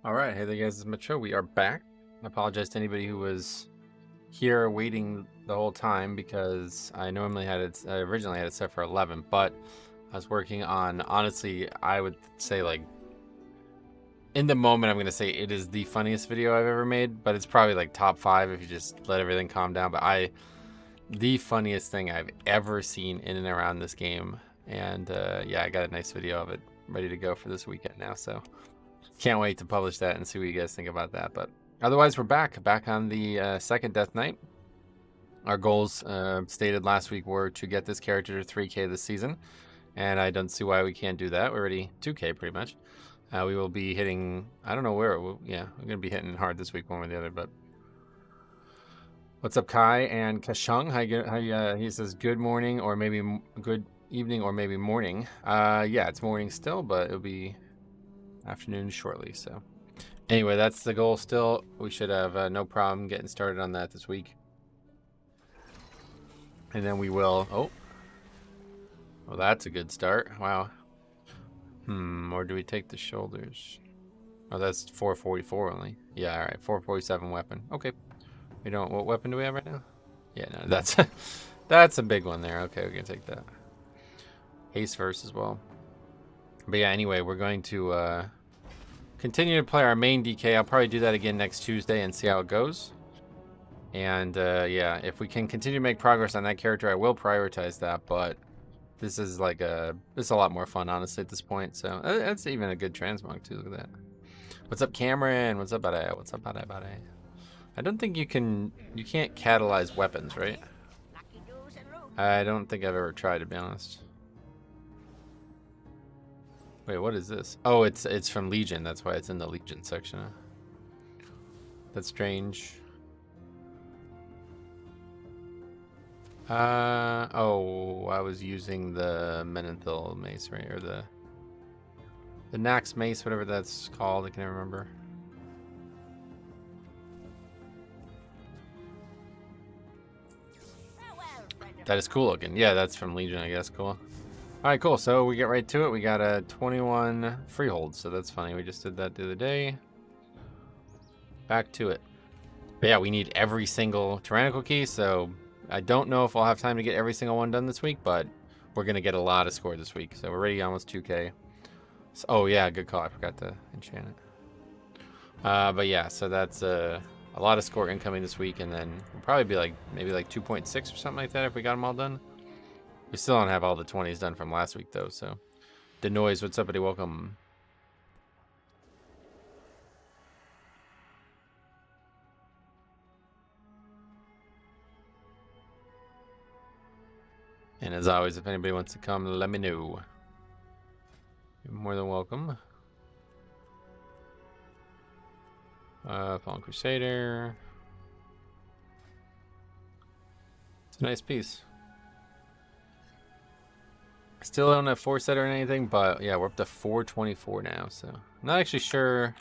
Alright, hey there guys, it's Metro. We are back. I apologize to anybody who was here waiting the whole time because I originally had it set for 11, but I was working on, honestly, I would say, like, in the moment I'm going to say it is the funniest video I've ever made, but it's probably like top 5 if you just let everything calm down. But the funniest thing I've ever seen in and around this game. And yeah, I got a nice video of it ready to go for this weekend now, so can't wait to publish that and see what you guys think about that. But otherwise, we're back on the second Death Knight. Our goals stated last week were to get this character to 3K this season, and I don't see why we can't do that. We're already 2K pretty much. We will be hitting, I don't know where, yeah, we're going to be hitting hard this week, one way or the other. But what's up, Kai and Kashung? Hi, he says good morning, or maybe good evening, or maybe morning. Yeah, it's morning still, but it'll be afternoon shortly. So anyway, that's the goal still. We should have no problem getting started on that this week, and then we will. Oh, well, that's a good start. Wow. Or do we take the shoulders? Oh, that's 444 only. Yeah, all right, 447 weapon. Okay, we don't. What weapon do we have right now? Yeah, no, that's that's a big one there. Okay, we can take that. Haste verse as well. But yeah, anyway, we're going to continue to play our main DK. I'll probably do that again next Tuesday and see how it goes. And yeah, if we can continue to make progress on that character, I will prioritize that. But this is like this is a lot more fun, honestly, at this point. So that's even a good transmog too. Look at that. What's up, Cameron? What's up, buddy? What's up, buddy? I don't think you can't catalyze weapons, right? I don't think I've ever tried, to be honest. Wait, what is this? Oh, it's from Legion. That's why it's in the Legion section. That's strange. Oh, I was using the Menethil mace, right? Or the Nax mace, whatever that's called. I can't remember. That is cool looking. Yeah, that's from Legion, I guess. Cool. All right, cool. So we get right to it. We got a 21 freehold, so that's funny. We just did that the other day. Back to it. But yeah, we need every single tyrannical key, so I don't know if I'll have time to get every single one done this week, but we're going to get a lot of score this week. So we're already almost 2K. So, oh, yeah, good call. I forgot to enchant it. But yeah, so that's a lot of score incoming this week, and then we'll probably be like maybe like 2.6 or something like that if we got them all done. We still don't have all the 20s done from last week, though, so. The noise, what's up, buddy? Welcome. And as always, if anybody wants to come, let me know. You're more than welcome. Fallen Crusader. It's a nice piece. Still don't have 4-set or anything, but yeah, we're up to 424 now, so I'm not actually sure.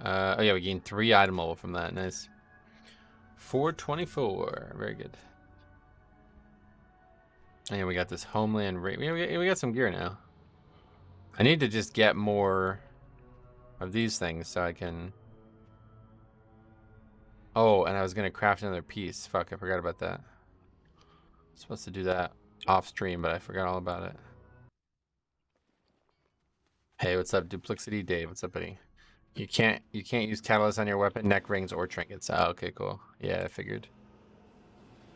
Oh yeah, we gained 3 item level from that. Nice. 424, very good. And we got this homeland rate. We got some gear now. I need to just get more of these things so I can. Oh, and I was gonna craft another piece. Fuck, I forgot about that. I'm supposed to do that off stream, but I forgot all about it. Hey, what's up, Duplexity Dave? What's up, buddy? You can't use catalyst on your weapon, neck rings, or trinkets. Oh, okay, cool. Yeah, I figured.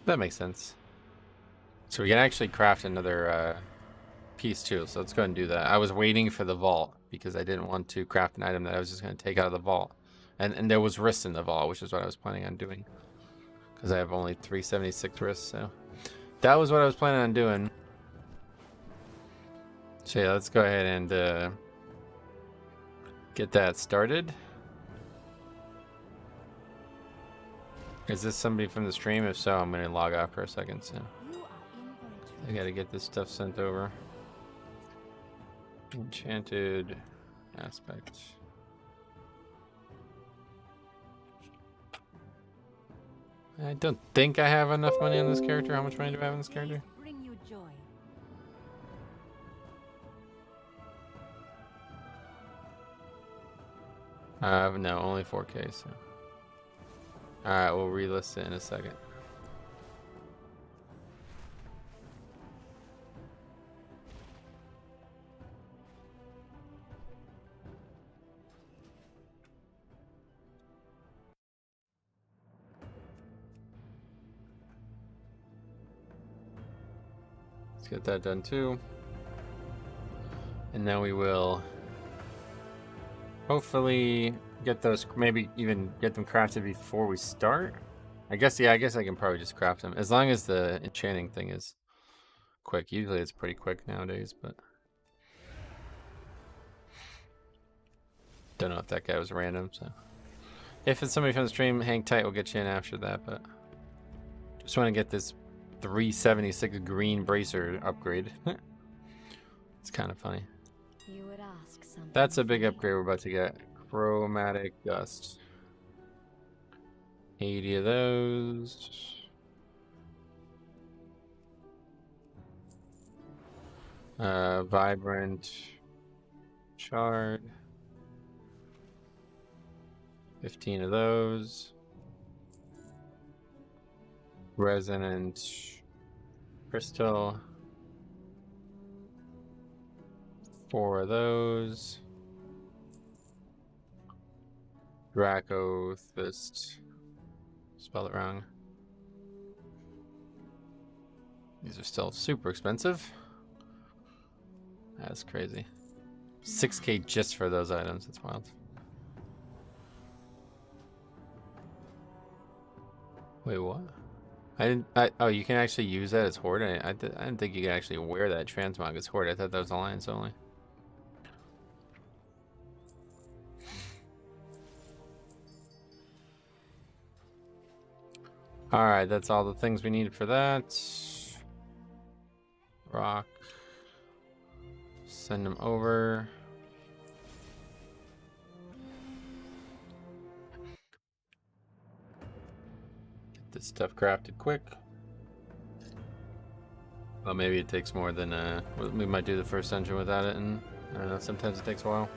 That makes sense. So we can actually craft another piece too. So let's go ahead and do that. I was waiting for the vault because I didn't want to craft an item that I was just going to take out of the vault, and there was wrists in the vault, which is what I was planning on doing because I have only 376 wrists. So that was what I was planning on doing. So yeah, let's go ahead and get that started. Is this somebody from the stream? If so, I'm going to log off for a second. So I got to get this stuff sent over. Enchanted aspect. I don't think I have enough money on this character. How much money do I have on this character? Bring you joy. No, only 4K. So. All right, we'll relist it in a second. Let's get that done too. And then we will hopefully get those, maybe even get them crafted before we start. I guess, yeah, I guess I can probably just craft them. As long as the enchanting thing is quick. Usually it's pretty quick nowadays, but... Don't know if that guy was random, so... If it's somebody from the stream, hang tight, we'll get you in after that, but... Just want to get this 376 green bracer upgrade. It's kind of funny. You would ask something. That's a big upgrade we're about to get. Chromatic dust. 80 of those. Vibrant shard. 15 of those. Resonant crystal. 4 of those. Draco Fist. Spelled it wrong. These are still super expensive. That's crazy. 6K just for those items. That's wild. Wait, what? Oh, you can actually use that as Horde? I didn't think you could actually wear that transmog as Horde. I thought that was Alliance only. Alright, that's all the things we need for that. Rock. Send them over. Get this stuff crafted quick. Well, maybe it takes more than, we might do the first dungeon without it, and I don't know, sometimes it takes a while.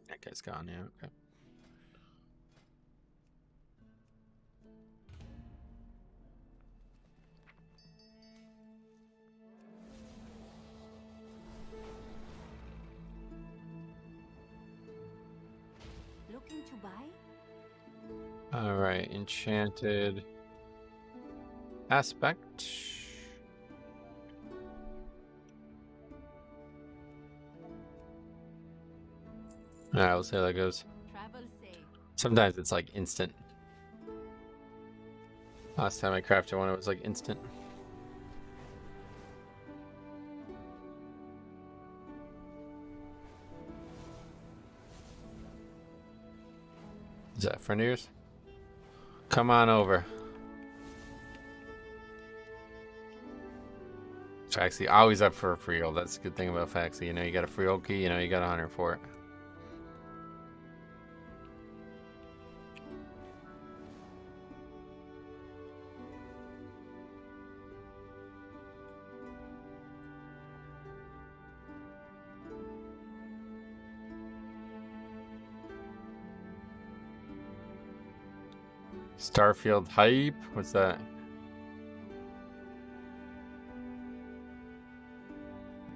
That guy's gone, yeah, okay. Looking to buy? Alright, enchanted aspect. Alright, we'll see how that goes. Travel safe. Sometimes it's like instant. Last time I crafted one, it was like instant. Is that a friend of yours? Come on over. Faxi, always up for a freehold. That's a good thing about Faxi. You know, you got a freehold key, you know, you got 100 for it. Starfield hype? What's that?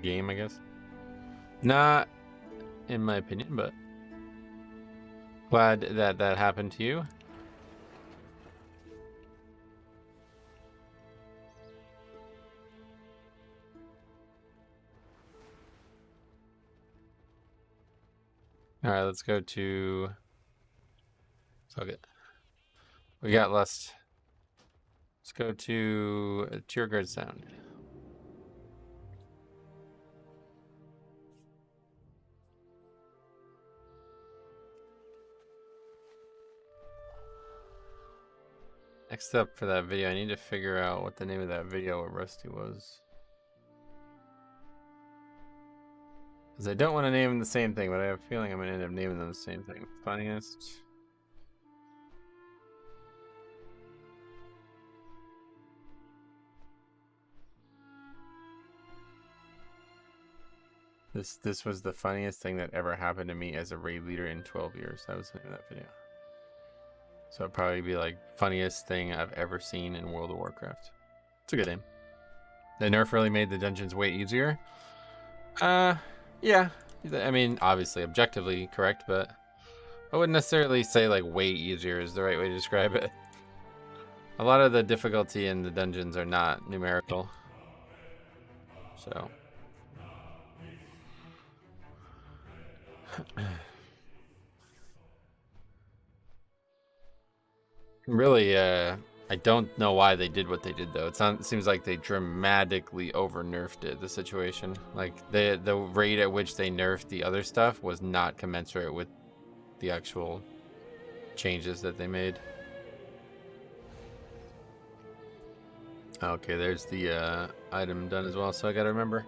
Game, I guess. Not in my opinion, but glad that that happened to you. All right, let's go to. Okay. We got less. Let's go to Tierguard Sound. Next up for that video, I need to figure out what the name of that video with Rusty was. Because I don't want to name them the same thing, but I have a feeling I'm going to end up naming them the same thing. Funniest. This was the funniest thing that ever happened to me as a raid leader in 12 years. That was the name of that video. So it'd probably be like funniest thing I've ever seen in World of Warcraft. It's a good name. The nerf really made the dungeons way easier. Yeah. I mean, obviously objectively correct, but I wouldn't necessarily say like way easier is the right way to describe it. A lot of the difficulty in the dungeons are not numerical. So really, I don't know why they did what they did though. It seems like they dramatically over nerfed it, the situation. Like the rate at which they nerfed the other stuff was not commensurate with the actual changes that they made. Okay, there's the item done as well, so I gotta remember.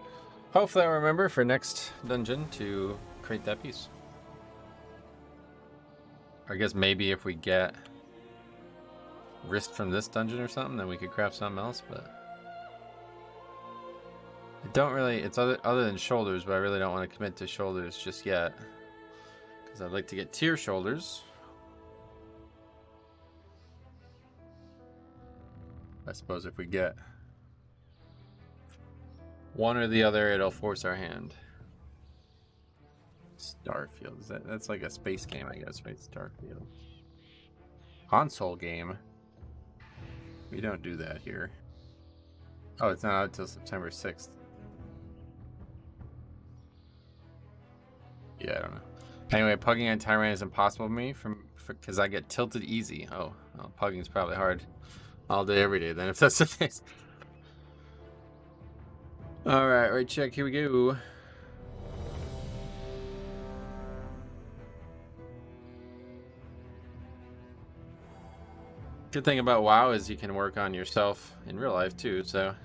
Hopefully I'll remember for next dungeon to create that piece. I guess maybe if we get wrist from this dungeon or something, then we could craft something else, but I don't really, it's other than shoulders, but I really don't want to commit to shoulders just yet, because I'd like to get tier shoulders. I suppose if we get one or the other, it'll force our hand. Starfield, that's like a space game, I guess, right? Starfield. Console game. We don't do that here. Oh, it's not out until September 6th. Yeah, I don't know. Anyway, pugging on Tyran is impossible for me because I get tilted easy. Oh, well, pugging is probably hard all day, every day then, if that's the case. All right, check. Here we go. Good thing about WoW is you can work on yourself in real life too, so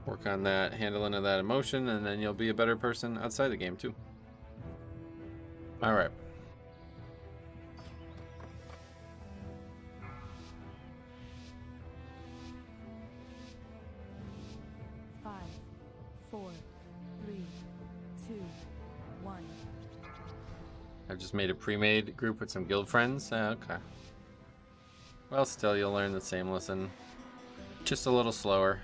work on that handling of that emotion, and then you'll be a better person outside the game too. All right. I've just made a pre-made group with some guild friends. Okay. Well, still, you'll learn the same lesson. Just a little slower.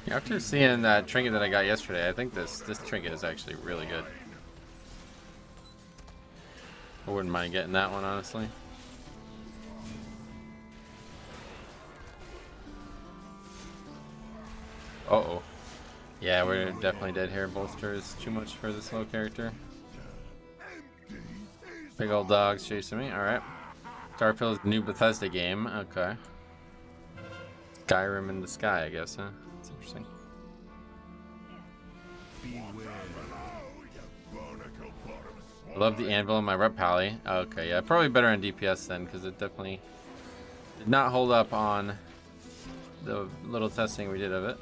After seeing that trinket that I got yesterday, I think this trinket is actually really good. I wouldn't mind getting that one, honestly. Uh-oh. Yeah, we're definitely dead here. Bolster is too much for this low character. Big old dogs chasing me. Alright. Starfield is the new Bethesda game. Okay. Skyrim in the sky, I guess, huh? That's interesting. I love the anvil in my rep pally. Okay, yeah, probably better on DPS then, because it definitely did not hold up on the little testing we did of it.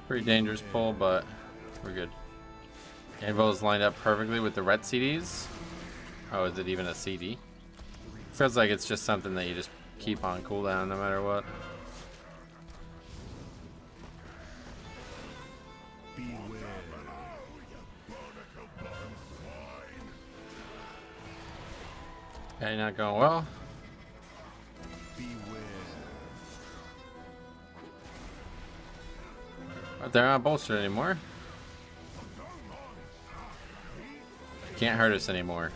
Pretty dangerous pull, but we're good. Anvil is lined up perfectly with the ret CDs. Oh, is it even a CD? Feels like it's just something that you just keep on cooldown no matter what. Okay, not going well. But they're not bolstered anymore. Can't hurt us anymore.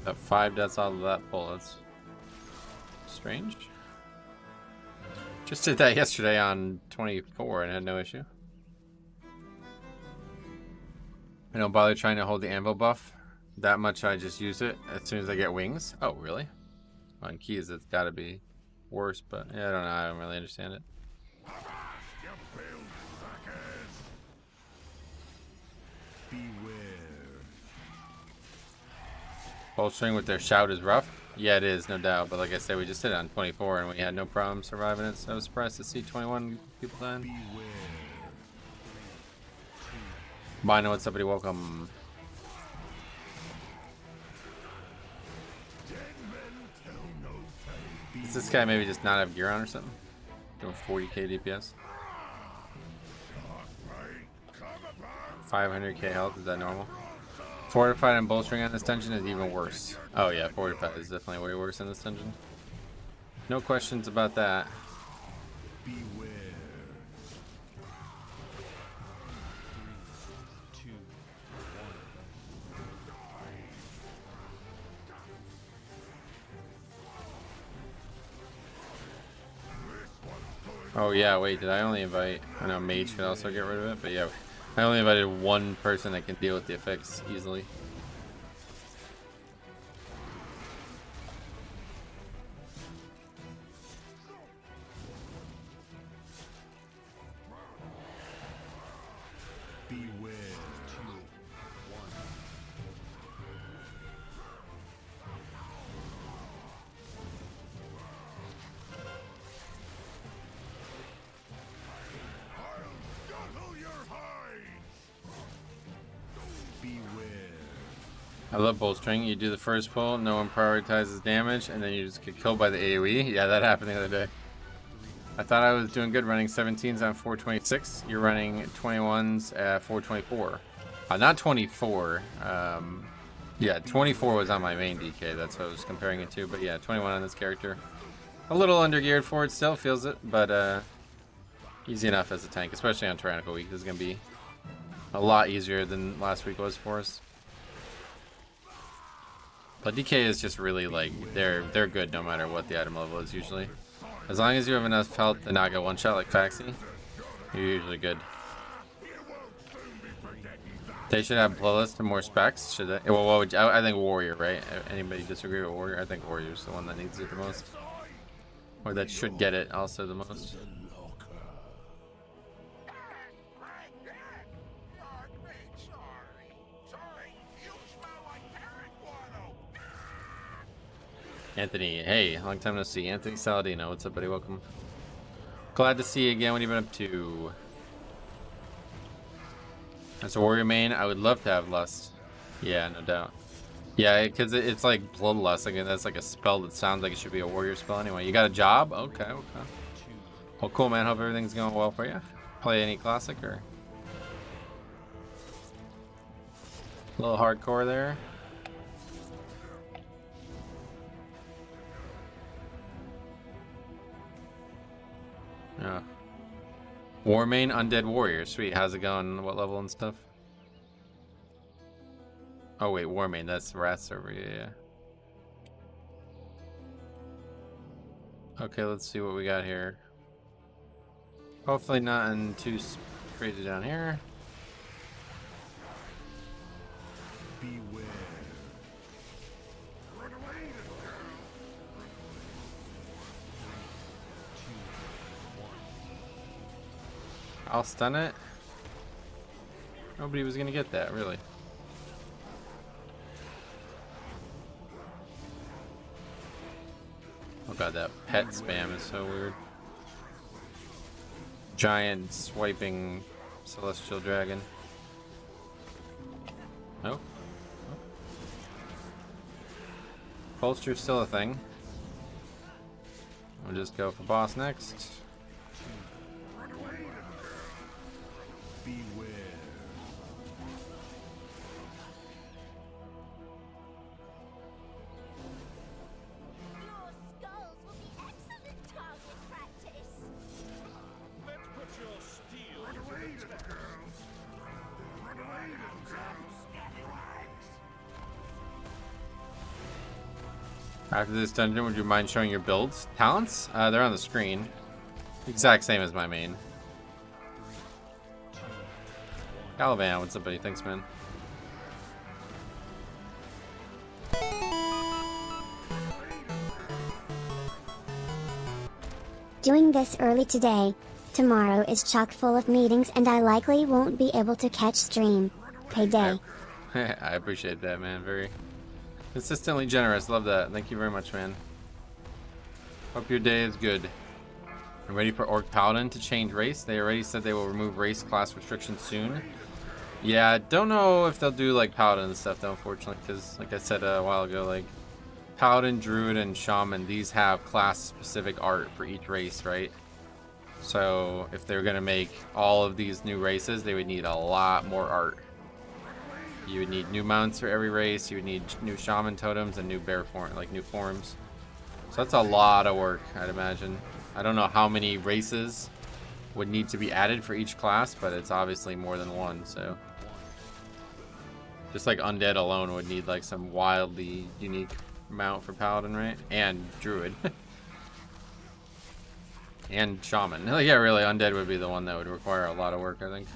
Got 5 deaths out of that pull. That's strange. Just did that yesterday on 24 and had no issue. I don't bother trying to hold the anvil buff that much. I just use it as soon as I get wings. Oh, really? On keys, it's got to be worse, but yeah, I don't know. I don't really understand it. Bolstering with their shout is rough. Yeah, it is, no doubt. But like I said, we just did it on 24 and we had no problem surviving it. So I was surprised to see 21 people dying. Bino, what's up, buddy? Welcome. Does this guy maybe just not have gear on or something? Doing 40k DPS. 500k health, is that normal? Fortified and bolstering on this dungeon is even worse. Oh yeah, fortified is definitely way worse in this dungeon. No questions about that. Oh yeah, wait, did I only invite... I know Mage could also get rid of it, but yeah. I only invited one person that can deal with the effects easily. I love bolstering. You do the first pull, no one prioritizes damage, and then you just get killed by the AoE. Yeah, that happened the other day. I thought I was doing good running 17s on 426. You're running 21s at 424. Not 24. Yeah, 24 was on my main DK. That's what I was comparing it to. But yeah, 21 on this character. A little undergeared for it still, feels it. But easy enough as a tank, especially on Tyrannical Week. This is going to be a lot easier than last week was for us. But DK is just really like, they're good no matter what the item level is usually. As long as you have enough health to not get one shot like Faxi, you're usually good. They should have playlists and more specs, should they? Well, what would you, I think Warrior, right? Anybody disagree with Warrior? I think Warrior's the one that needs it the most. Or that should get it also the most. Anthony, hey, long time no see. Anthony Saladino, what's up, buddy? Welcome. Glad to see you again. What have you been up to? As a warrior main, I would love to have Lust. Yeah, no doubt. Yeah, because it's like Bloodlust. Like, that's like a spell that sounds like it should be a warrior spell anyway. You got a job? Okay, okay. Well, cool, man. Hope everything's going well for you. Play any classic or? A little hardcore there. Yeah. War main, Undead Warrior. Sweet. How's it going? What level and stuff? Oh wait, War main. That's Wrath server. Yeah. Okay, let's see what we got here. Hopefully nothing too crazy down here. Beware. I'll stun it. Nobody was gonna get that, really. Oh god, that pet spam is so weird. Giant swiping celestial dragon. Nope. Bolster's still a thing. We'll just go for boss next. After this dungeon, would you mind showing your builds? Talents? They're on the screen. Exact same as my main. Caliban, what's up, buddy? Thanks, man. Doing this early today. Tomorrow is chock full of meetings and I likely won't be able to catch stream. Payday. I appreciate that, man. Very consistently generous. Love that. Thank you very much, man. Hope your day is good. I'm ready for Orc Paladin to change race. They already said they will remove race class restrictions soon. Yeah, don't know if they'll do like Paladin and stuff though, unfortunately, because like I said a while ago, like Paladin, Druid, and Shaman, these have class-specific art for each race, right? So if they're gonna make all of these new races, they would need a lot more art. You would need new mounts for every race. You would need new Shaman totems and new bear form, like new forms. So that's a lot of work, I'd imagine. I don't know how many races would need to be added for each class, but it's obviously more than one. So just like Undead alone would need like some wildly unique mount for Paladin, right? And Druid. And Shaman. Yeah, really, Undead would be the one that would require a lot of work, I think.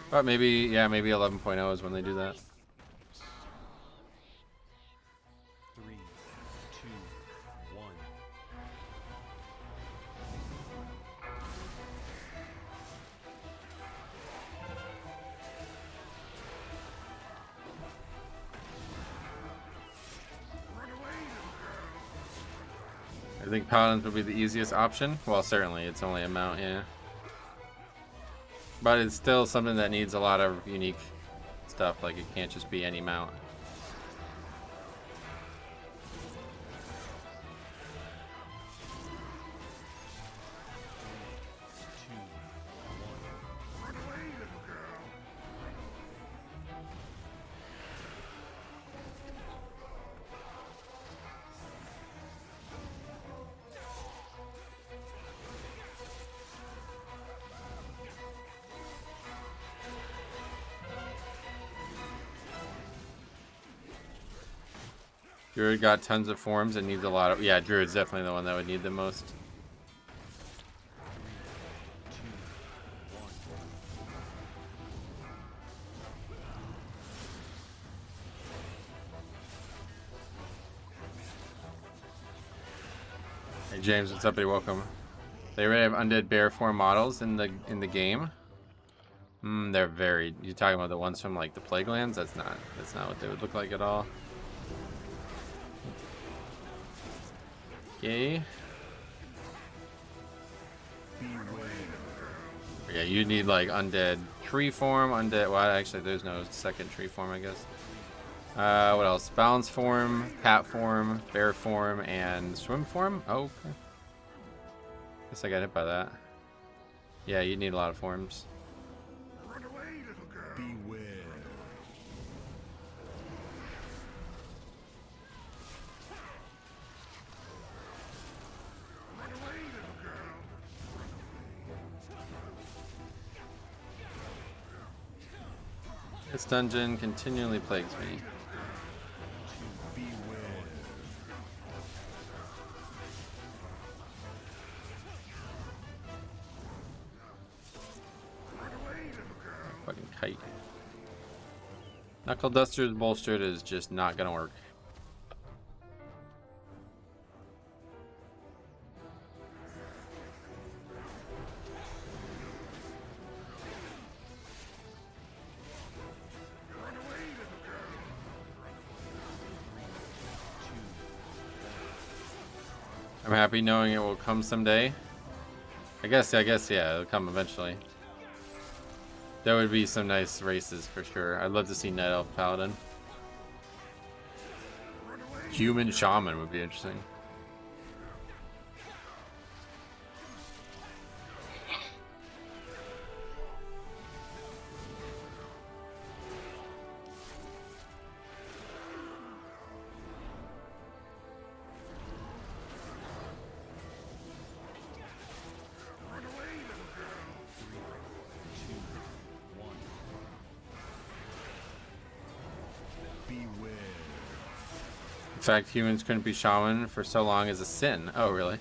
But maybe, yeah, maybe 11.0 is when they do that. 3, 2, 1. I think Paladins would be the easiest option. Well, certainly, it's only a mount, yeah. But it's still something that needs a lot of unique stuff. Like, it can't just be any mount. Druid got tons of forms and needs a lot of... Yeah, Druid's definitely the one that would need the most. Hey James, what's up, buddy? Welcome. They already have undead bear form models in the game. They're very... You talking about the ones from like the Plaguelands? That's not what they would look like at all. Okay. Yeah, you need like undead tree form, undead. Well, actually, there's no second tree form, I guess. What else? Balance form, pat form, bear form, and swim form. Oh, okay. Guess I got hit by that. Yeah, you need a lot of forms. Run away, little girl. Beware. This dungeon continually plagues me. Fucking kite. Knuckle Duster's bolstered is just not gonna work. I'm happy knowing it will come someday. I guess, yeah, it'll come eventually. There would be some nice races for sure. I'd love to see Night Elf Paladin. Human Shaman would be interesting. In fact, humans couldn't be shaman for so long as a sin. Oh, really?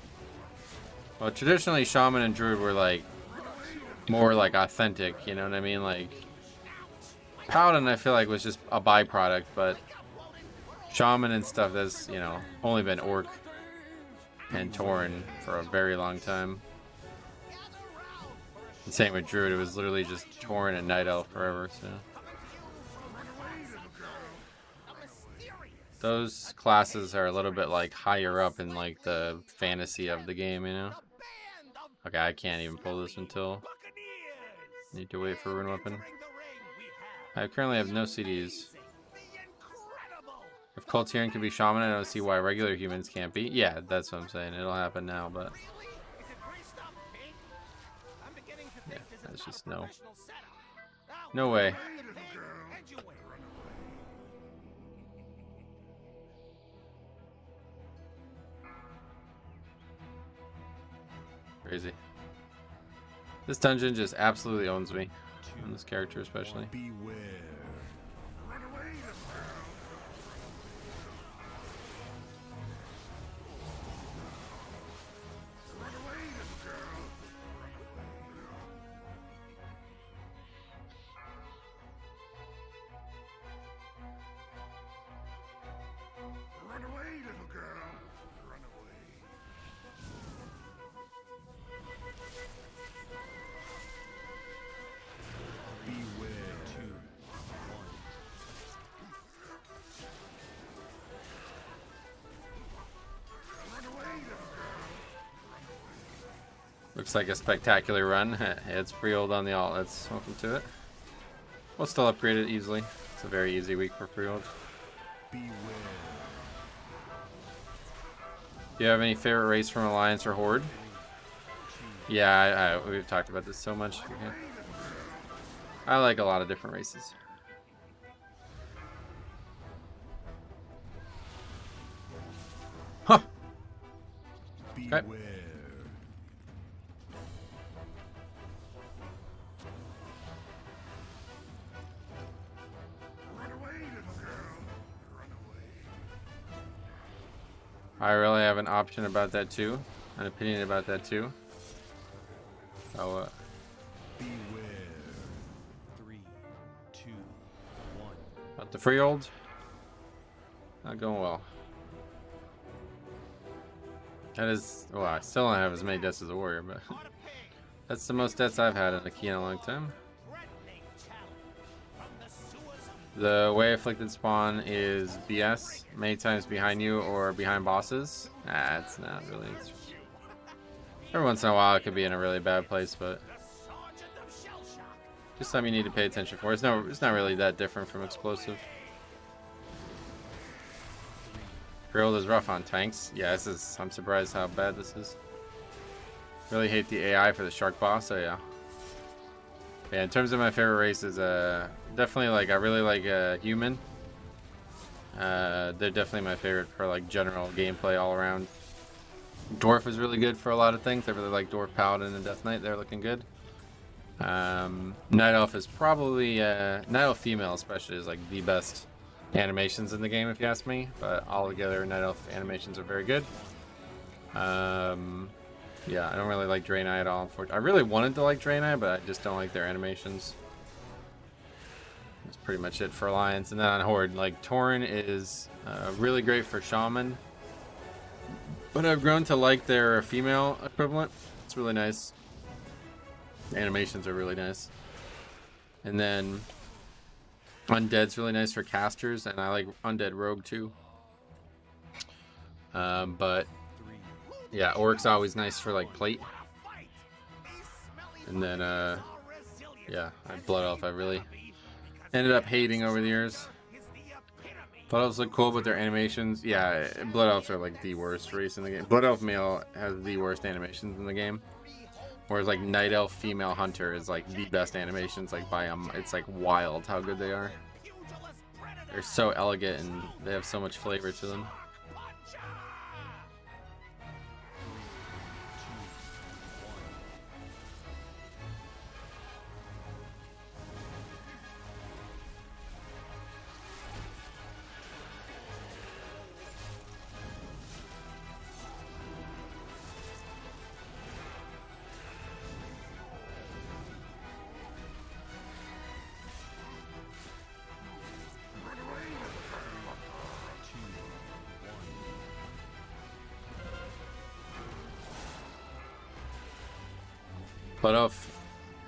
Well, traditionally, shaman and druid were like more like authentic, you know what I mean? Like paladin, I feel like was just a byproduct, but shaman and stuff, that's, you know, only been orc and tauren for a very long time. And same with druid, it was literally just tauren and night elf forever. So those classes are a little bit like higher up in like the fantasy of the game, you know. Okay, I can't even pull this until need to wait for rune weapon. I currently have no CDs. If Culturian can be shaman, I don't see why regular humans can't be. Yeah, that's what I'm saying. It'll happen now, but yeah, that's just no way. Crazy. This dungeon just absolutely owns me, and this character especially. Beware. Run away, little girl. Run away. Beware. 2, 1. Looks like a spectacular run. It's Freehold on the alt. Let's welcome to it. We'll still upgrade it easily. It's a very easy week for Freehold. Beware. Do you have any favorite race from Alliance or Horde? Yeah, we've talked about this so much. Okay. I like a lot of different races. Huh. Beware. Run away, little girl. Run away. I really have an option about that too. An opinion about that too. So, Beware. 3, 2, 1. about the Freehold. Not going well. That is, well, I still don't have as many deaths as a warrior, but that's the most deaths I've had in a key in a long time. The way afflicted spawn is BS, many times behind you or behind bosses. Nah, it's not really. Every once in a while it could be in a really bad place, but just something you need to pay attention for. It's not really that different from explosive. Freehold is rough on tanks. Yeah, I'm surprised how bad this is. Really hate the AI for the shark boss, so yeah. Yeah, in terms of my favorite races, definitely I really like human. They're definitely my favorite for like general gameplay all around. Dwarf is really good for a lot of things. I really like Dwarf Paladin and Death Knight. They're looking good. Night Elf is probably Night Elf female especially is like the best animations in the game if you ask me. But all together, Night Elf animations are very good. Yeah, I don't really like Draenei at all, unfortunately. I really wanted to like Draenei, but I just don't like their animations. That's pretty much it for Alliance. And then on Horde, like Tauren is really great for Shaman. But I've grown to like their female equivalent. It's really nice. The animations are really nice. And then Undead's really nice for casters, and I like Undead Rogue too. But yeah, Orc's always nice for like plate. And then yeah, Blood Elf I really ended up hating over the years. Blood Elves look cool, but their animations, yeah, Blood Elves are like the worst race in the game. Blood Elf male has the worst animations in the game. Whereas like Night Elf female hunter is like the best animations, like by it's like wild how good they are. They're so elegant and they have so much flavor to them. But off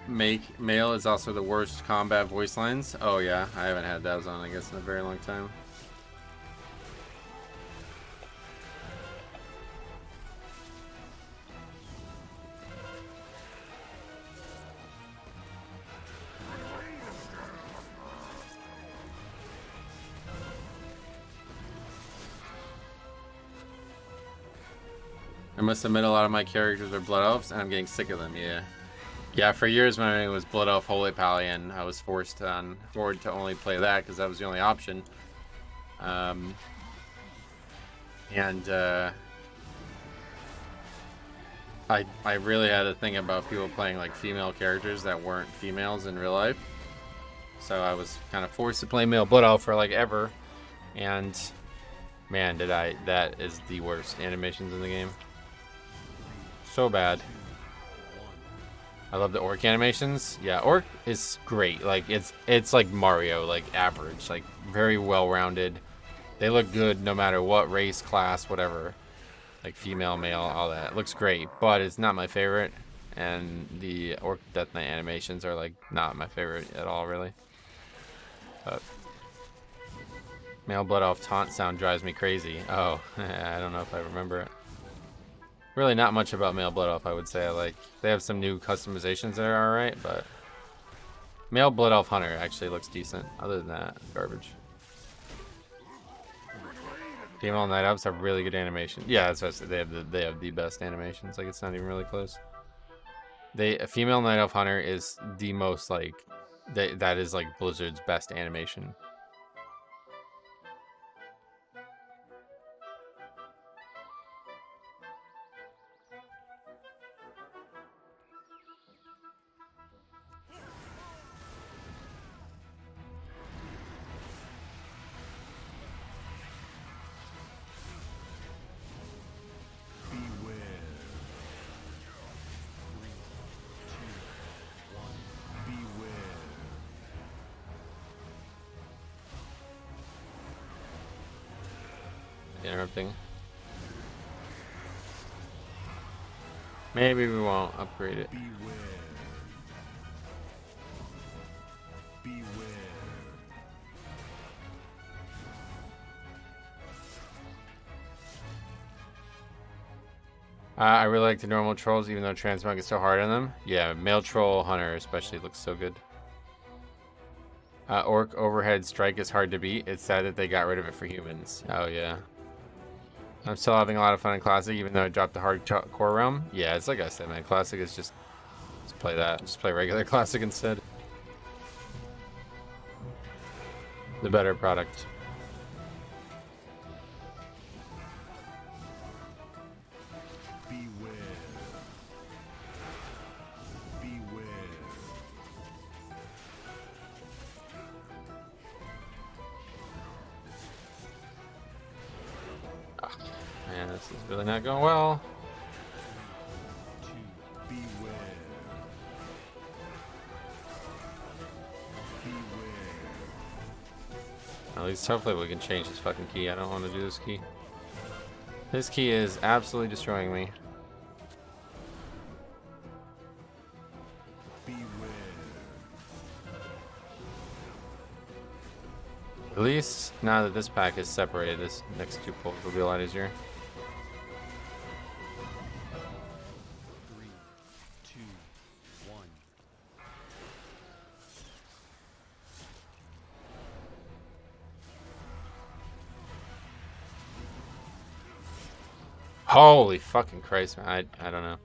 male is also the worst combat voice lines. Oh yeah, I haven't had those on I guess in a very long time. I must admit a lot of my characters are Blood Elves, and I'm getting sick of them, yeah. Yeah, for years when I was Blood Elf Holy Pally, I was forced on board to only play that because that was the only option. I really had a thing about people playing like female characters that weren't females in real life. So I was kind of forced to play male Blood Elf for like ever. And man, that is the worst animations in the game. So bad. I love the orc animations. Yeah, orc is great. Like it's like Mario, like average, like very well rounded. They look good no matter what race, class, whatever. Like female, male, all that. It looks great, but it's not my favorite. And the orc Death Knight animations are like not my favorite at all, really. But male Blood Elf taunt sound drives me crazy. Oh, I don't know if I remember it. Really not much about male Blood Elf, I would say. Like, they have some new customizations that are alright, but male Blood Elf Hunter actually looks decent. Other than that, garbage. Female Night Elves have really good animation. Yeah, that's what I said. They have the best animations. Like, it's not even really close. A female Night Elf Hunter is the most, like, that is, like, Blizzard's best animation. Interrupting. Maybe we won't upgrade it. I really like the normal trolls, even though transmog is so hard on them. Yeah, male troll hunter especially looks so good. Orc overhead strike is hard to beat. It's sad that they got rid of it for humans. Oh yeah. I'm still having a lot of fun in Classic, even though I dropped the hardcore realm. Yeah, it's like I said, man. Classic is just play that. Just play regular Classic instead. The better product. Man, this is really not going well. At least hopefully we can change this fucking key. I don't want to do this key. This key is absolutely destroying me. At least now that this pack is separated, this next two pulls will be a lot easier. 3, 2, 1. Holy fucking Christ, man. I don't know.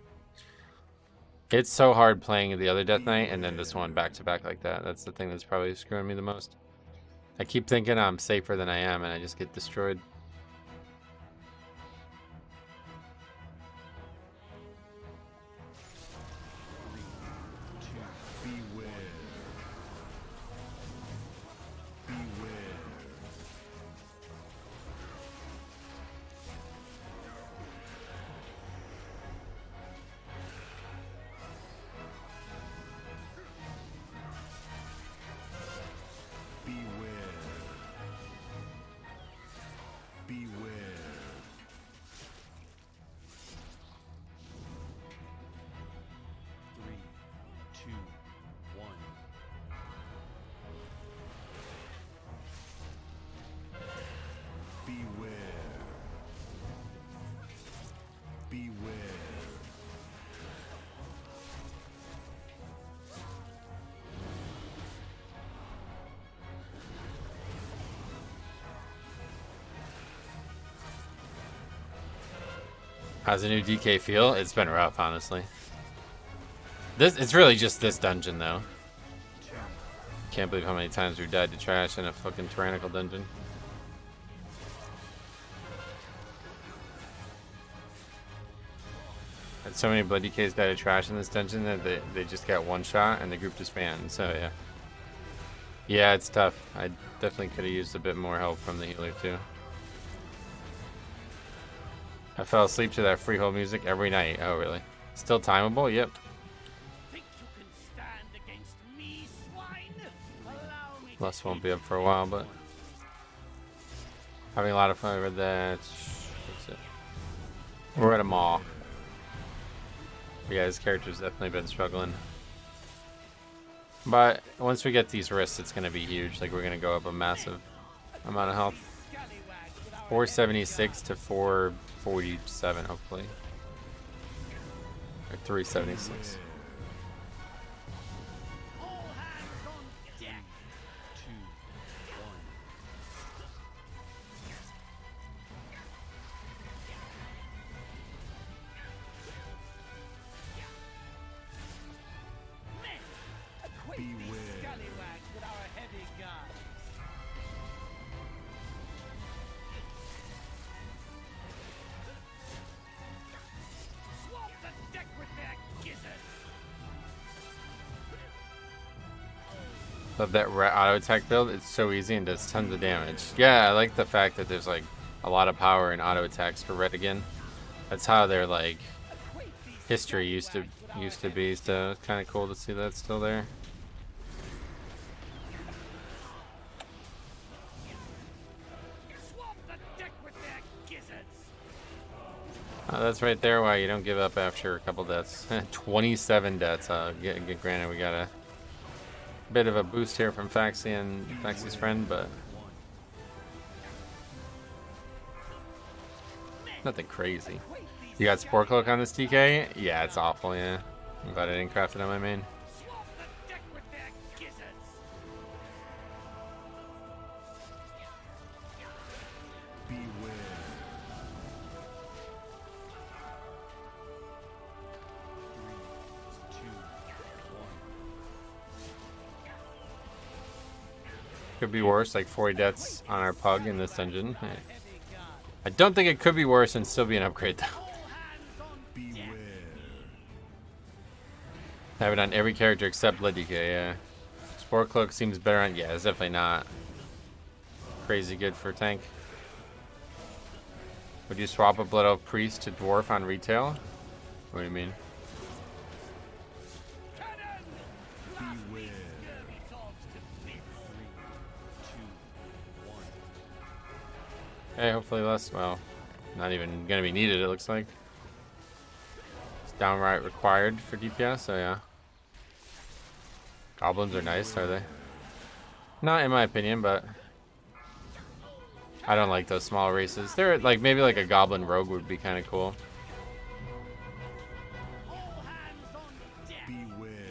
It's so hard playing the other Death Knight and then this one back to back like that. That's the thing that's probably screwing me the most. I keep thinking I'm safer than I am and I just get destroyed. How's the new DK feel? It's been rough, honestly. It's really just this dungeon, though. Can't believe how many times we died to trash in a fucking tyrannical dungeon. Had so many blood DKs die to trash in this dungeon that they just got one shot and the group disbanded. So yeah. Yeah, it's tough. I definitely could have used a bit more help from the healer too. I fell asleep to that Freehold music every night. Oh really? Still timeable? Yep. Lust won't be up for a while, but having a lot of fun with that. That's it. We're at a mall. Yeah, his character's definitely been struggling. But once we get these wrists, it's gonna be huge. Like we're gonna go up a massive amount of health. 476 to 447, hopefully. Or 376. Love that auto attack build. It's so easy and does tons of damage. Yeah, I like the fact that there's like a lot of power in auto attacks for Rethinking. That's how their like history used to be. So it's kind of cool to see that still there. Oh, that's right there why you don't give up after a couple deaths. 27 deaths. Granted, we got a bit of a boost here from Faxi and Faxi's friend, but nothing crazy. You got Spore Cloak on this TK? Yeah, it's awful, yeah. I'm glad I didn't craft it on my main. Could be worse, like 40 deaths on our pug in this dungeon. I don't think it could be worse and still be an upgrade though. Have it on every character except Blood DK, yeah. Spore Cloak seems better on, yeah, it's definitely not crazy good for tank. Would you swap a Blood Elf Priest to Dwarf on retail? What do you mean? Okay, hopefully less, well, not even gonna be needed, it looks like. It's downright required for DPS, so yeah. Goblins are nice, are they? Not in my opinion, but I don't like those small races. They're like, maybe like a Goblin Rogue would be kind of cool.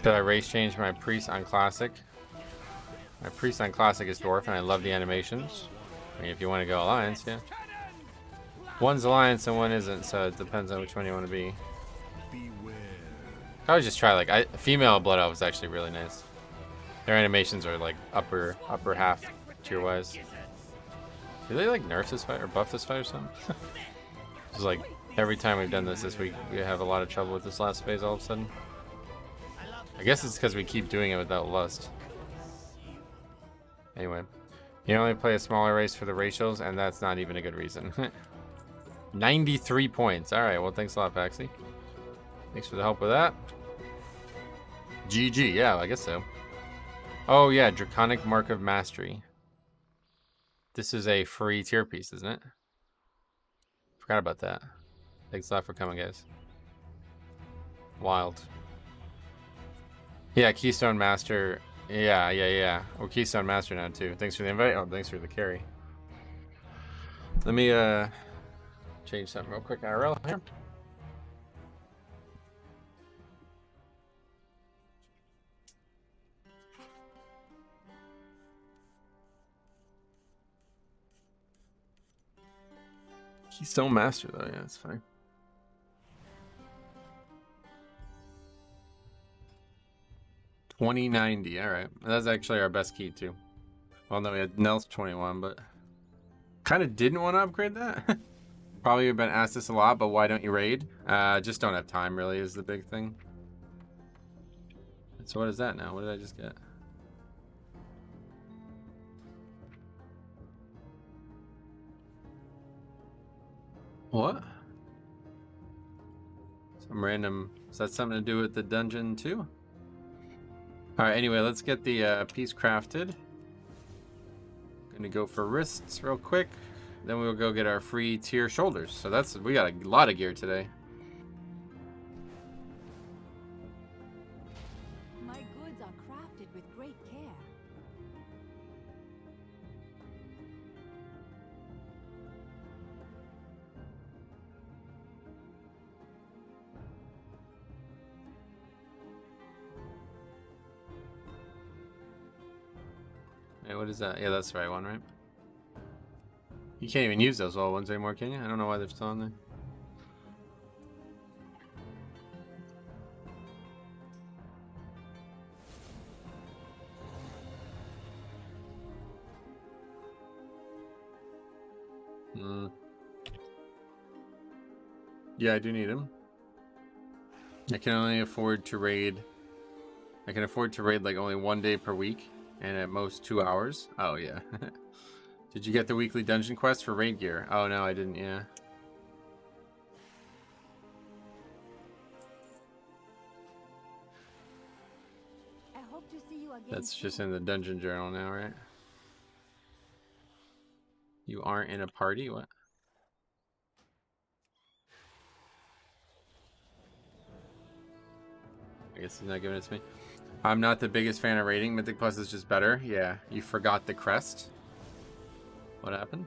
Did I race change my Priest on Classic? My Priest on Classic is Dwarf, and I love the animations. I mean, if you want to go Alliance, yeah. One's Alliance and one isn't, so it depends on which one you want to be. I would just try like female Blood Elf is actually really nice. Their animations are like upper half tier wise. Do they like nerf this fight or buff this fight or something? It's like every time we've done this week, we have a lot of trouble with this last phase all of a sudden. I guess it's because we keep doing it without lust. Anyway. You only play a smaller race for the racials, and that's not even a good reason. 93 points. Alright, well, thanks a lot, Faxi. Thanks for the help with that. GG, yeah, I guess so. Oh, yeah, Draconic Mark of Mastery. This is a free tier piece, isn't it? Forgot about that. Thanks a lot for coming, guys. Wild. Yeah, Keystone Master. Yeah. Well, Keystone Master now too. Thanks for the invite. Oh, thanks for the carry. Let me change something real quick. IRL here. Keystone Master though, yeah, that's fine. 2090. All right, that's actually our best key too. Well, no, we had Nels 21, but kind of didn't want to upgrade that. Probably have been asked this a lot, but why don't you raid? Just don't have time. Really, is the big thing. So what is that now? What did I just get? What? Some random. Is that something to do with the dungeon too? All right. Anyway, let's get the piece crafted. Gonna go for wrists real quick. Then we'll go get our free tier shoulders. So we got a lot of gear today. My goods are crafted with great care. Hey, what is that? Yeah, that's the right one, right? You can't even use those old ones anymore, can you? I don't know why they're still on there. Yeah, I do need them. I can only afford to raid. I can afford to raid like only 1 day per week, and at most 2 hours. Oh yeah. Did you get the weekly dungeon quest for raid gear? Oh no, I didn't. Yeah. I hope to see you again. That's just soon. in the dungeon journal now, right? You aren't in a party? What? I guess he's not giving it to me. I'm not the biggest fan of raiding. Mythic Plus is just better. Yeah, you forgot the crest. What happened?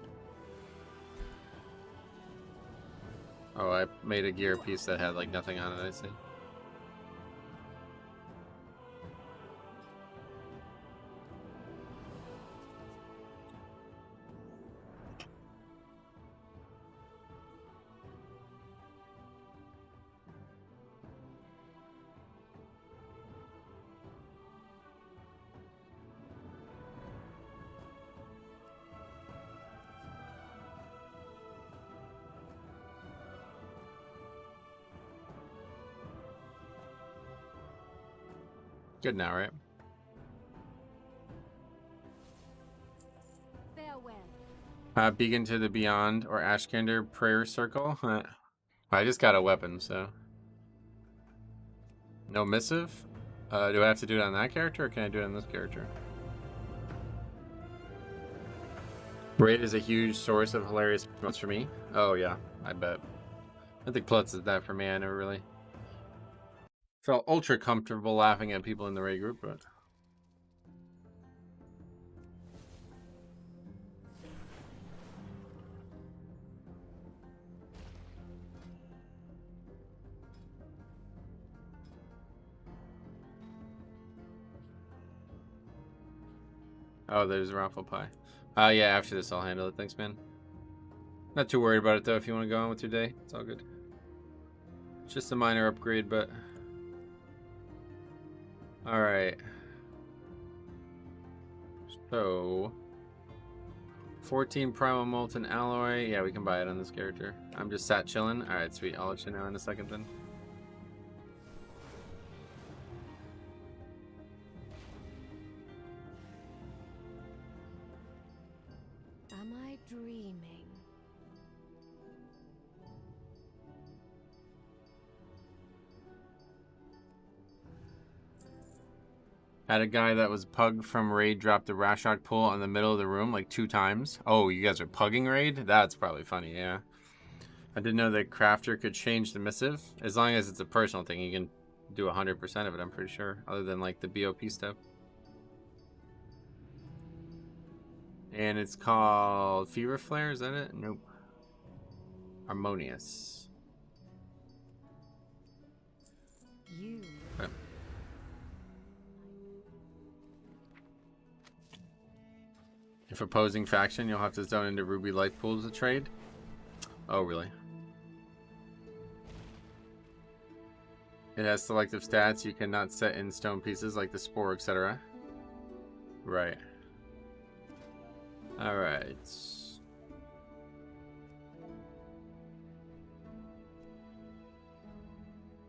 Oh, I made a gear piece that had like nothing on it, I see. Good now, right? Farewell. Beacon to the Beyond or Ashkander Prayer Circle. I just got a weapon, so. No missive? Do I have to do it on that character, or can I do it on this character? Raid is a huge source of hilarious moments for me. Oh yeah, I bet. I think Plutz is that for me. I never really felt ultra comfortable laughing at people in the raid group, but. Oh, there's a raffle pie. Yeah, after this I'll handle it. Thanks, man. Not too worried about it, though, if you want to go on with your day. It's all good. It's just a minor upgrade, but... Alright. So... 14 Primal Molten Alloy. Yeah, we can buy it on this character. I'm just sat chilling. Alright, sweet. I'll let you know in a second, then. Am I dreaming? Had a guy that was pugged from raid drop the Rashok pool in the middle of the room like 2 times. Oh, you guys are pugging raid? That's probably funny, yeah. I didn't know that crafter could change the missive. As long as it's a personal thing, you can do 100% of it, I'm pretty sure. Other than like the BOP stuff. And it's called Fever Flare, is that it? Nope. Harmonious. You. Okay. If opposing faction, you'll have to zone into Ruby Life Pools to trade. Oh, really? It has selective stats you cannot set in stone pieces like the spore, etc. Right. Alright.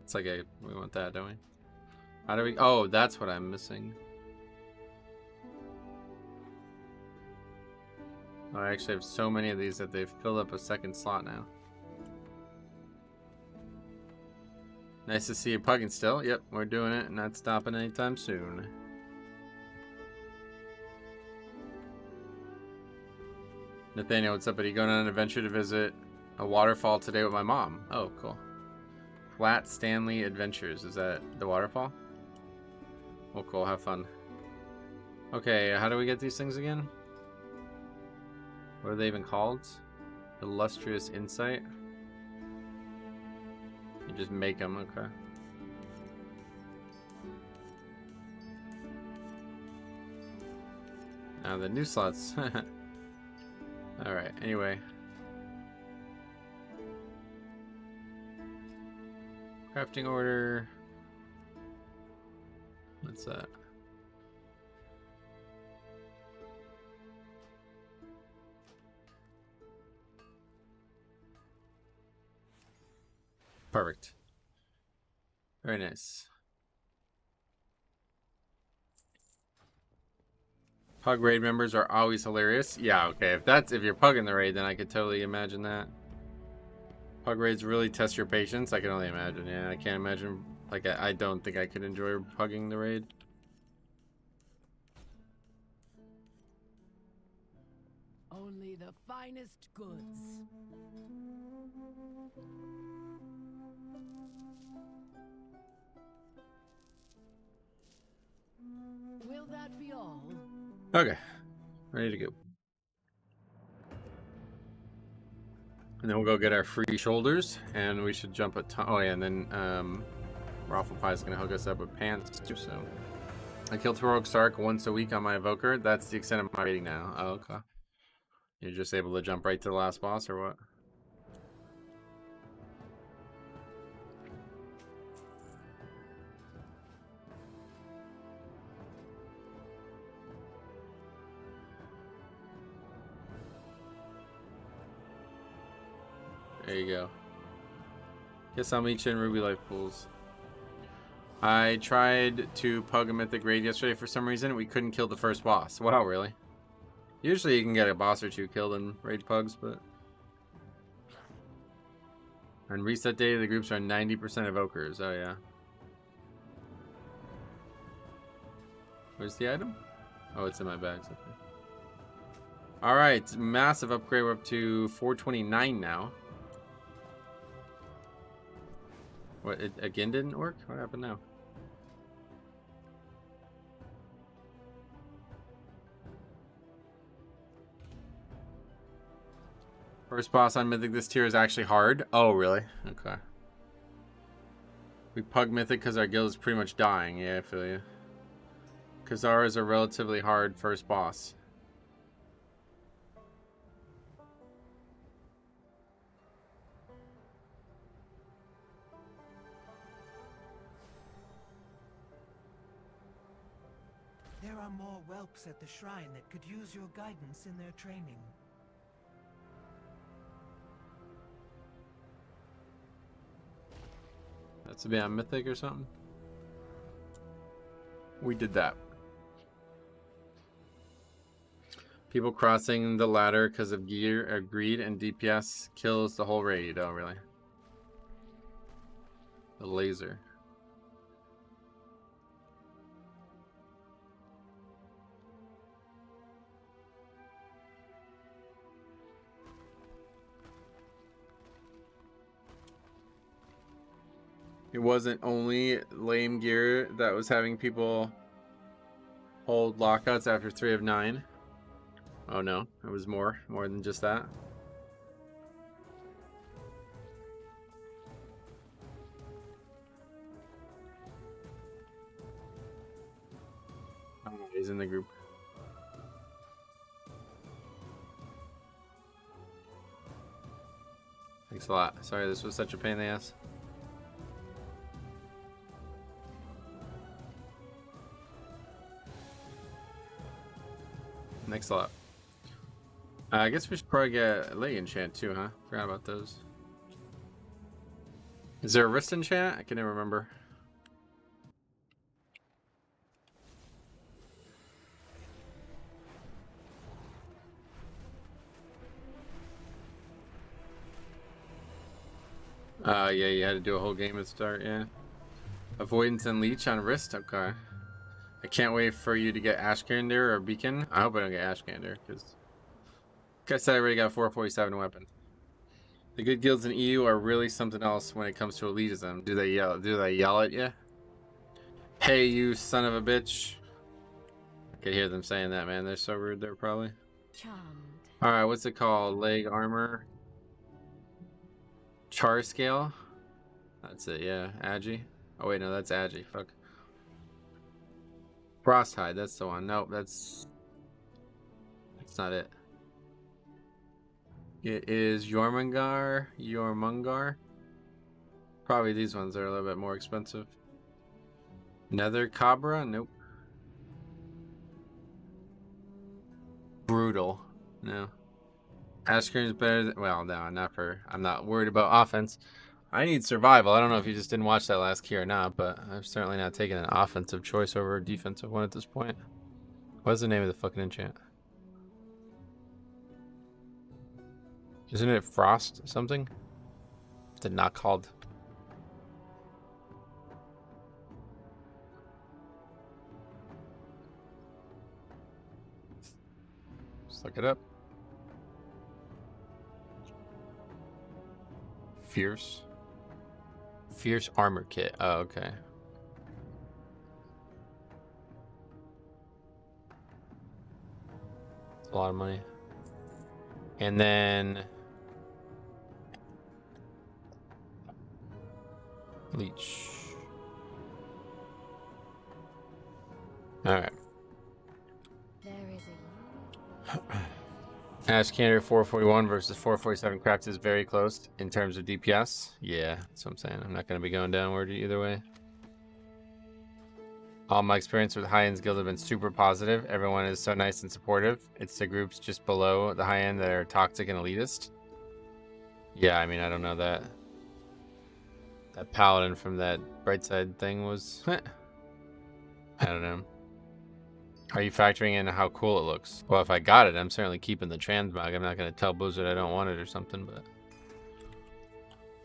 It's like a... We want that, don't we? How do we... Oh, that's what I'm missing. Oh, I actually have so many of these that they've filled up a second slot now. Nice to see you pugging still. Yep, we're doing it. Not stopping anytime soon. Nathaniel, what's up, buddy? Going on an adventure to visit a waterfall today with my mom. Oh, cool. Flat Stanley Adventures. Is that the waterfall? Oh, cool. Have fun. Okay, how do we get these things again? What are they even called? Illustrious Insight? You just make them, okay. Now the new slots. Alright, anyway. Crafting order. What's that? Perfect. Very nice. Pug raid members are always hilarious. Yeah, okay. If you're pugging the raid, then I could totally imagine that. Pug raids really test your patience. I can only imagine. Yeah, I can't imagine. Like, I don't think I could enjoy pugging the raid. Only the finest goods. Will that be all? Okay, ready to go. And then we'll go get our free shoulders, and we should jump a ton. Oh yeah, and then Raffle Pie is gonna hook us up with pants too. So I kill Heroic Sark once a week on my evoker. That's the extent of my rating now. Oh, okay. You're just able to jump right to the last boss, or what? There you go. Guess I'll meet you in Ruby Life Pools. I tried to pug a Mythic raid yesterday for some reason. We couldn't kill the first boss. Wow, really? Usually you can get a boss or two killed in raid pugs, but... On reset day, the groups are 90% evokers. Oh, yeah. Where's the item? Oh, it's in my bags. Okay. Alright, massive upgrade. We're up to 429 now. What, it again didn't work? What happened now? First boss on Mythic this tier is actually hard. Oh, really? Okay. We pug Mythic because our guild is pretty much dying. Yeah, I feel you. Kazara is a relatively hard first boss. There are more whelps at the shrine that could use your guidance in their training. That's to be on Mythic or something? We did that. People crossing the ladder because of gear or greed and DPS kills the whole raid. Oh, really? The laser. It wasn't only lame gear that was having people hold lockouts after 3 of 9. Oh no, it was more than just that. Oh, he's in the group. Thanks a lot. Sorry this was such a pain in the ass. Thanks a lot. I guess we should probably get a lay enchant too, huh? Forgot about those. Is there a wrist enchant? I can never remember. Yeah, you had to do a whole game at the start, yeah. Avoidance and leech on wrist? Okay. I can't wait for you to get Ashkander or Beacon. I hope I don't get Ashkander, because like I said, I already got 447 weapon. The good guilds in EU are really something else when it comes to elitism. Do they yell? Do they yell at you? Hey, you son of a bitch! I could hear them saying that, man. They're so rude there, probably. Charmed. All right, what's it called? Leg armor. Char scale. That's it. Yeah, Agi. Oh wait, no, that's Agi. Fuck. Frosthide. That's the one. Nope, that's not it. It is Jormungandr. Probably these ones are a little bit more expensive. Nether Cabra? Nope. Brutal. No. Ashkern is better than, well, no, not for, I'm not worried about offense. I need survival. I don't know if you just didn't watch that last key or not, but I'm certainly not taking an offensive choice over a defensive one at this point. What's the name of the fucking enchant? Isn't it Frost something? Is it not called? Just look it up. Fierce armor kit. Oh, okay. It's a lot of money. And then leech. All right. There is Ashkander 441 versus 447 crafts is very close in terms of DPS. Yeah, that's what I'm saying. I'm not going to be going downward either way. All my experience with high-ends guild have been super positive. Everyone is so nice and supportive. It's the groups just below the high end that are toxic and elitist. Yeah, I mean, I don't know that. That paladin from that Brightside thing was... I don't know. Are you factoring in how cool it looks? Well, if I got it, I'm certainly keeping the transmog. I'm not going to tell Blizzard I don't want it or something, but...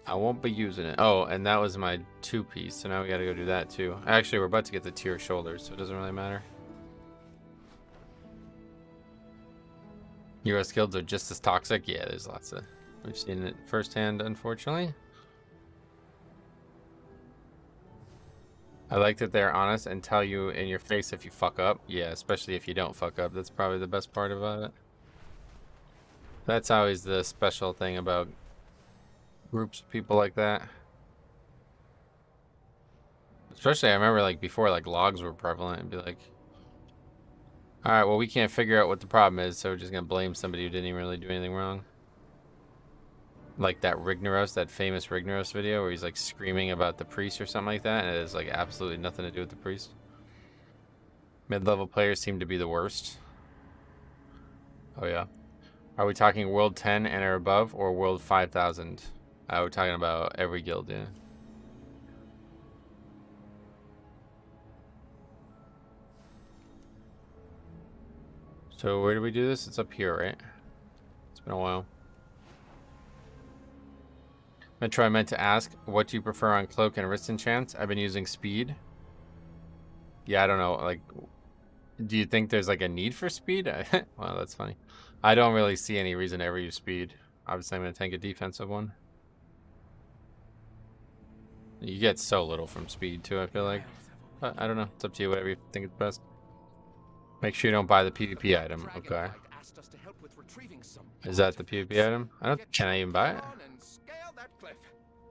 I won't be using it. Oh, and that was my 2-piece, so now we got to go do that too. Actually, we're about to get the tier shoulders, so it doesn't really matter. US guilds are just as toxic. Yeah, there's lots of... We've seen it firsthand, unfortunately. I like that they're honest and tell you in your face if you fuck up. Yeah, especially if you don't fuck up. That's probably the best part about it. That's always the special thing about groups of people like that. Especially, I remember like before like logs were prevalent and be like, all right, well, we can't figure out what the problem is, so we're just gonna blame somebody who didn't even really do anything wrong. Like that Rignaros, that famous Rignaros video where he's like screaming about the priest or something like that, and it has like absolutely nothing to do with the priest. Mid-level players seem to be the worst. Oh yeah. Are we talking world 10 and or above, or world 5,000? We're talking about every guild, yeah. So where do we do this? It's up here, right? It's been a while. Metro, I meant to ask, what do you prefer on cloak and wrist enchants? I've been using speed. Yeah, I don't know. Like, do you think there's like a need for speed? Well, that's funny. I don't really see any reason to ever use speed. Obviously, I'm going to tank a defensive one. You get so little from speed, too, I feel like. But I don't know. It's up to you, whatever you think is best. Make sure you don't buy the PvP item. Okay. Is that the PvP item? Can I even buy it?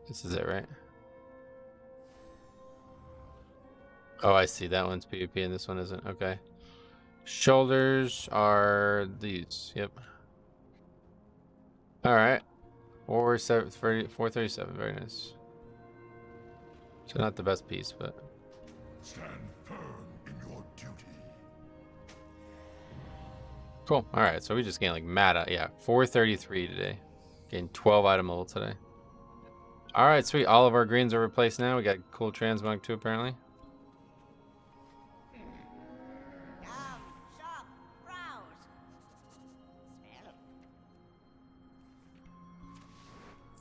This is it, right? Oh, I see. That one's PvP and this one isn't. Okay. Shoulders are these. Yep. Alright. 437. Very nice. So not the best piece, but... Stand firm in your duty. Cool. All right, so we just gained like mad. Yeah, 433 today. Gained 12 item level today. All right, sweet. All of our greens are replaced now. We got cool transmog too, apparently.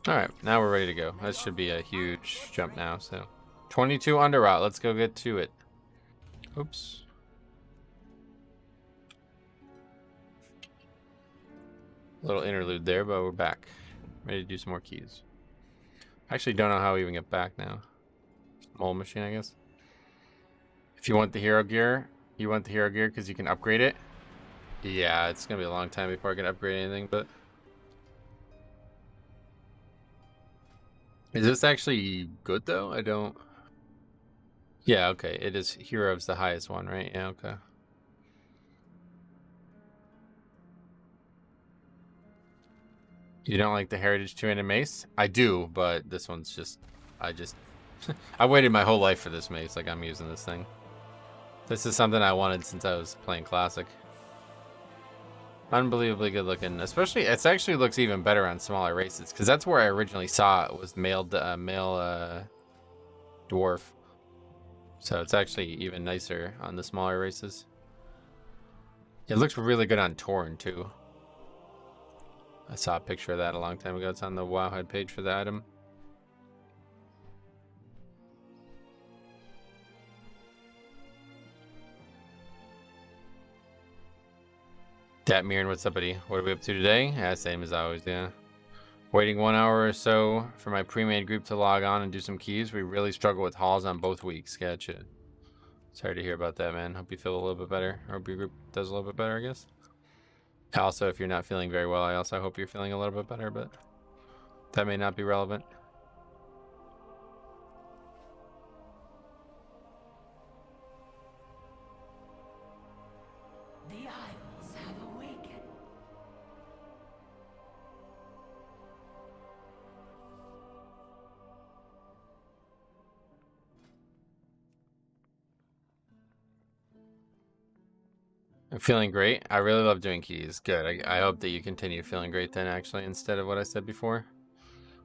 All right, now we're ready to go. That should be a huge jump now. So 22 Undertrot. Let's go get to it. Oops. Little interlude there, but we're back. Ready to do some more keys. I actually don't know how we even get back now. Mold machine, I guess. If you want the hero gear, you want the hero gear because you can upgrade it. Yeah, it's going to be a long time before I can upgrade anything, but... Is this actually good, though? I don't... Yeah, okay. It is Hero's the highest one, right? Yeah, okay. You don't like the Heritage 2-handed mace? I do, but this one's just... I waited my whole life for this mace. Like, I'm using this thing. This is something I wanted since I was playing Classic. Unbelievably good looking. Especially, it actually looks even better on smaller races. Because that's where I originally saw it, was male dwarf. So it's actually even nicer on the smaller races. It looks really good on Torn, too. I saw a picture of that a long time ago. It's on the Wowhead page for the item. Dat Mirren, what's up, buddy? What are we up to today? Yeah, same as always, yeah. Waiting 1 hour or so for my pre-made group to log on and do some keys. We really struggle with hauls on both weeks. Gotcha. Sorry to hear about that, man. Hope you feel a little bit better. Or hope your group does a little bit better, I guess. Also, if you're not feeling very well, I also hope you're feeling a little bit better, but that may not be relevant. The idols have awakened. I'm feeling great. I really love doing keys. Good. I hope that you continue feeling great then, actually, instead of what I said before.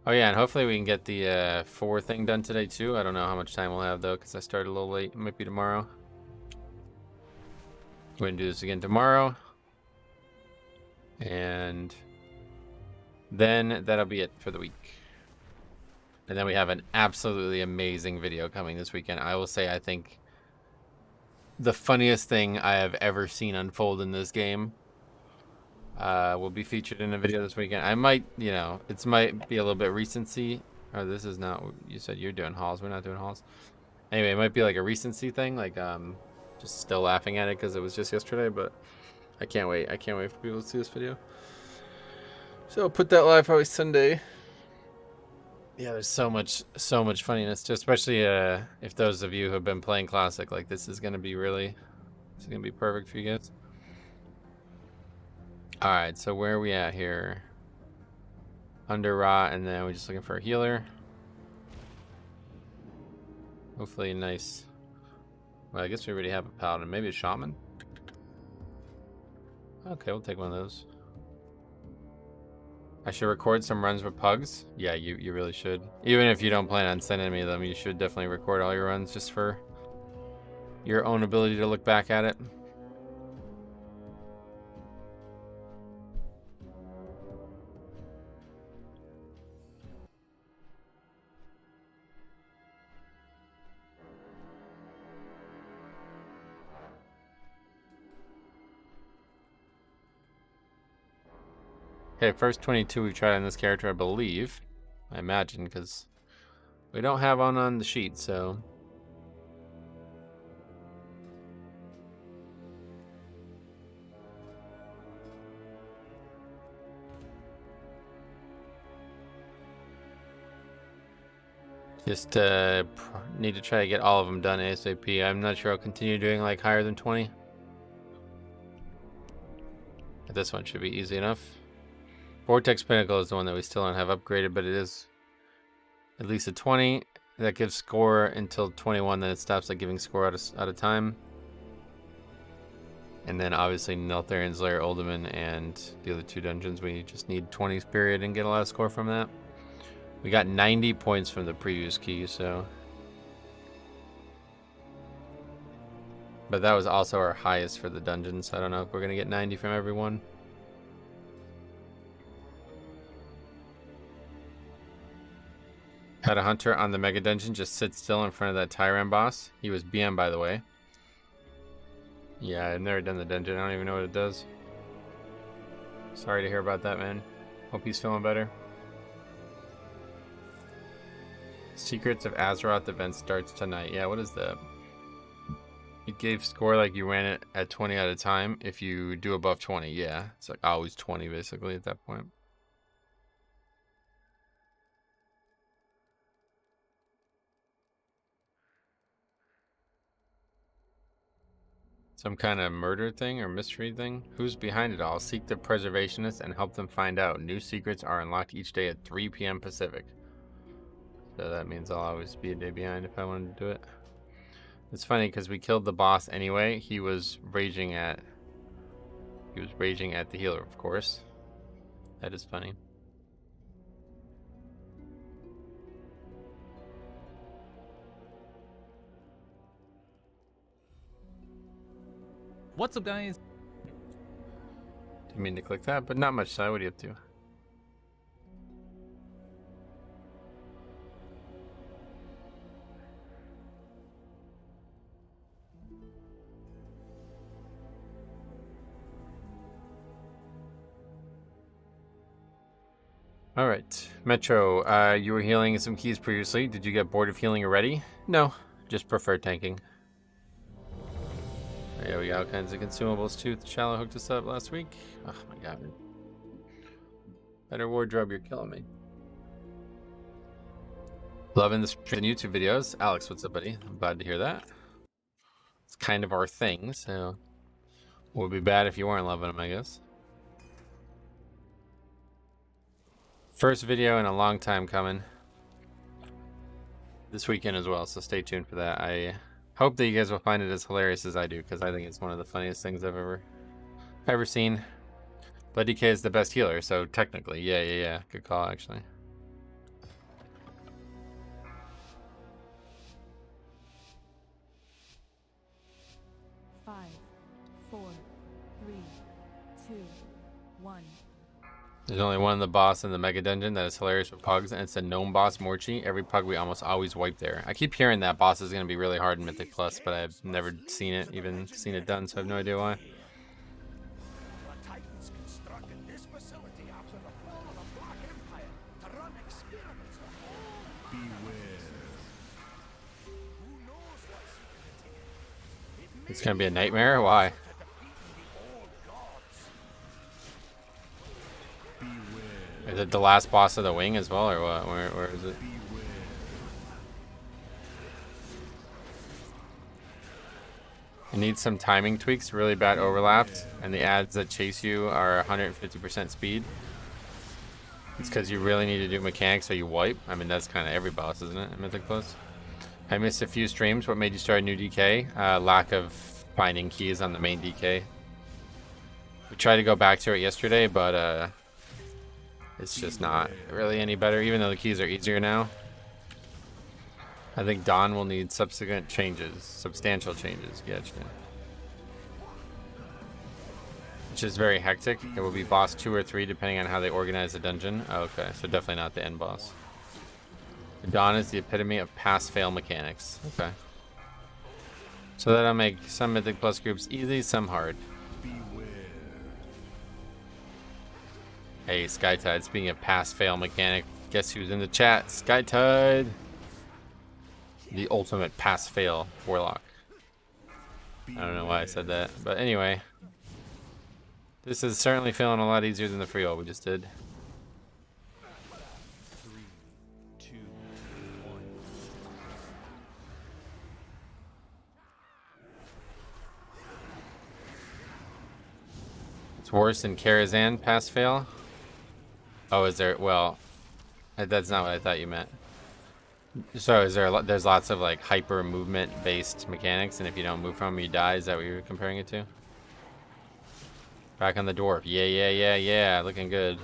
Oh, yeah, and hopefully we can get the 4 thing done today, too. I don't know how much time we'll have, though, because I started a little late. It might be tomorrow. We're going to do this again tomorrow. And then that'll be it for the week. And then we have an absolutely amazing video coming this weekend. I will say, I think... the funniest thing I have ever seen unfold in this game will be featured in a video this weekend. I might, you know, it might be a little bit recency. Oh, this is not, you said you're doing hauls. We're not doing hauls. Anyway, it might be like a recency thing. Like, just still laughing at it because it was just yesterday, but I can't wait. I can't wait for people to see this video. So I'll put that live probably Sunday. Yeah, there's so much funniness, especially if those of you who have been playing Classic, like this is gonna be perfect for you guys. All right, so where are we at here? Undertrot, and then we're just looking for a healer. Hopefully, nice. Well, I guess we already have a paladin, maybe a shaman. Okay, we'll take one of those. I should record some runs with pugs. Yeah, you really should. Even if you don't plan on sending any of them, you should definitely record all your runs just for your own ability to look back at it. Okay, first 22 we've tried on this character, I believe. I imagine, because we don't have one on the sheet, so... just need to try to get all of them done ASAP. I'm not sure I'll continue doing like higher than 20. But this one should be easy enough. Vortex Pinnacle is the one that we still don't have upgraded, but it is at least a 20. That gives score until 21, then it stops like giving score out of time. And then obviously Netheron's Lair, Uldaman, and the other 2 dungeons. We just need 20 period and get a lot of score from that. We got 90 points from the previous key, so. But that was also our highest for the dungeon, so I don't know if we're going to get 90 from everyone. Had a hunter on the mega dungeon just sit still in front of that Tyran boss. He was BM, by the way. Yeah, I've never done the dungeon. I don't even know what it does. Sorry to hear about that, man. Hope he's feeling better. Secrets of Azeroth event starts tonight. Yeah, what is that? It gave score like you ran it at 20 at a time. If you do above 20, yeah. It's like always 20 basically at that point. Some kind of murder thing or mystery thing? Who's behind it all? Seek the preservationists and help them find out. New secrets are unlocked each day at 3 p.m. Pacific. So that means I'll always be a day behind if I wanted to do it. It's funny because we killed the boss anyway. He was raging at the healer, of course. That is funny. What's up, guys? Didn't mean to click that, but not much. So what are you up to? All right, Metro, you were healing some keys previously. Did you get bored of healing already? No, just prefer tanking. Yeah, we got all kinds of consumables too. Shallow hooked us up last week. Oh my god. Better wardrobe, you're killing me. Loving the YouTube videos. Alex, what's up, buddy? I'm glad to hear that. It's kind of our thing, so it would be bad if you weren't loving them, I guess. First video in a long time coming. This weekend as well, so stay tuned for that. I hope that you guys will find it as hilarious as I do, because I think it's one of the funniest things I've ever seen. Blood DK is the best healer, so technically, yeah. Good call, actually. Five, 4, 3, 2, 1. There's only one in the boss in the mega dungeon that is hilarious with pugs, and it's a gnome boss, Morchi. Every pug we almost always wipe there. I keep hearing that boss is going to be really hard in Mythic Plus, but I've never seen it, even seen it done, so I have no idea why. It's going to be a nightmare? Why? Is it the last boss of the wing as well, or what? Where is it? It needs some timing tweaks, really bad overlapped, and the ads that chase you are 150% speed. It's because you really need to do mechanics so you wipe. I mean, that's kind of every boss, isn't it, in Mythic Plus? I missed a few streams. What made you start a new DK? Lack of finding keys on the main DK. We tried to go back to it yesterday, but it's just not really any better, even though the keys are easier now. I think Dawn will need subsequent changes, substantial changes. Gotcha. Which is very hectic. It will be boss 2 or 3 depending on how they organize the dungeon. Oh, okay, so definitely not the end boss. Dawn is the epitome of pass-fail mechanics. Okay. So that'll make some Mythic Plus groups easy, some hard. Hey, Skytide, speaking of pass-fail mechanic, guess who's in the chat? Skytide! The ultimate pass-fail warlock. I don't know why I said that, but anyway. This is certainly feeling a lot easier than the Freehold we just did. 3, 2, 1. It's worse than Karazhan pass-fail? Oh, is there? Well, that's not what I thought you meant. So is there? There's lots of like hyper movement based mechanics, and if you don't move from them, you die. Is that what you're comparing it to? Back on the dwarf. Yeah, yeah, yeah, yeah. Looking good.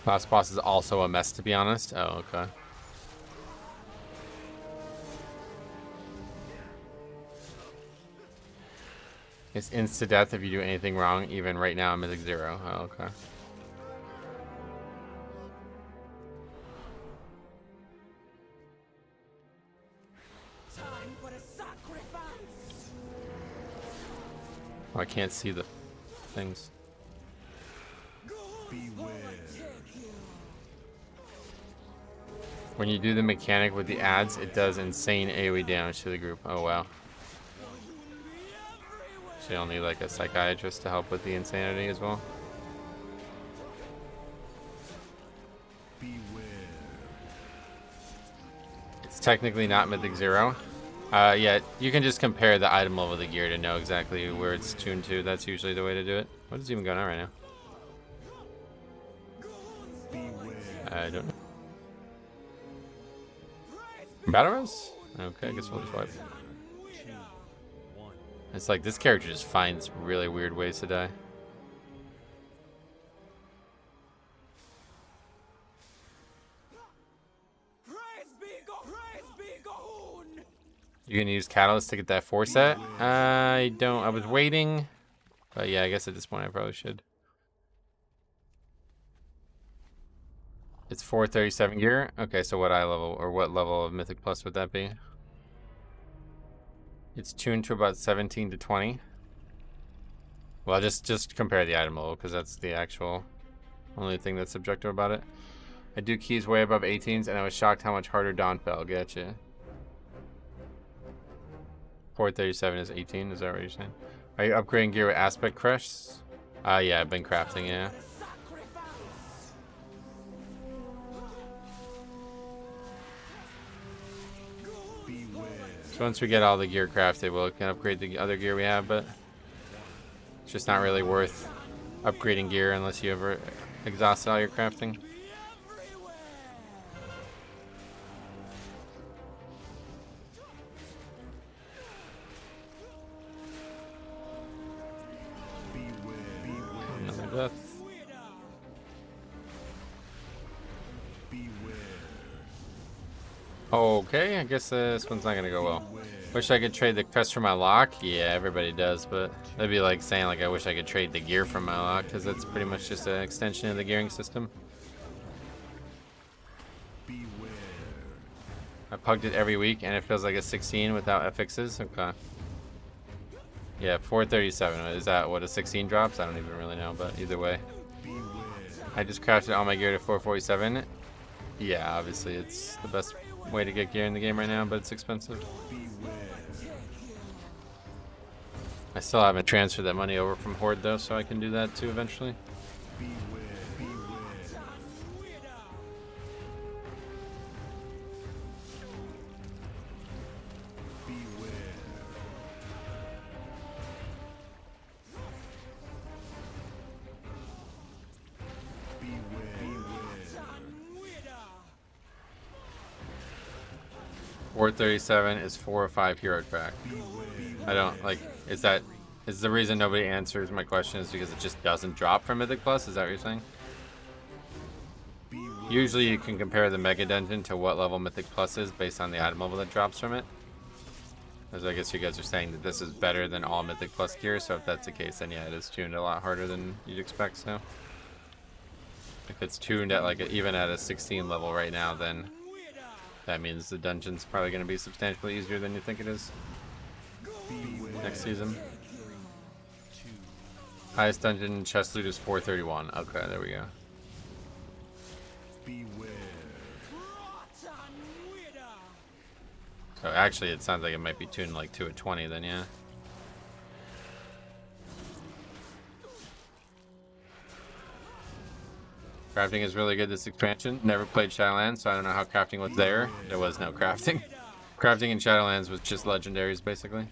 Last boss is also a mess, to be honest. Oh, okay. It's insta-death if you do anything wrong, even right now in Mythic 0. Oh, okay. Time for a sacrifice. Oh, I can't see the things. Beware. When you do the mechanic with the ads, it does insane AoE damage to the group. Oh, wow. So you'll need like a psychiatrist to help with the insanity as well. Beware. It's technically not Mythic 0. Yeah, you can just compare the item level of the gear to know exactly where it's tuned to. That's usually the way to do it. What is even going on right now? Beware. I don't know. Battle Rose? Okay, I guess we'll just wipe. 2, 1. It's like this character just finds really weird ways to die. You can use Catalyst to get that 4 set? I don't. I was waiting. But yeah, I guess at this point I probably should. It's 437 gear. Okay, so what level or what level of Mythic Plus would that be? It's tuned to about 17 to 20. Well, just compare the item level because that's the actual only thing that's subjective about it. I do keys way above 18s, and I was shocked how much harder Dawn fell. Gotcha. 437 is 18. Is that what you're saying? Are you upgrading gear with Aspect Crush? Yeah, I've been crafting. Yeah. So once we get all the gear crafted, we can upgrade the other gear we have, but it's just not really worth upgrading gear unless you ever exhaust all your crafting. Another death. Okay, I guess this one's not gonna go well. Wish I could trade the crest for my lock. Yeah, everybody does, but that'd be like saying like I wish I could trade the gear from my lock, because that's pretty much just an extension of the gearing system. I pugged it every week and it feels like a 16 without FXs. Okay. Yeah, 437. Is that what a 16 drops? I don't even really know, but either way. I just crafted all my gear to 447. Yeah, obviously it's the best way to get gear in the game right now, but it's expensive. I still haven't transferred that money over from Horde though, so I can do that too eventually. Horde 37 is 4 or 5 hero track. I don't like. Is the reason nobody answers my question is because it just doesn't drop from Mythic Plus? Is that what you're saying? Usually you can compare the Mega Dungeon to what level Mythic Plus is based on the item level that drops from it. As I guess you guys are saying that this is better than all Mythic Plus gear, so if that's the case, then yeah, it is tuned a lot harder than you'd expect. So if it's tuned at like even at a 16 level right now, then that means the dungeon's probably going to be substantially easier than you think it is next season. Highest dungeon chest loot is 431. Okay, there we go. So actually, it sounds like it might be tuned like to a 20 then, yeah. Crafting is really good this expansion. Never played Shadowlands, so I don't know how crafting was there. There was no crafting. Crafting in Shadowlands was just legendaries, basically.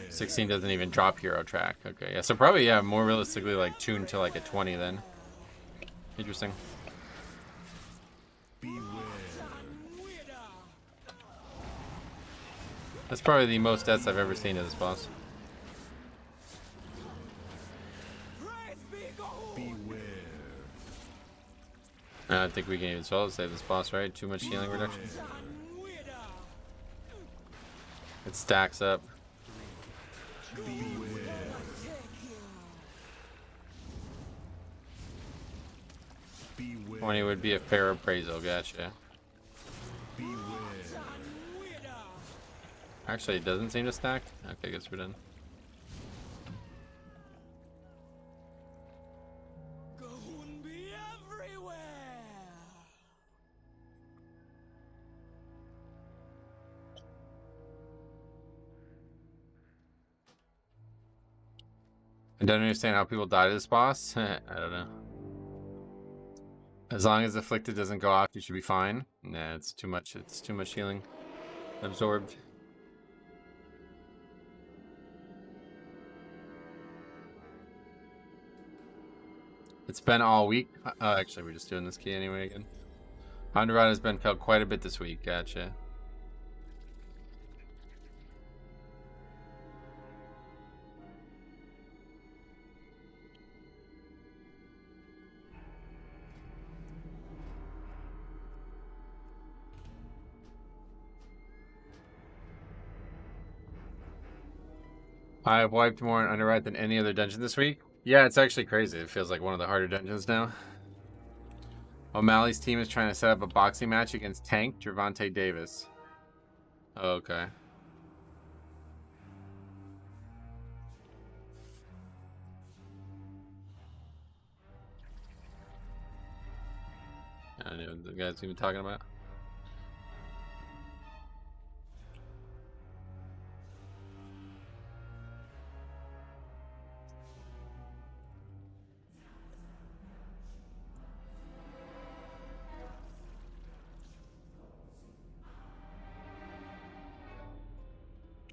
16 doesn't even drop hero track. Okay, yeah, so probably, yeah, more realistically, like, tuned to like a 20 then. Interesting. That's probably the most deaths I've ever seen of this boss. Beware. I don't think we can even solo save this boss, right? Too much healing reduction. It stacks up. Beware. 20 would be a fair appraisal, gotcha. Beware. Actually, it doesn't seem to stack. Okay, I guess we're done. I don't understand how people die to this boss. I don't know. As long as afflicted doesn't go off, you should be fine. Nah, it's too much. It's too much healing absorbed. It's been all week. Actually, we're just doing this key anyway again. Undertrot has been felt quite a bit this week. Gotcha. I have wiped more on Undertrot than any other dungeon this week. Yeah, it's actually crazy. It feels like one of the harder dungeons now. O'Malley's team is trying to set up a boxing match against Tank Gervonta Davis. Oh, okay. I don't know what the guy's even talking about.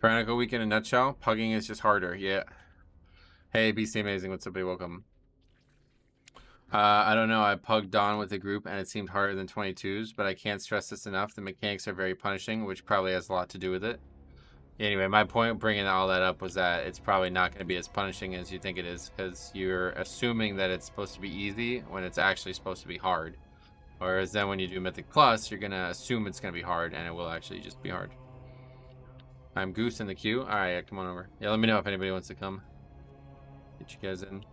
Tyrannical Week in a nutshell. Pugging is just harder. Yeah. Hey, BC Amazing. What's up, buddy? Welcome. I don't know. I pugged Dawn with a group and it seemed harder than 22s, but I can't stress this enough. The mechanics are very punishing, which probably has a lot to do with it. Anyway, my point bringing all that up was that it's probably not going to be as punishing as you think it is, because you're assuming that it's supposed to be easy when it's actually supposed to be hard. Whereas then when you do Mythic Plus, you're going to assume it's going to be hard, and it will actually just be hard. I'm Goose in the queue. Alright, yeah, come on over. Yeah, let me know if anybody wants to come. Get you guys in.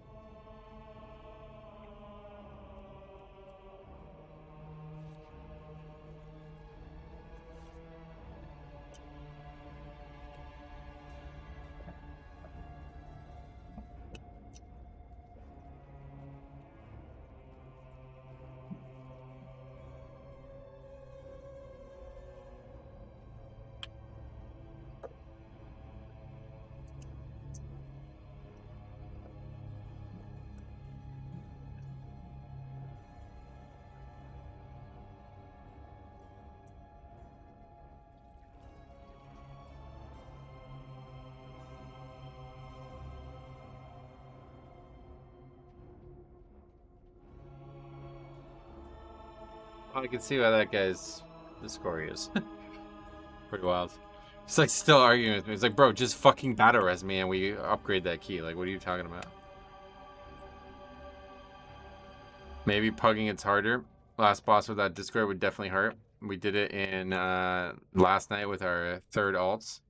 I can see why that guy's the score is. Pretty wild. He's like still arguing with me. He's like, bro, just fucking battle res me and we upgrade that key. Like, what are you talking about? Maybe pugging it's harder. Last boss with that Discord would definitely hurt. We did it in last night with our third alts.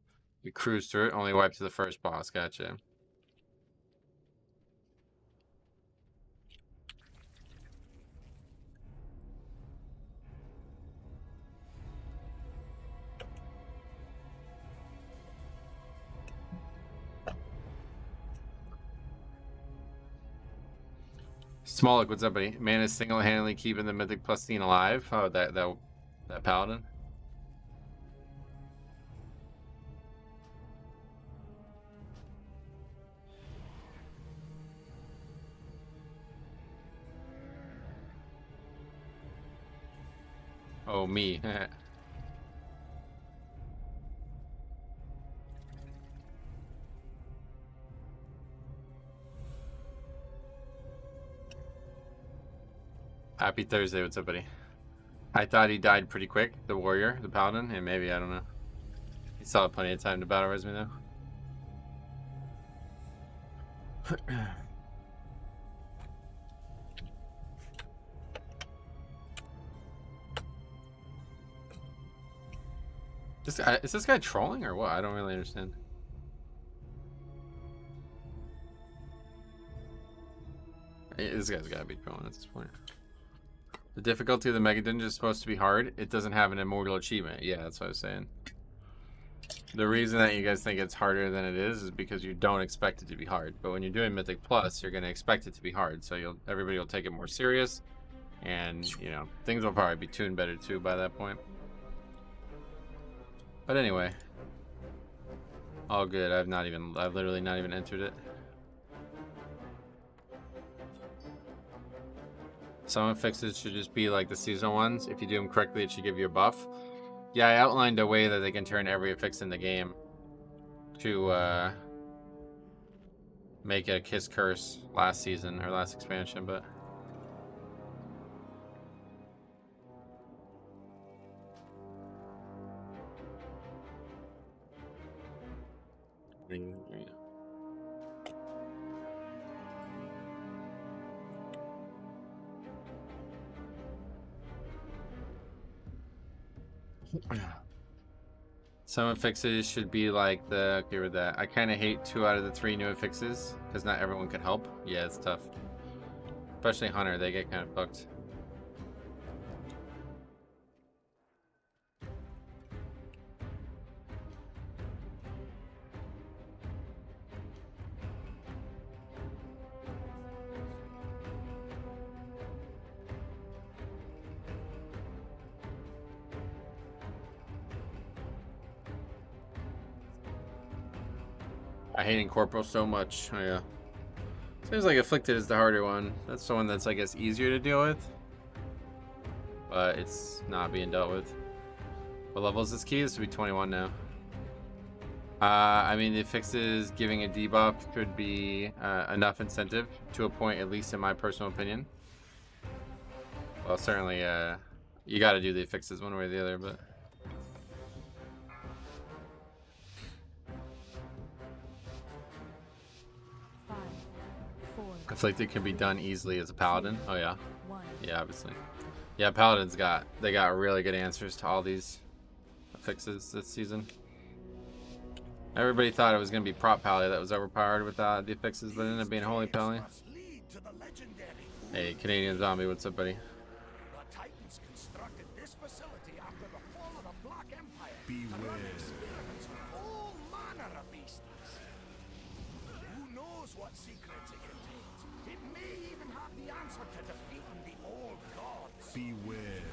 We cruised through it, only wiped to the first boss. Gotcha. Smolik, what's up, buddy? Man is single-handedly keeping the Mythic Plus scene alive. Oh, that paladin. Oh, me. Happy Thursday, what's up, buddy? I thought he died pretty quick, the warrior, the paladin, and maybe, I don't know. You still have plenty of time to battle res me though. Is this guy trolling or what? I don't really understand. This guy's gotta be trolling at this point. The difficulty of the Mega Dungeon is supposed to be hard. It doesn't have an immortal achievement. Yeah, that's what I was saying. The reason that you guys think it's harder than it is because you don't expect it to be hard. But when you're doing Mythic Plus, you're gonna expect it to be hard. So everybody will take it more serious, and you know things will probably be tuned better too by that point. But anyway, all good. I've literally not even entered it. Some fixes should just be like the seasonal ones. If you do them correctly, it should give you a buff. Yeah, I outlined a way that they can turn every affix in the game to make it a Kiss Curse last season or last expansion, but some affixes should be like the okay with that. I kind of hate 2 out of the 3 new affixes because not everyone can help. Yeah, it's tough, especially Hunter. They get kind of fucked. I hate Incorporeal so much. Oh yeah. Seems like Afflicted is the harder one. That's the one that's, I guess, easier to deal with. But it's not being dealt with. What level is this key? This would be 21 now. I mean, the fixes giving a debuff could be enough incentive to a point, at least in my personal opinion. Well, certainly, you got to do the fixes one way or the other, but. Afflicted can be done easily as a paladin. Oh yeah, yeah, obviously. Yeah, paladins got really good answers to all these affixes this season. Everybody thought it was gonna be prop pally that was overpowered with the affixes, but it ended up being holy pally. Hey, Canadian zombie, what's up, buddy? The Titans constructed this facility after the fall of the Black Empire. Beware. Experiments on all manner of beasties. Who knows what secrets it contains? It may even have the answer to defeating the old gods. Beware.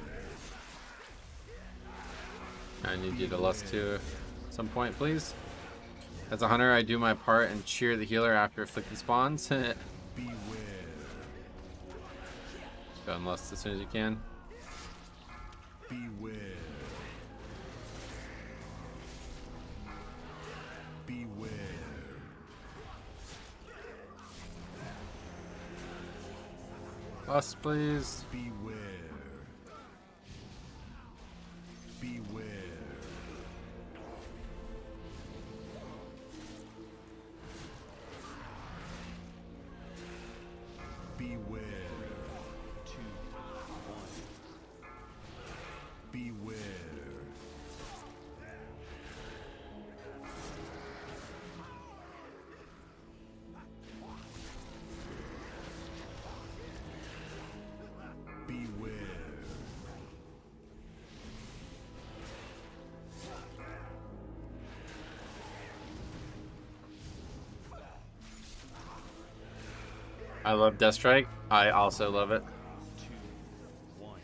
I need you to lust to at some point, please. As a hunter, I do my part and cheer the healer after afflicted spawns. Beware. Go and lust as soon as you can. Beware. Beware. Lust, please. Beware. Beware. Beware. 2, 1. Beware. Beware. I love Death Strike. I also love it. 2, 1.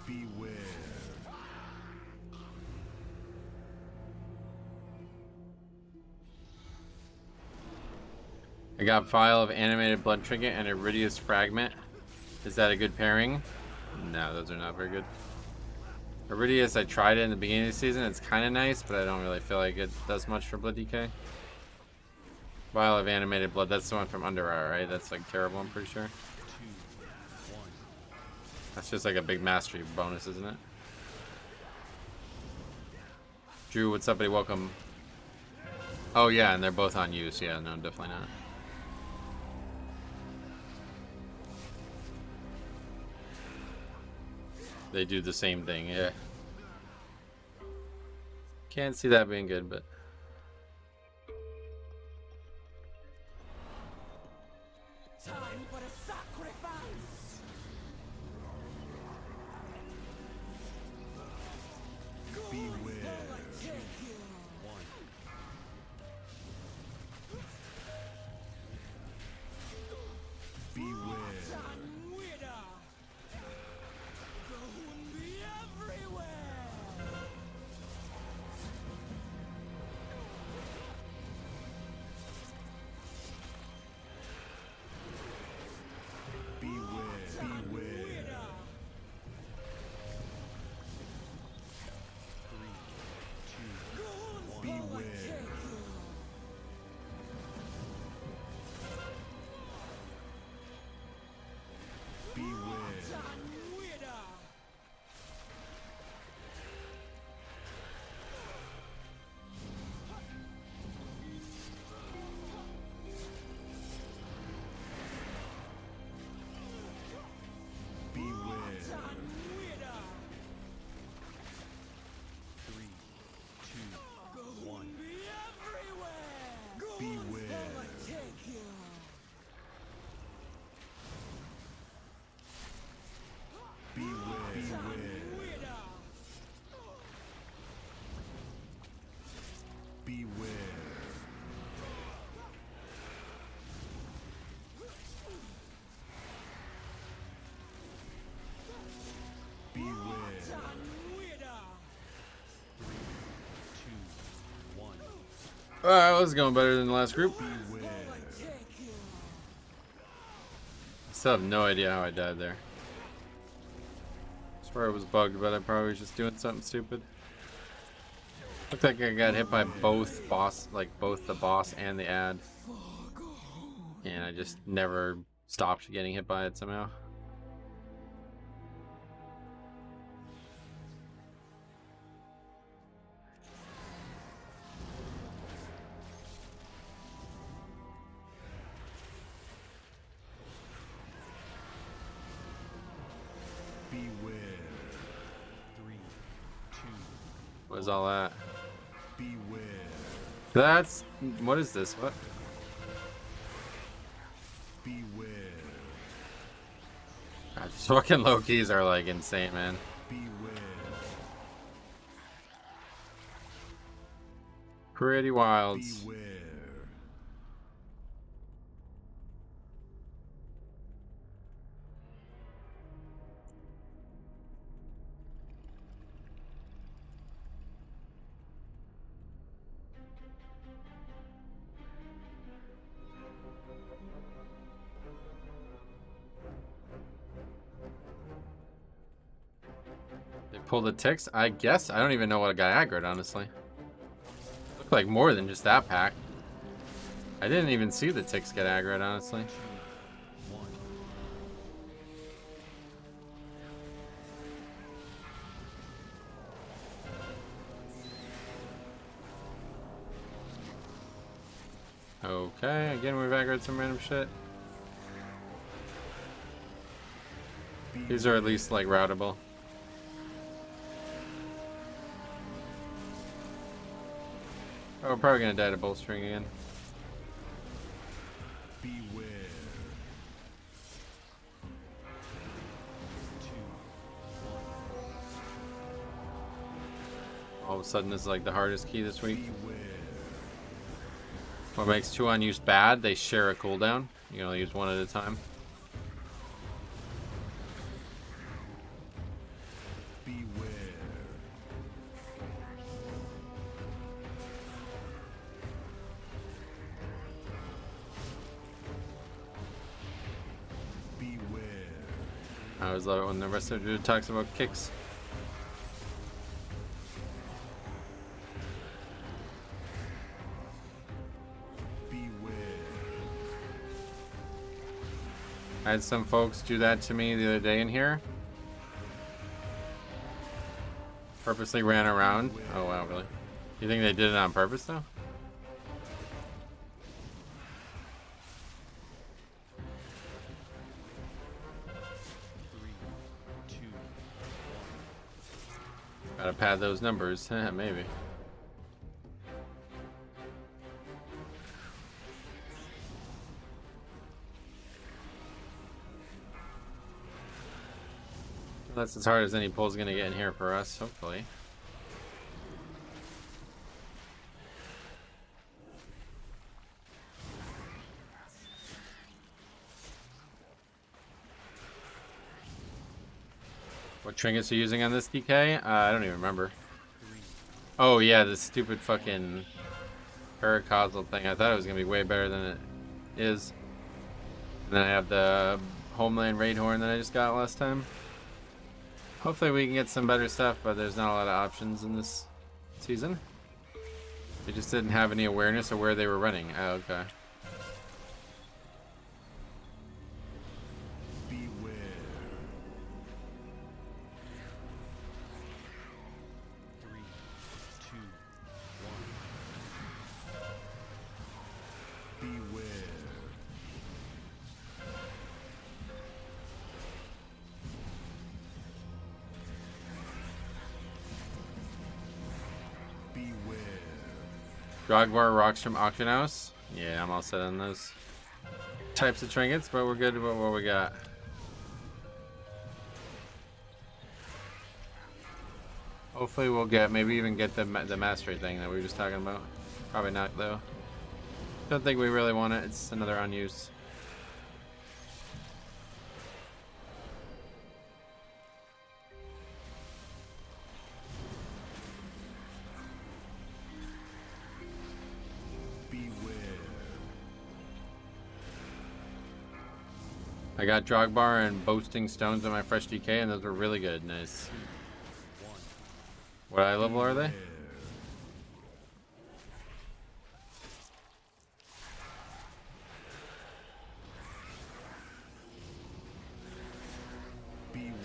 Beware. I got Vial of Animated Blood Trinket and Iridius Fragment. Is that a good pairing? No, those are not very good. Iridius, I tried it in the beginning of the season. It's kind of nice, but I don't really feel like it does much for Blood DK. Vial of animated blood. That's the one from Undertrot, right? That's like terrible, I'm pretty sure. 2, 1. That's just like a big mastery bonus, isn't it? Drew, what's up, buddy? Welcome. Oh, yeah, and they're both on use. Yeah, no, definitely not. They do the same thing, yeah. Can't see that being good, but... Time for a sacrifice. Beware. 2, 1. Beware. Alright, this is going better than the last group. Still have no idea how I died there. I swear it was bugged, but I probably was just doing something stupid. Looked like I got hit by both boss, like both the boss and the ad. And I just never stopped getting hit by it somehow. What is all that? Beware. That's... what is this? What? Beware. God, these fucking low keys are like insane, man. Beware. Pretty wild. Beware. Pull the ticks? I guess. I don't even know what got aggroed, honestly. Looked like more than just that pack. I didn't even see the ticks get aggroed, honestly. Okay, again we've aggroed some random shit. These are at least like routable. Oh, we're probably gonna die to bolstering again. Beware. 2, 1. All of a sudden, this is like the hardest key this week. Beware. What makes 2 on use bad? They share a cooldown. You can only use 1 at a time. I always love it when the rest of it talks about kicks. Beware. I had some folks do that to me the other day in here. Purposely ran around. Oh wow, really? You think they did it on purpose though? Gotta pad those numbers, maybe. That's as hard as any pull's gonna get in here for us, hopefully. What trinkets are you using on this DK? I don't even remember. Oh yeah, this stupid fucking paracausal thing. I thought it was gonna be way better than it is. And then I have the Homeland Raid Horn that I just got last time. Hopefully we can get some better stuff, but there's not a lot of options in this season. They just didn't have any awareness of where they were running. Oh, okay. Beware. Three, two, one. Beware. Drogbar rocks from Auction House. Yeah, I'm all set on those types of trinkets, but we're good with what we got. Hopefully we'll get, maybe even get the mastery thing that we were just talking about. Probably not though. Don't think we really want it. It's another unused. I got Drogbar and Boasting Stones on my fresh DK, and those were really good. Nice. What level are they? Beware.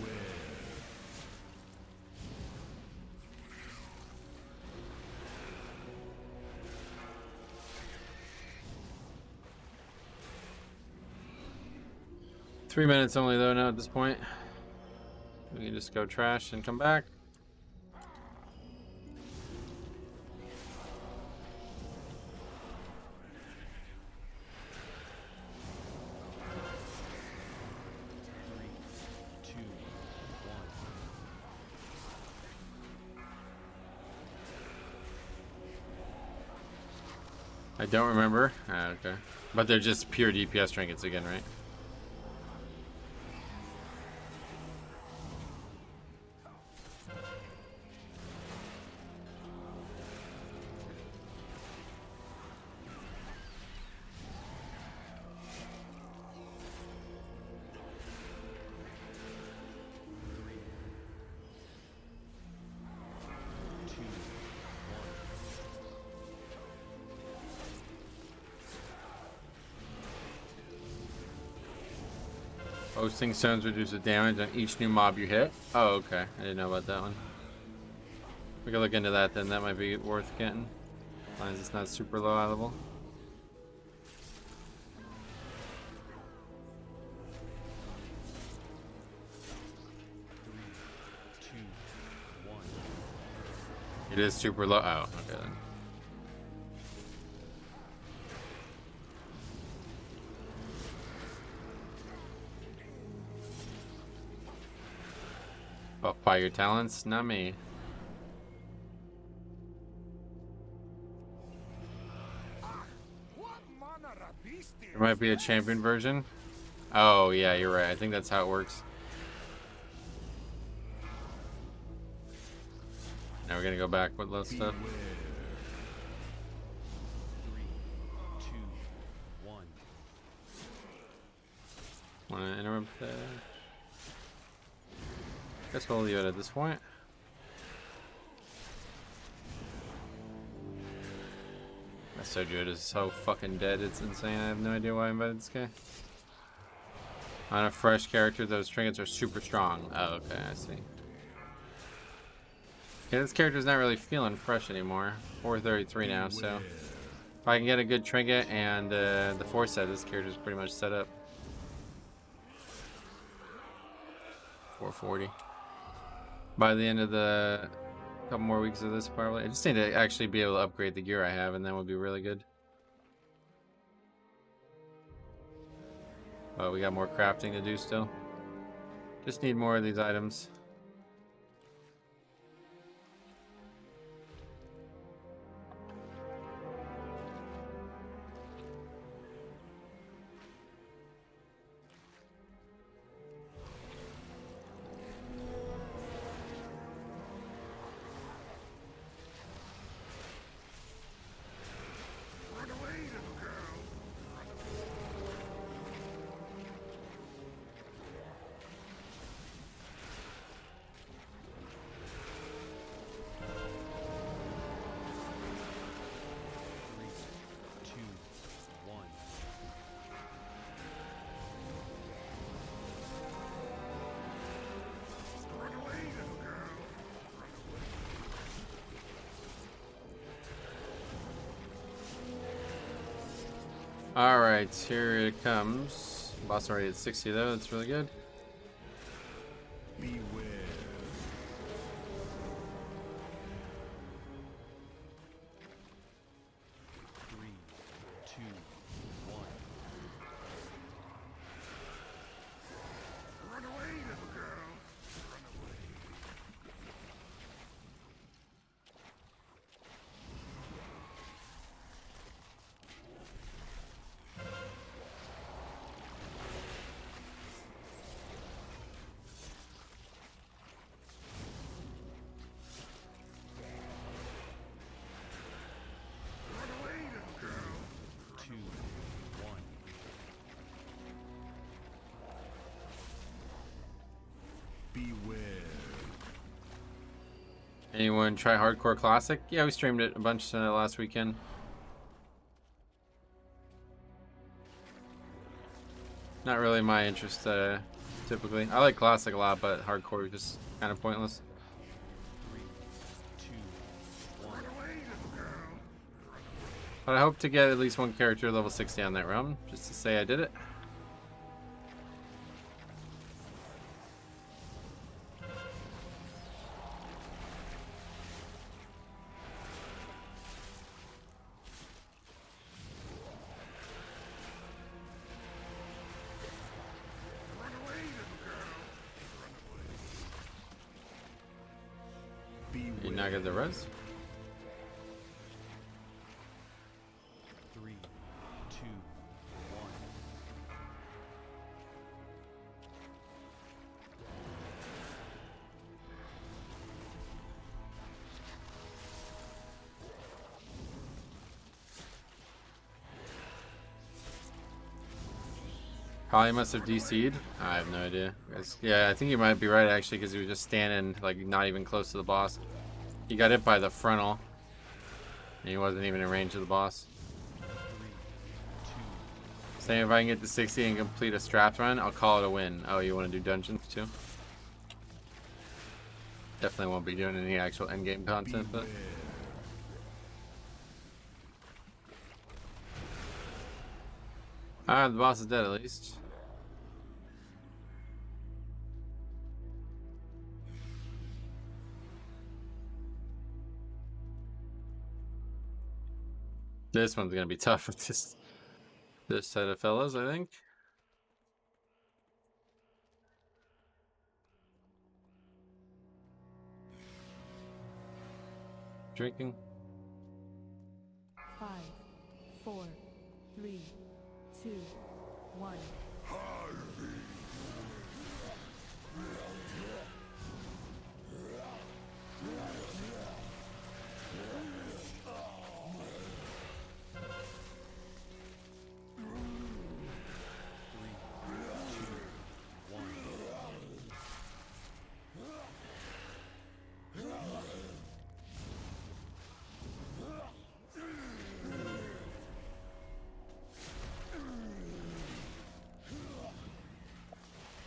3 minutes only though now at this point. We can just go trash and come back. I don't remember. Ah, okay. But they're just pure DPS trinkets again, right? Boasting Stones reduces damage on each new mob you hit. Oh, okay. I didn't know about that one. We can look into that then. That might be worth getting. As long as it's not super low level. It is super low. Oh, okay then. Buff by your talents, not me. There might be a champion version. Oh yeah, you're right. I think that's how it works. Now we're gonna go back with low stuff. 3, 2, 1. Wanna interrupt that? Guess we'll leave it at this point. My Sojourn is so fucking dead, it's insane. I have no idea why I invited this guy. On a fresh character, those trinkets are super strong. Oh, okay, I see. Yeah, this character's not really feeling fresh anymore. 433 now, so if I can get a good trinket and the 4 set, this character's pretty much set up. 440. By the end of the couple more weeks of this, probably. I just need to actually be able to upgrade the gear I have, and then we'll be really good. Oh, we got more crafting to do still. Just need more of these items. Alright, here it comes. Boss already at 60 though, that's really good. Beware. 3, 2, 1. Run away, little girl. Run away. Run away, little girl. 2, 1. Beware. Anyone try Hardcore Classic? Yeah, we streamed it a bunch last weekend. Not really my interest typically. I like Classic a lot, but Hardcore is just kind of pointless. 3, 2, 1. But I hope to get at least one character level 60 on that realm, just to say I did it. You not get the res? 3, 2, 1. Probably must have DC'd. I have no idea. Yeah, I think you might be right actually, because he was just standing like not even close to the boss. He got hit by the frontal, and he wasn't even in range of the boss. 3, 2. Saying if I can get to 60 and complete a strapped run, I'll call it a win. Oh, you want to do dungeons too? Definitely won't be doing any actual endgame content, but. Alright, the boss is dead at least. This one's gonna be tough with this set of fellas, I think. Drinking. 5, 4, 3, 2, 1.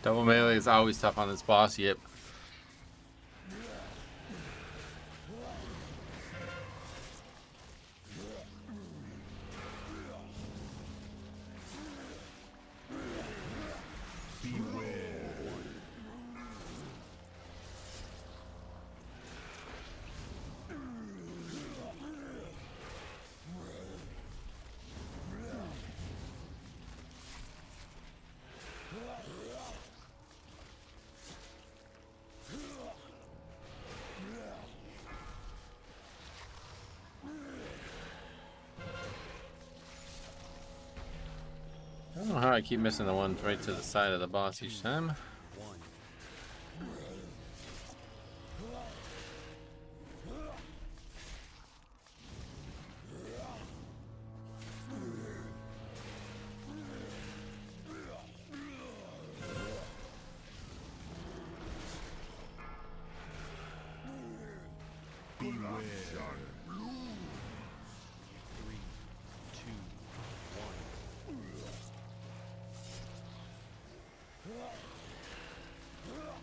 Double melee is always tough on this boss. Yep. I don't know how I keep missing the ones right to the side of the boss each time.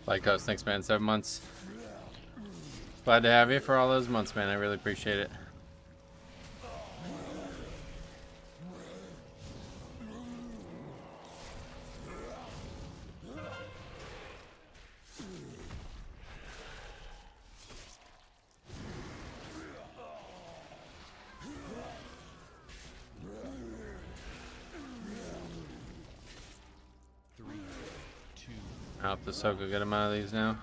Like us, thanks man, 7 months. Glad to have you for all those months, man. I really appreciate it. I hope the Soak will get him out of these now.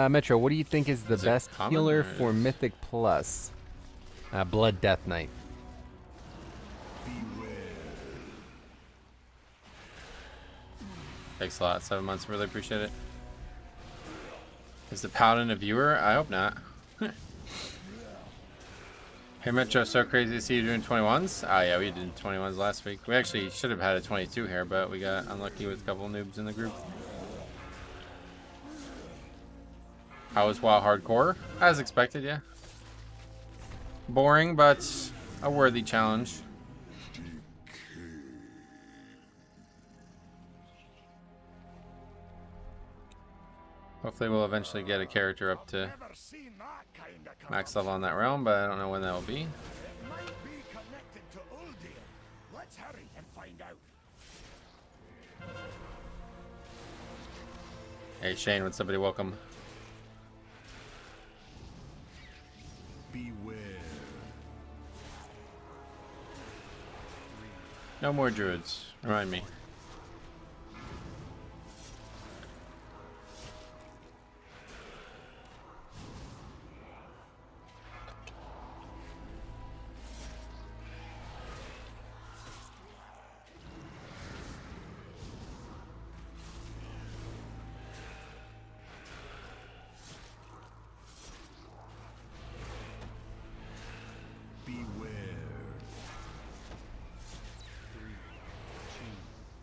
Metro, what do you think is the best common, healer or for is- Mythic Plus? Blood Death Knight. Thanks a lot, 7 months, really appreciate it. Is the Paladin a viewer? I hope not. Hey Metro, so crazy to see you doing 21s. Oh yeah, we did 21s last week. We actually should have had a 22 here, but we got unlucky with a couple noobs in the group. How was WoW Hardcore? As expected, yeah. Boring, but a worthy challenge. Hopefully we'll eventually get a character up to Never seen that kind of max level on that realm, but I don't know when that will be. It might be connected to Uldir. Let's hurry and find out. Hey Shane, would somebody welcome? Beware. No more druids. Remind me.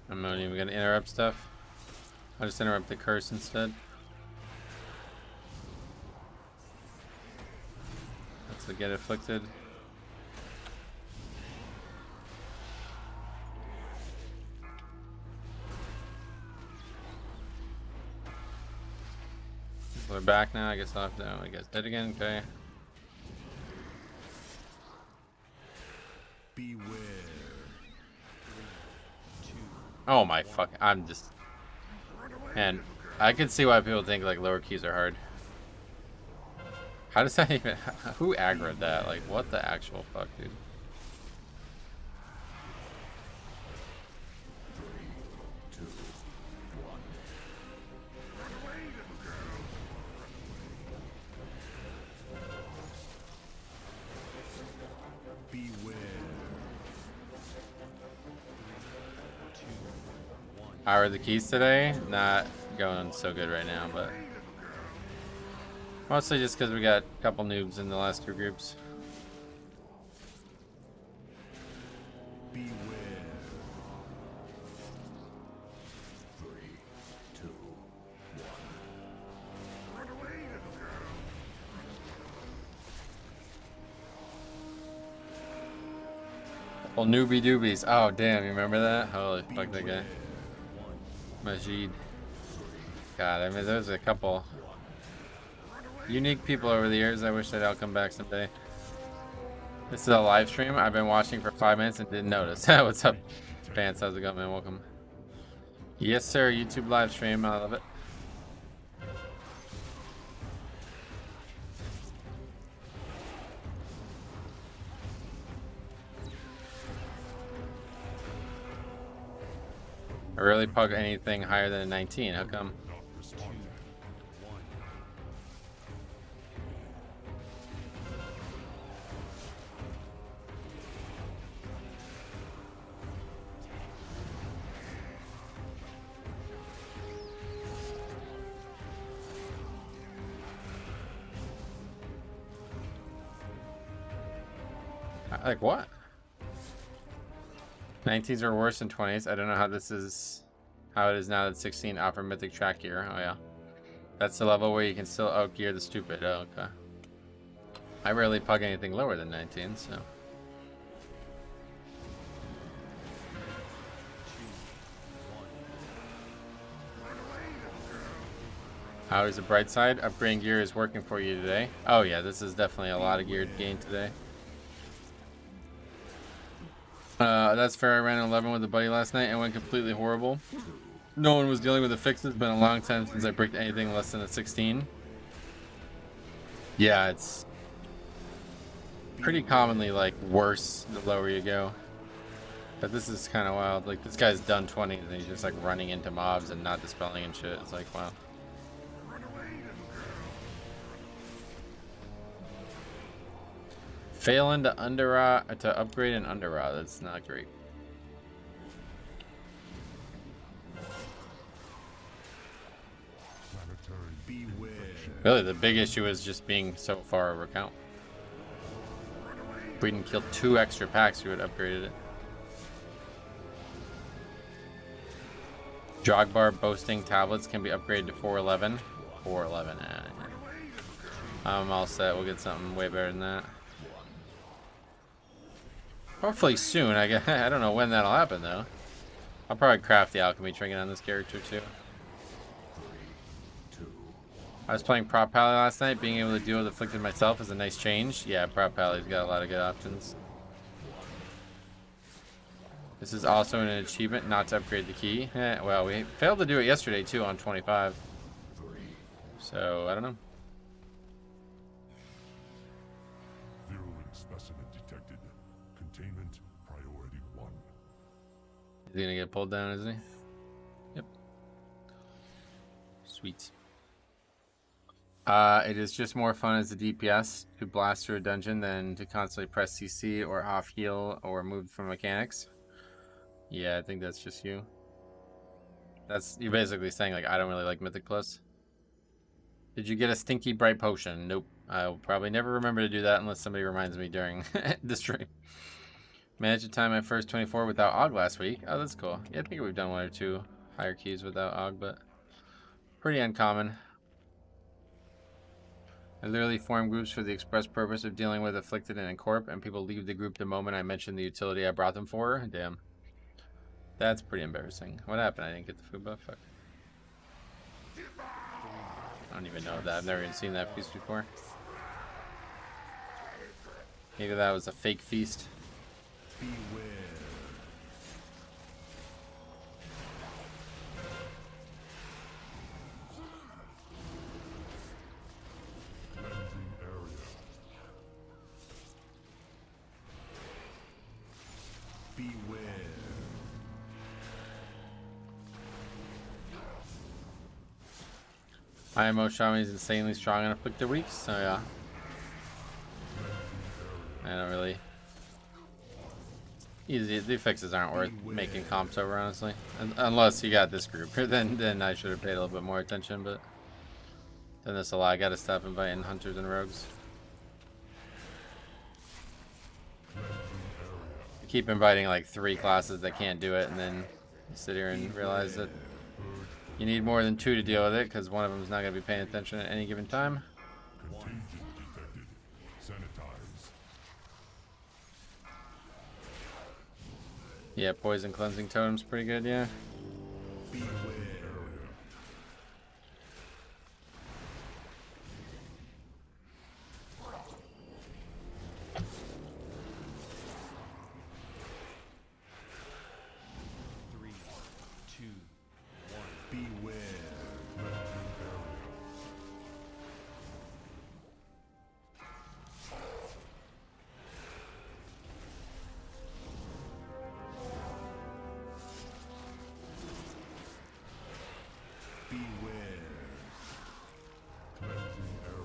I'm not even gonna interrupt stuff. I'll just interrupt the curse instead. That's a get afflicted. We're back now. I guess I'll have to. I guess dead again. Okay. Beware. Oh my fuck! I'm just. Man, I can see why people think like lower keys are hard. How does that even? Who aggroed that? Like, what the actual fuck, dude? How are the keys today? Not going so good right now, but mostly just because we got a couple noobs in the last two groups. Beware. 3, 2, 1. Run away, little girl. Well, newbie doobies. Oh damn, you remember that? Holy fuck, that guy. Majid. God, I mean, there's a couple unique people over the years. I wish they'd all come back someday. This is a live stream I've been watching for 5 minutes and didn't notice. What's up, Vance? How's it going, man? Welcome. Yes, sir. YouTube live stream. I love it. I rarely pug anything higher than a 19. How come? Like what? 19s are worse than 20s. I don't know how this is, how it is now that 16 offer mythic track gear. Oh yeah, that's the level where you can still outgear the stupid. Oh, okay. I rarely pug anything lower than 19, so. How is the bright side? Upgrading gear is working for you today. Oh yeah, this is definitely a lot of gear gain today. That's fair. I ran 11 with a buddy last night and went completely horrible. No one was dealing with the fixes. It's been a long time since I bricked anything less than a 16. Yeah, it's pretty commonly like worse the lower you go. But this is kind of wild. Like this guy's done 20 and he's just like running into mobs and not dispelling and shit. It's like, wow. Failing to upgrade an Undertrot. That's not great. Really, the big issue is just being so far over count. If we didn't kill 2 extra packs, we would have upgraded it. Jogbar boasting tablets can be upgraded to 411. 411. I'm all set. We'll get something way better than that. Hopefully soon. I don't know when that'll happen though. I'll probably craft the alchemy trinket on this character too. I was playing Prop Pally last night. Being able to deal with Afflicted myself is a nice change. Yeah, Prop Pally's got a lot of good options. This is also an achievement not to upgrade the key. Well, we failed to do it yesterday too on 25. So, I don't know. He's gonna get pulled down, isn't he? Yep. Sweet. It is just more fun as a DPS to blast through a dungeon than to constantly press CC or off heal or move from mechanics. Yeah, I think that's just you. That's you basically saying like I don't really like Mythic Plus. Did you get a stinky bright potion? Nope. I'll probably never remember to do that unless somebody reminds me during the stream. Managed to time my first 24 without Og last week. Oh, that's cool. Yeah, I think we've done 1 or 2 higher keys without Og, but pretty uncommon. I literally form groups for the express purpose of dealing with Afflicted and Incorp, and people leave the group the moment I mention the utility I brought them for. Damn. That's pretty embarrassing. What happened? I didn't get the food buff? Fuck. I don't even know that. I've never even seen that feast before. Maybe that was a fake feast. Beware. Cleansing area. Beware. IMO Shami is insanely strong in Afflicted weeks, so yeah. I don't really. The fixes aren't worth making comps over, honestly. Unless you got this group, then I should have paid a little bit more attention, but then there's a lot. I gotta stop inviting hunters and rogues. I keep inviting like 3 classes that can't do it, and then you sit here and realize that you need more than 2 to deal with it, because one of them is not gonna be paying attention at any given time. Contagion detected. Sanitize. Yeah, poison cleansing totem's pretty good, yeah. Beware. Beware. Cleansing area.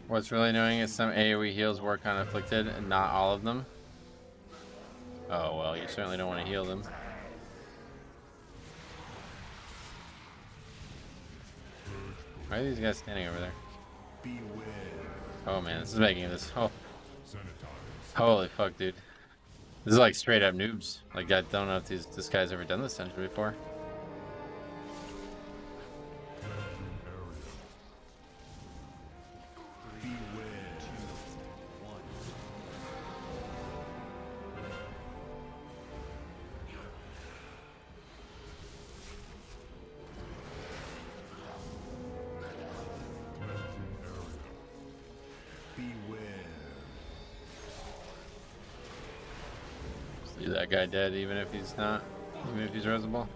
What's really annoying is some AoE heals work on afflicted and not all of them. Oh well, you certainly don't want to heal them. Why are these guys standing over there? Oh man, this is making this. Oh. Holy fuck, dude. This is like straight up noobs. Like, I don't know if this guy's ever done this dungeon before. Leave that guy dead, even if he's not, even if he's rosable.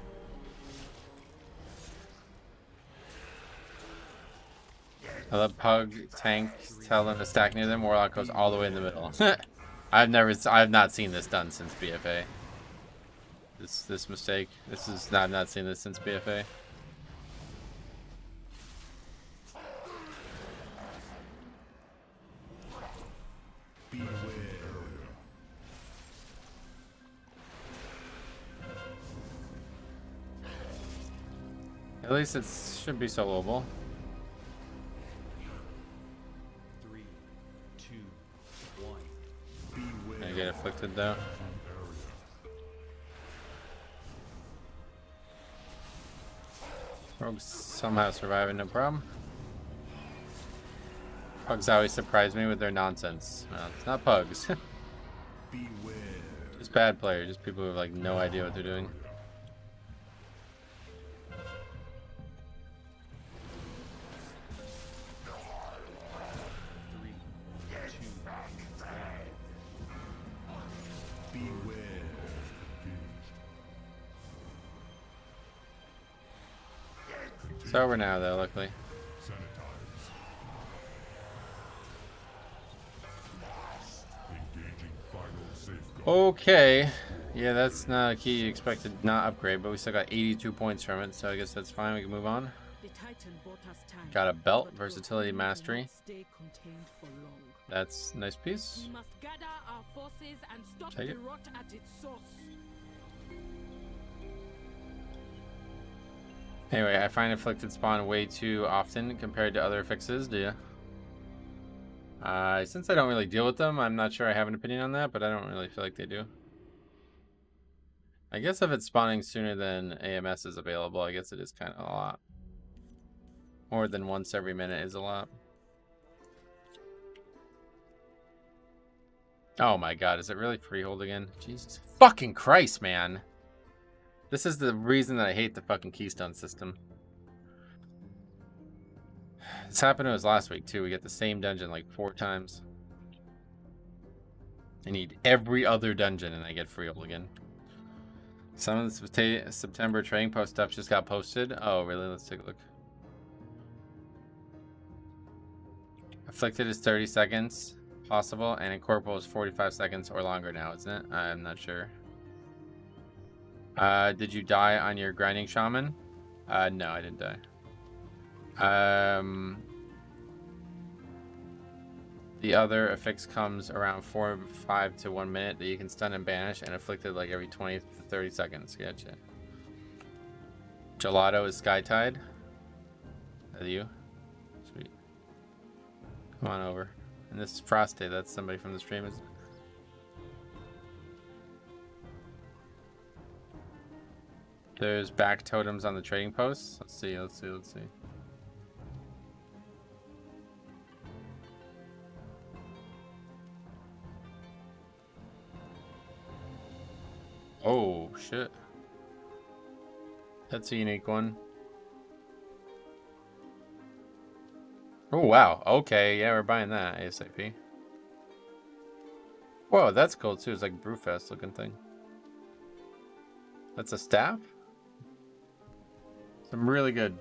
I love Pug tank. Tell them to stack near them. Warlock goes all the way in the middle. I've not seen this done since BFA. This mistake. I've not seen this since BFA. At least it should be soloable. 3, 2, 1. I get afflicted though. Rogues somehow surviving, no problem. Pugs always surprise me with their nonsense. Well, it's not pugs. Just bad players, just people who have like no idea what they're doing. It's over now though, luckily. Okay. Yeah, that's not a key you expected not upgrade, but we still got 82 points from it, so I guess that's fine. We can move on. Got a belt, versatility, mastery. That's a nice piece. Take it. Anyway, I find afflicted spawn way too often compared to other fixes, do you? Since I don't really deal with them, I'm not sure I have an opinion on that, but I don't really feel like they do. I guess if it's spawning sooner than AMS is available, I guess it is kind of a lot. More than once every minute is a lot. Oh my god, is it really Freehold again? Jesus fucking Christ, man. This is the reason that I hate the fucking Keystone system. This happened to us last week too. We get the same dungeon like 4 times. I need every other dungeon and I get Freehold again. Some of the September trading post stuff just got posted. Oh really? Let's take a look. Afflicted is 30 seconds possible and Incorporeal is 45 seconds or longer now, isn't it? I'm not sure. Did you die on your grinding shaman? No, I didn't die. The other affix comes around 5 to 1 minute that you can stun and banish, and afflicted like every 20 to 30 seconds. Gotcha. Gelato is Skytide. Is that you? Sweet. Come on over. And this is Frosty. That's somebody from the stream. Is There's back totems on the trading posts. Let's see. Oh, shit. That's a unique one. Oh, wow. Okay, yeah, we're buying that ASAP. Whoa, that's cool, too. It's like Brewfest looking thing. That's a staff? Some really good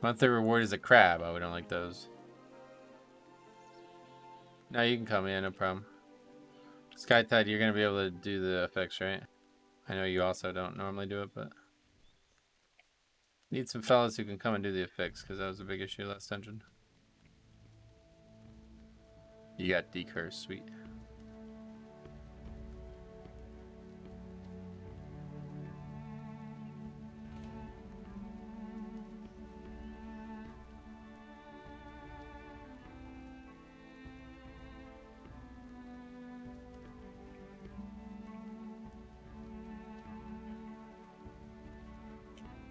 Monthly reward is a crab. Oh, we don't like those. No, you can come in, no problem. Skytide, you're gonna be able to do the effects, right? I know you also don't normally do it, but need some fellas who can come and do the effects, because that was a big issue last dungeon. You got decurse, sweet.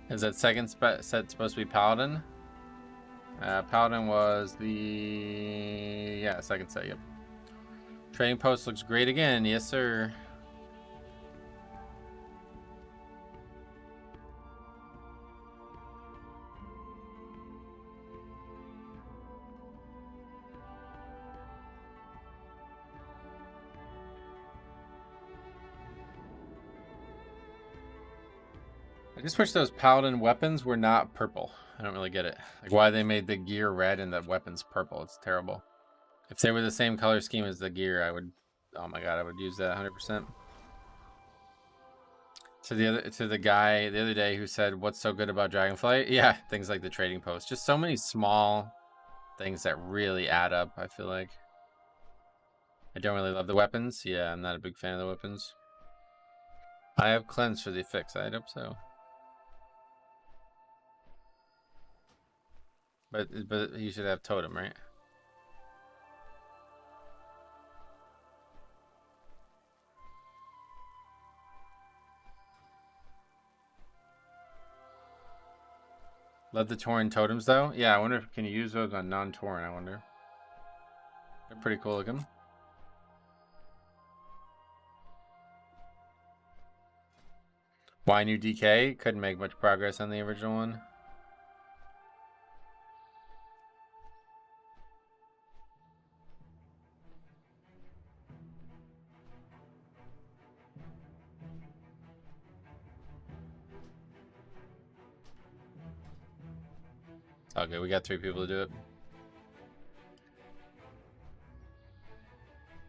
Is that second set supposed to be Paladin? Paladin was the second set. Yep. Trading post looks great again. Yes, sir. I just wish those Paladin weapons were not purple. I don't really get it. Like why they made the gear red and the weapons purple. It's terrible. If they were the same color scheme as the gear, I would, oh my god, I would use that 100%. To the guy the other day who said, "What's so good about Dragonflight?" Yeah, things like the trading post. Just so many small things that really add up, I feel like. I don't really love the weapons. Yeah, I'm not a big fan of the weapons. I have cleanse for the fix. I hope so. But you should have totem, right? Love the Tauren totems though. Yeah, I wonder if can you use those on non-Tauren, I wonder. They're pretty cool looking. Why new DK? Couldn't make much progress on the original one. Okay, we got 3 people to do it.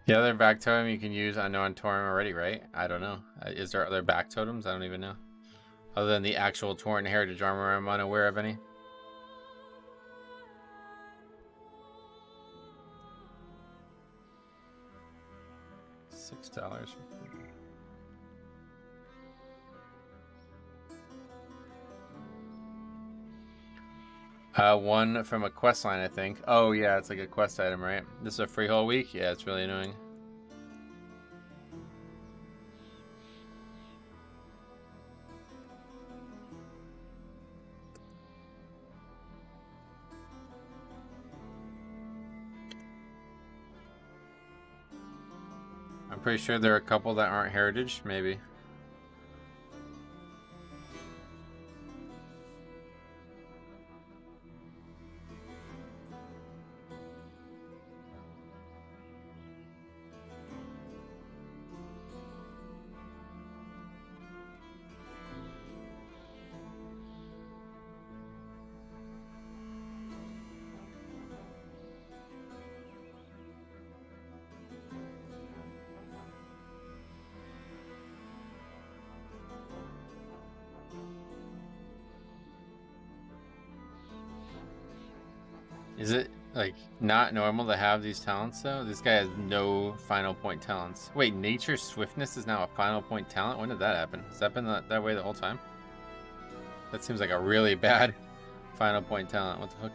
The other back totem you can use on Tauren already, right? I don't know. Is there other back totems? I don't even know. Other than the actual Tauren heritage armor, I'm unaware of any. $6. One from a quest line, I think. Oh yeah, it's like a quest item, right? This is a Freehold week? Yeah, it's really annoying. I'm pretty sure there are a couple that aren't heritage, maybe. Is it like not normal to have these talents though? This guy has no final point talents. Wait, nature swiftness is now a final point talent? When did that happen? Has that been that way the whole time? That seems like a really bad final point talent. What the fuck?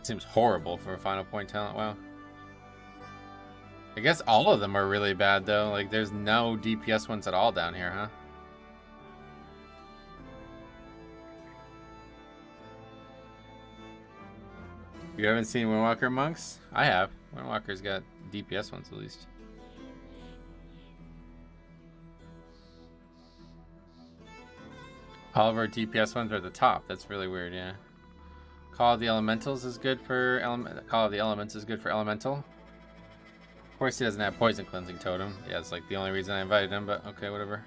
It seems horrible for a final point talent. Wow. I guess all of them are really bad though. Like there's no DPS ones at all down here, huh? You haven't seen Windwalker monks? I have. Windwalker's got DPS ones at least. All of our DPS ones are at the top. That's really weird, yeah. Call of the Elementals is good for Call of the Elements is good for Elemental. Of course he doesn't have Poison Cleansing Totem. Yeah, it's like the only reason I invited him, but okay, whatever.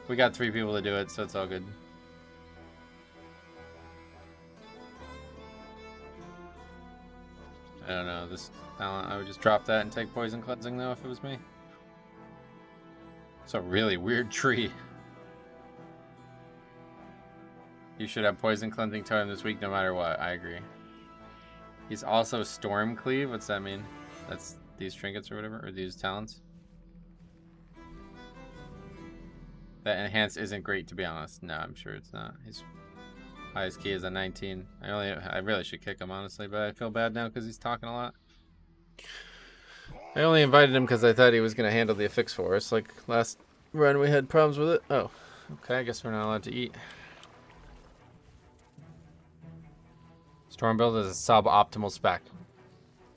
We got 3 people to do it, so it's all good. don't know. This talent, I would just drop that and take poison cleansing though if it was me. It's a really weird tree. You should have poison cleansing totem this week no matter what. I agree. He's also storm cleave. What's that mean? That's these trinkets or whatever, or these talents. That enhance isn't great, to be honest. No, I'm sure it's not. His highest key is a 19. I really should kick him, honestly, but I feel bad now because he's talking a lot. I only invited him because I thought he was going to handle the affix for us. Like last run we had problems with it. Oh, okay, I guess we're not allowed to eat. Storm build is a sub-optimal spec.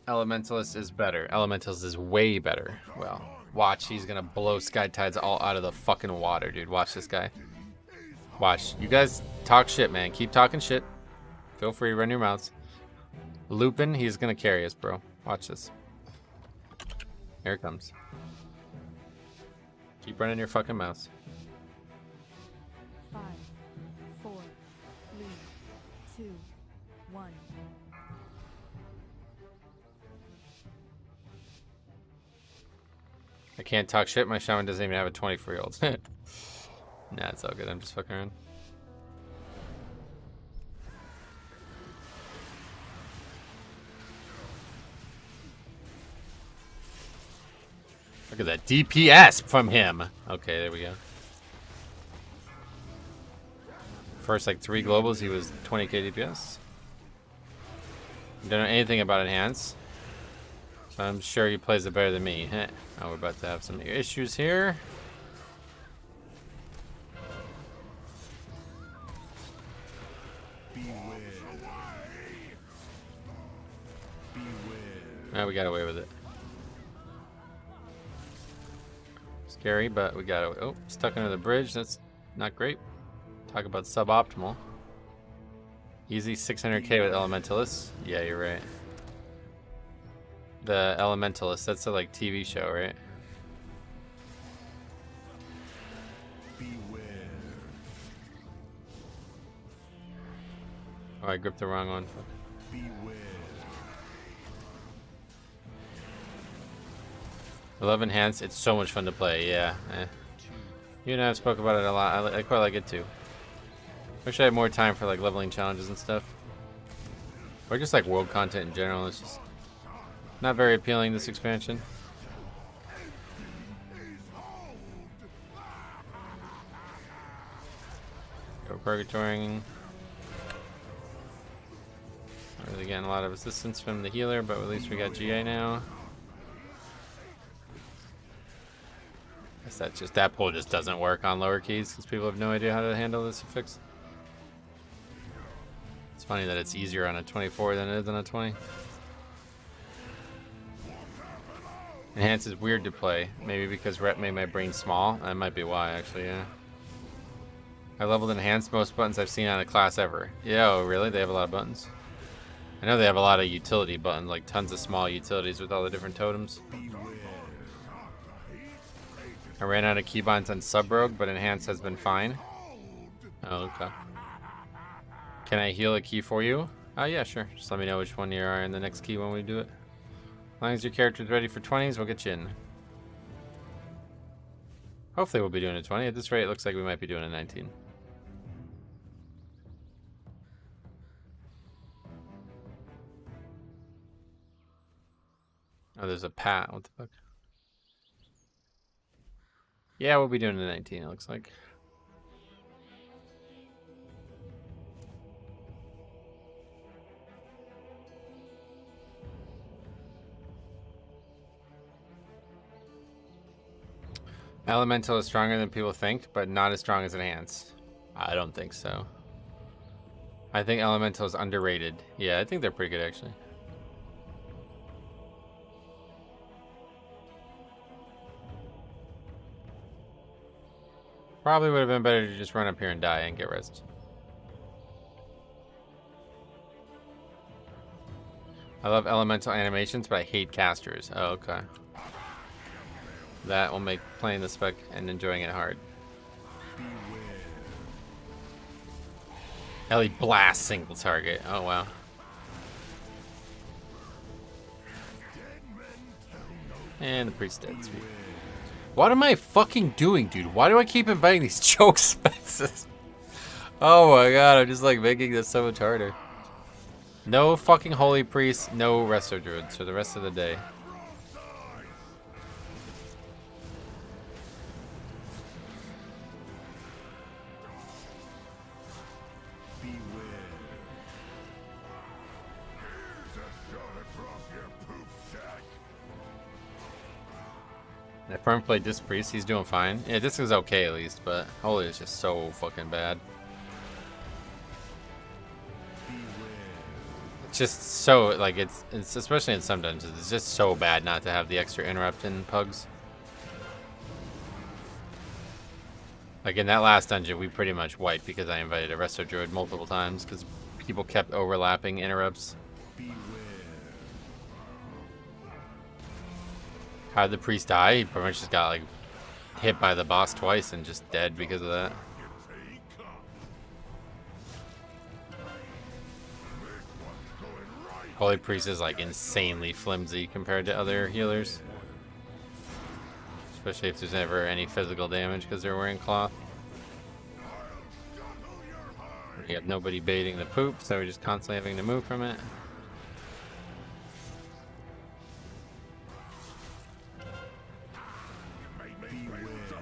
Elementalist is better. Elementalist is way better. Well, watch, he's gonna blow Sky Tides all out of the fucking water, dude. Watch this guy. Watch. You guys talk shit, man. Keep talking shit. Feel free to run your mouths. Lupin, he's gonna carry us, bro. Watch this. Here it comes. Keep running your fucking mouths. 5, 4, 3, 2, 1. I can't talk shit. My shaman doesn't even have a 24-year-old. Nah, it's all good. I'm just fucking around. Look at that DPS from him. Okay, there we go. First, like 3 globals, he was 20k DPS. Don't know anything about enhance. So I'm sure he plays it better than me. Oh, we're about to have some issues here. Oh, we got away with it. Scary, but we got away. Oh, stuck under the bridge. That's not great. Talk about suboptimal. Easy 600k with Elementalist. Yeah, you're right. The Elementalist, that's a like TV show, right? Oh, I gripped the wrong one. I love Enhance. It's so much fun to play. Yeah. You and I have spoke about it a lot. I quite like it too. Wish I had more time for like leveling challenges and stuff. Or just like world content in general. It's just not very appealing, this expansion. Go Purgatoring. Not really getting a lot of assistance from the healer, but at least we got GA now. Guess that just, that pull just doesn't work on lower keys because people have no idea how to handle this affix. It's funny that it's easier on a 24 than it is on a 20. Enhance is weird to play. Maybe because rep made my brain small. That might be why, actually, yeah. I leveled Enhance most buttons I've seen on a class ever. Yeah, oh, really? They have a lot of buttons? I know they have a lot of utility buttons, like tons of small utilities with all the different totems. I ran out of keybinds on Sub-Rogue, but Enhance has been fine. Oh, okay. Can I heal a key for you? Oh, yeah, sure. Just let me know which one you are in the next key when we do it. As long as your character's ready for 20s, we'll get you in. Hopefully we'll be doing a 20. At this rate, it looks like we might be doing a 19. Oh, there's a Pat. What the fuck? Yeah, we'll be doing a 19, it looks like. Elemental is stronger than people think, but not as strong as Enhance. I don't think so. I think Elemental is underrated. Yeah, I think they're pretty good, actually. Probably would have been better to just run up here and die and get rest. I love elemental animations, but I hate casters. Oh, okay. That will make playing the spec and enjoying it hard. Ellie blast single target. Oh, wow. And the priest dead. Sweet. What am I fucking doing, dude? Why do I keep inviting these choke specs? Oh my god, I'm just like making this so much harder. No fucking holy priest, no resto druids for the rest of the day. I firm played this priest, he's doing fine. Yeah, this is okay at least, but holy is just so fucking bad. It's just so, like, it's especially in some dungeons, it's just so bad not to have the extra interrupt in pugs. Like in that last dungeon, we pretty much wiped because I invited a resto druid multiple times because people kept overlapping interrupts. How did the priest die? He pretty much just got like hit by the boss twice and just dead because of that. Holy priest is like insanely flimsy compared to other healers. Especially if there's never any physical damage because they're wearing cloth. We have nobody baiting the poop, so we're just constantly having to move from it.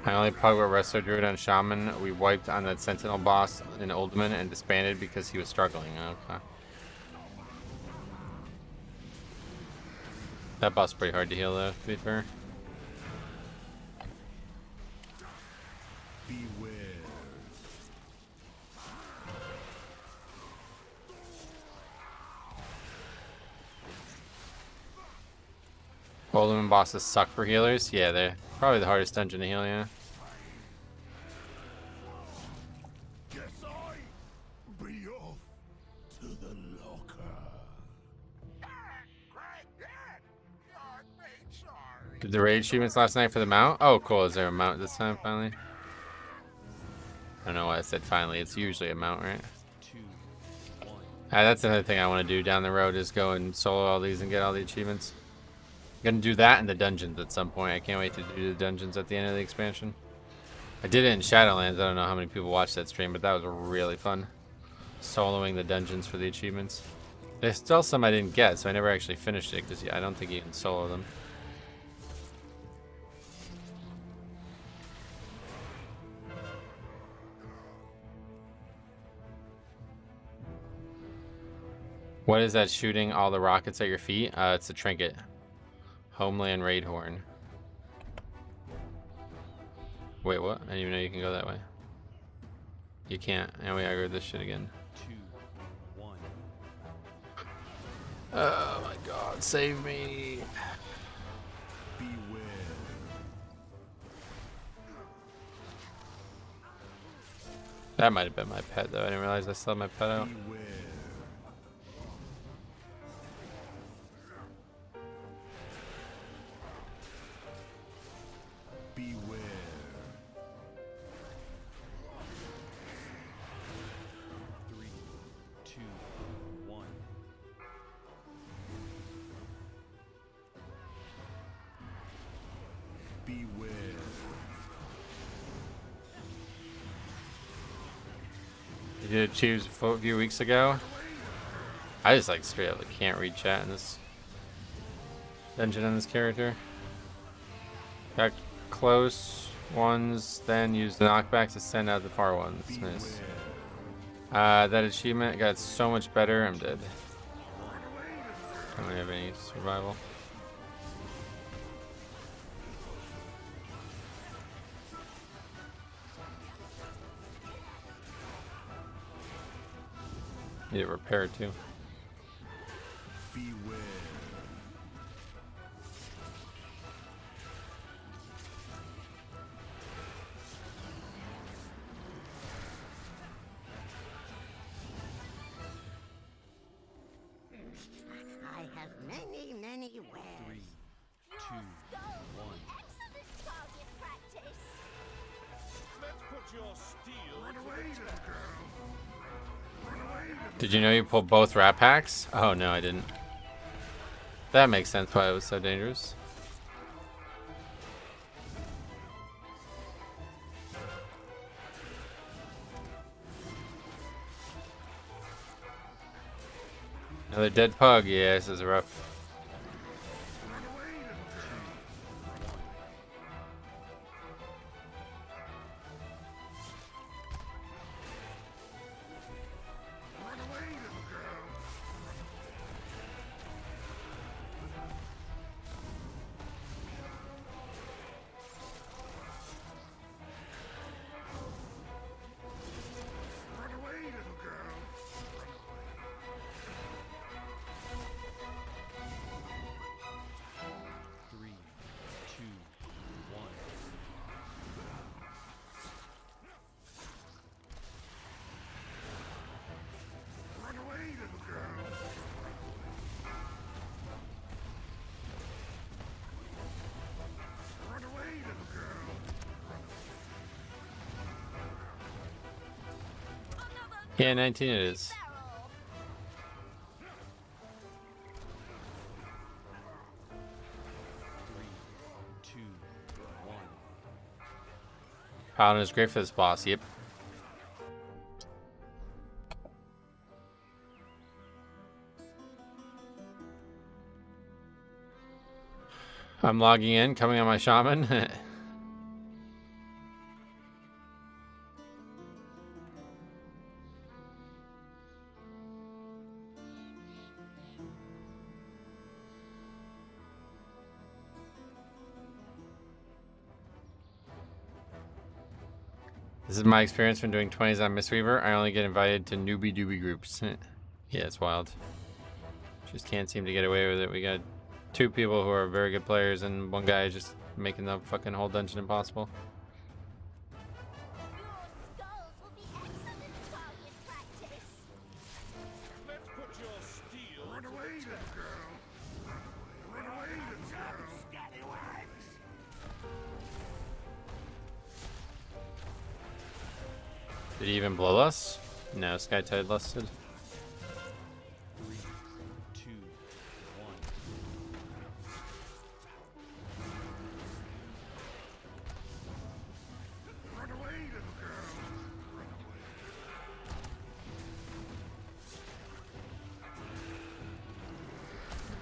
I only pug with Resto Druid on Shaman. We wiped on that Sentinel boss in Oldman and disbanded because he was struggling. Okay. That boss is pretty hard to heal though, to be fair. Oldman bosses suck for healers? Yeah, they're probably the hardest dungeon to heal, yeah. Did the raid achievements last night for the mount? Oh, cool. Is there a mount this time, finally? I don't know why I said finally. It's usually a mount, right? That's another thing I want to do down the road is go and solo all these and get all the achievements. I'm gonna do that in the dungeons at some point. I can't wait to do the dungeons at the end of the expansion. I did it in Shadowlands. I don't know how many people watched that stream, but that was really fun. Soloing the dungeons for the achievements. There's still some I didn't get, so I never actually finished it because I don't think you can solo them. What is that shooting all the rockets at your feet? It's a trinket. Homeland Raid Horn. Wait, what? I didn't even know you can go that way. You can't. And we aggroed this shit again. 2, 1. Oh my god, save me. Beware. That might have been my pet though. I didn't realize I still had my pet out. Beware. Beware. 3, 2, 1. Beware. You did choose a few weeks ago. I just like straight up like, can't read chat in this dungeon on this character. Got close ones, then use the knockback to send out the far ones. Nice. That achievement got so much better. I'm dead. I don't have any survival. Need it repaired too. Beware. I have many, many wares. 3, 2, 1. Excellent target practice. Let's put your steel. Did you know you pulled both rat packs? Oh no, I didn't. That makes sense why it was so dangerous. Another dead pug. Yeah, this is rough. Three, two, one. Yeah, 19 it is. Three, two, one. Paladin is great for this boss. Yep. I'm logging in, coming on my shaman. This is my experience from doing 20s on Mistweaver. I only get invited to newbie doobie groups. Yeah, it's wild. Just can't seem to get away with it. We got 2 people who are very good players and 1 guy just making the fucking whole dungeon impossible. Your skulls will be excellent target practice. Let's put your steel. Run away, little girl. Run away, little girl. Scallywags. Did he even blow us? No, Sky Tide lusted. 3, 2, 1. Run away, little girl.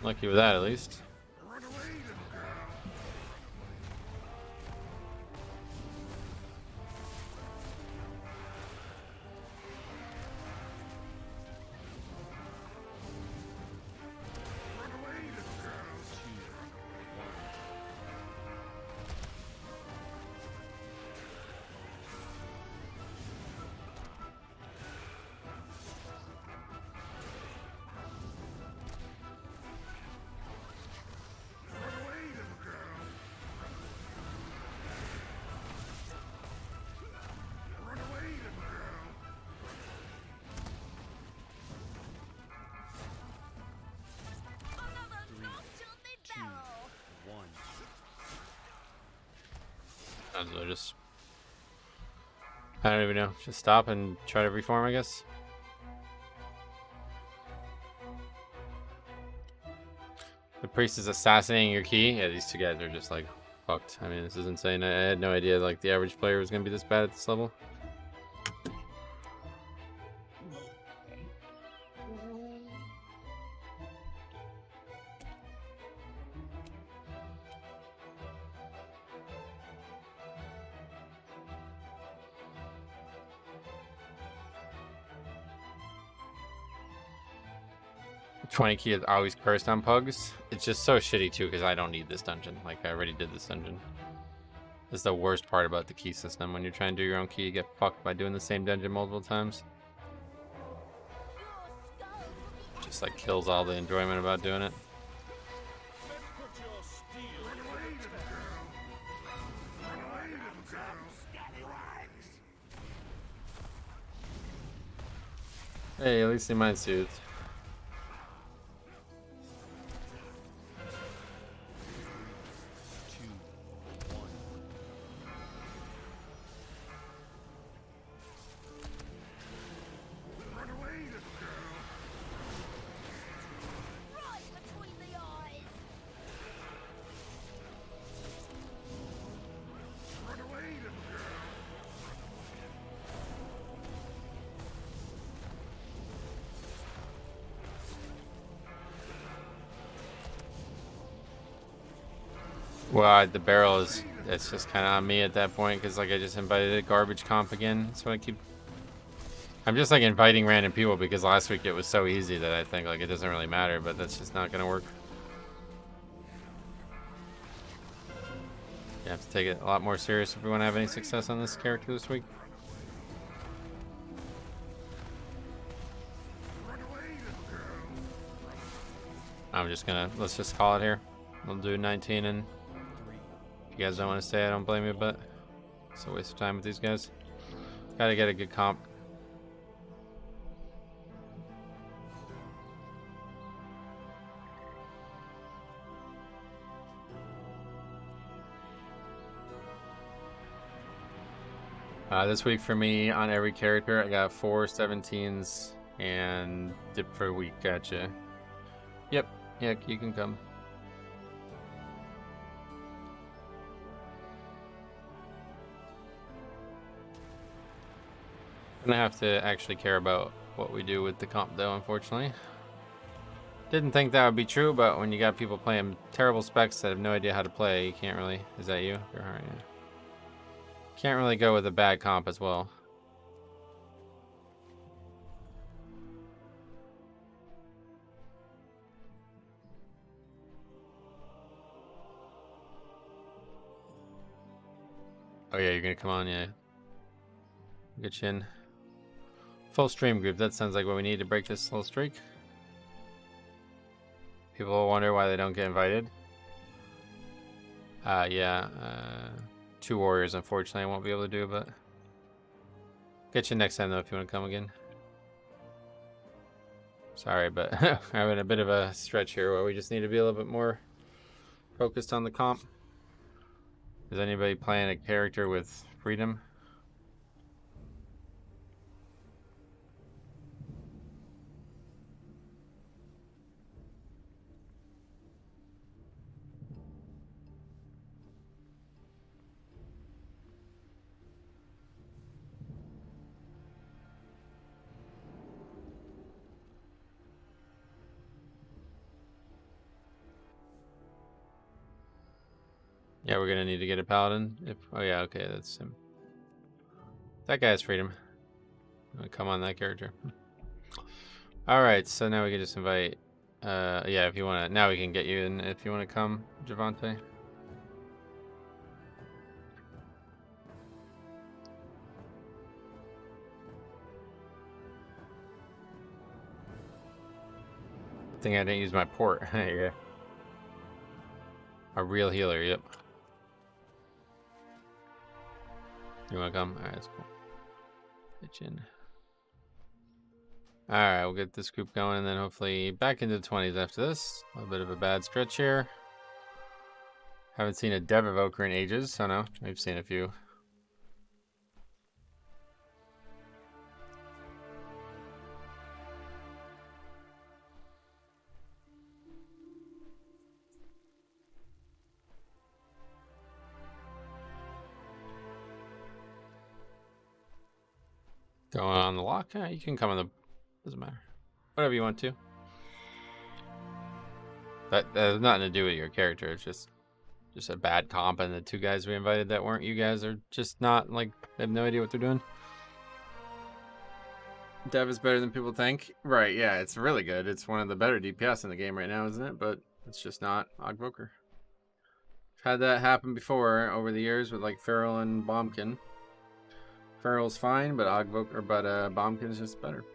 Lucky with that, at least. Run away, little girl. Run away, little girl. 2, 1. Run away, little girl. Run away, little girl. Another 3, knock till they 2, barrel. 1. So just, I don't even know. Just stop and try to reform, I guess. The priest is assassinating your key. Yeah, these 2 guys are just like fucked. I mean, this is insane. I had no idea like the average player was gonna be this bad at this level. The 20 key is always cursed on pugs. It's just so shitty too because I don't need this dungeon. Like I already did this dungeon. This is the worst part about the key system. When you're trying to do your own key, you get fucked by doing the same dungeon multiple times. Just like kills all the enjoyment about doing it. Let's put your steel. Run away, little girl. Run away, little girl. Scallywags. Hey, at least they mind soothed. 2, 1. Run away, little girl. Right between the eyes. Run away, little girl. Well, the barrel is, it's just kind of on me at that point because like I just invited a garbage comp again. So I'm just like inviting random people because last week it was so easy that I think like it doesn't really matter, but that's just not gonna work. You have to take it a lot more serious if we want to have any success on this character this week. Let's just call it here. We'll do 19, and if you guys don't want to stay, I don't blame you, but it's a waste of time with these guys. Gotta get a good comp. This week for me, on every character, I got 4 17s and dip for a week. Gotcha. Yep. Yeah, you can come. I'm gonna have to actually care about what we do with the comp, though, unfortunately. Didn't think that would be true, but when you got people playing terrible specs that have no idea how to play, you can't really... Is that you? You're hard, yeah. Can't really go with a bad comp as well. Oh yeah, you're gonna come on, yeah. Get you in. Full stream group, that sounds like what we need to break this little streak. People will wonder why they don't get invited. Yeah, 2 warriors, unfortunately, I won't be able to do, but get you next time, though, if you want to come again. Sorry, but I'm in a bit of a stretch here where we just need to be a little bit more focused on the comp. Is anybody playing a character with freedom? Yeah, we're gonna need to get a paladin. Oh yeah, okay, that's him. That guy has freedom. I'm gonna come on that character. All right, so now we can just invite. Yeah, if you wanna. Now we can get you in if you wanna come, Javante. I think I didn't use my port. Yeah. A real healer, yep. You wanna come? Alright, that's cool. Get you in. Alright, we'll get this group going and then hopefully back into the 20s after this. A little bit of a bad stretch here. Haven't seen a Dev Evoker in ages, so no, we've seen a few. Going on the lock? Yeah, you can come on the... Doesn't matter. Whatever you want to. That has nothing to do with your character. It's just a bad comp, and the 2 guys we invited that weren't you guys are just not, like, they have no idea what they're doing. Dev is better than people think. Right, yeah, it's really good. It's one of the better DPS in the game right now, isn't it? But it's just not Ogvoker. Had that happen before over the years with, like, Feral and Bombkin. Feral's fine, but Bombkin is just better.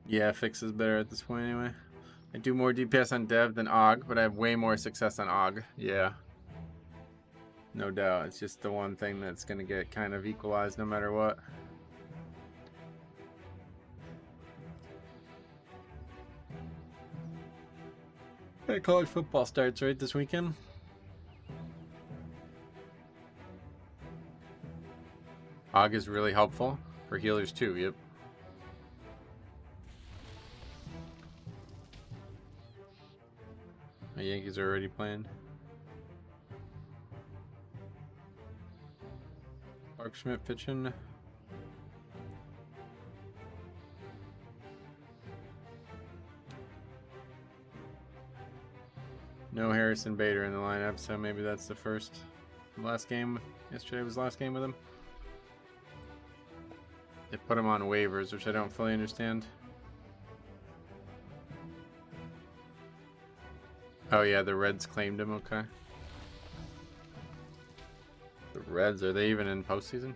Yeah, Fix is better at this point anyway. I do more DPS on Dev than Og, but I have way more success on Og. Yeah. No doubt. It's just the one thing that's going to get kind of equalized no matter what. Hey, college football starts right this weekend. Og is really helpful for healers too, yep. My Yankees are already playing. Chuck Schmidt pitching. No Harrison Bader in the lineup, so maybe that's the last game. Yesterday was the last game with him. They put him on waivers, which I don't fully understand. Oh yeah, the Reds claimed him, okay. The Reds, are they even in postseason?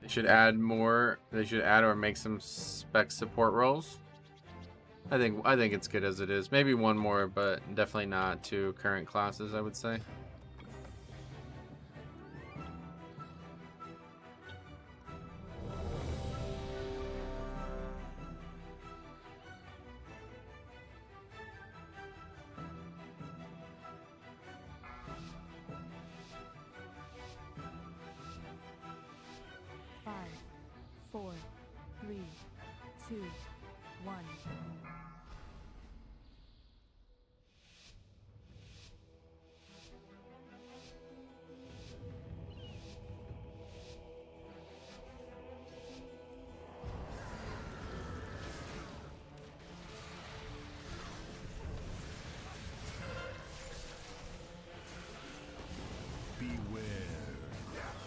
They should add more. They should add or make some spec support roles. I think it's good as it is. Maybe one more, but definitely not two current classes, I would say. Five, four, three, two, one.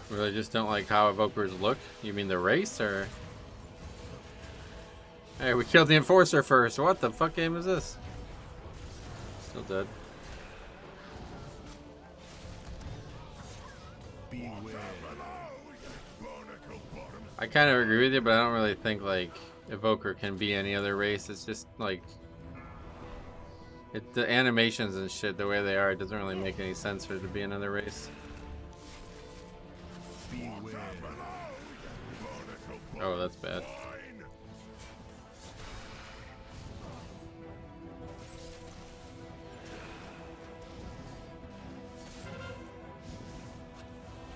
Really just don't like how evokers look? You mean the race, or? Hey, we killed the enforcer first. What the fuck game is this? Still dead. I kind of agree with you, but I don't really think like evoker can be any other race. It's just like the animations and shit, the way they are, it doesn't really make any sense for it to be another race. Oh, that's bad.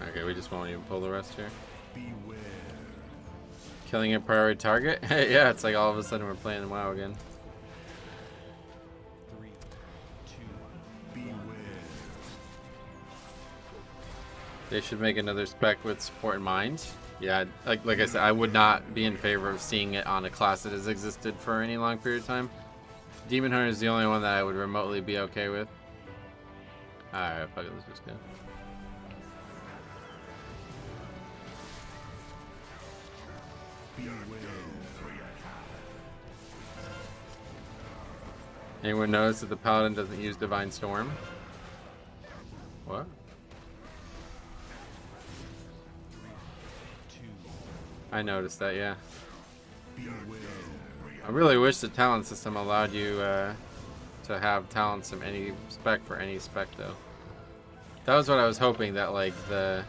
Okay, we just won't even pull the rest here. Killing a priority target? Yeah, it's like all of a sudden we're playing WoW again. 3, 2, 1. They should make another spec with support in mind. Yeah, like I said, I would not be in favor of seeing it on a class that has existed for any long period of time. Demon Hunter is the only one that I would remotely be okay with. Alright, fuck it, let's just go. Anyone notice that the Paladin doesn't use Divine Storm? What? I noticed that, yeah. I really wish the talent system allowed you to have talents from any spec for any spec, though. That was what I was hoping, that like the...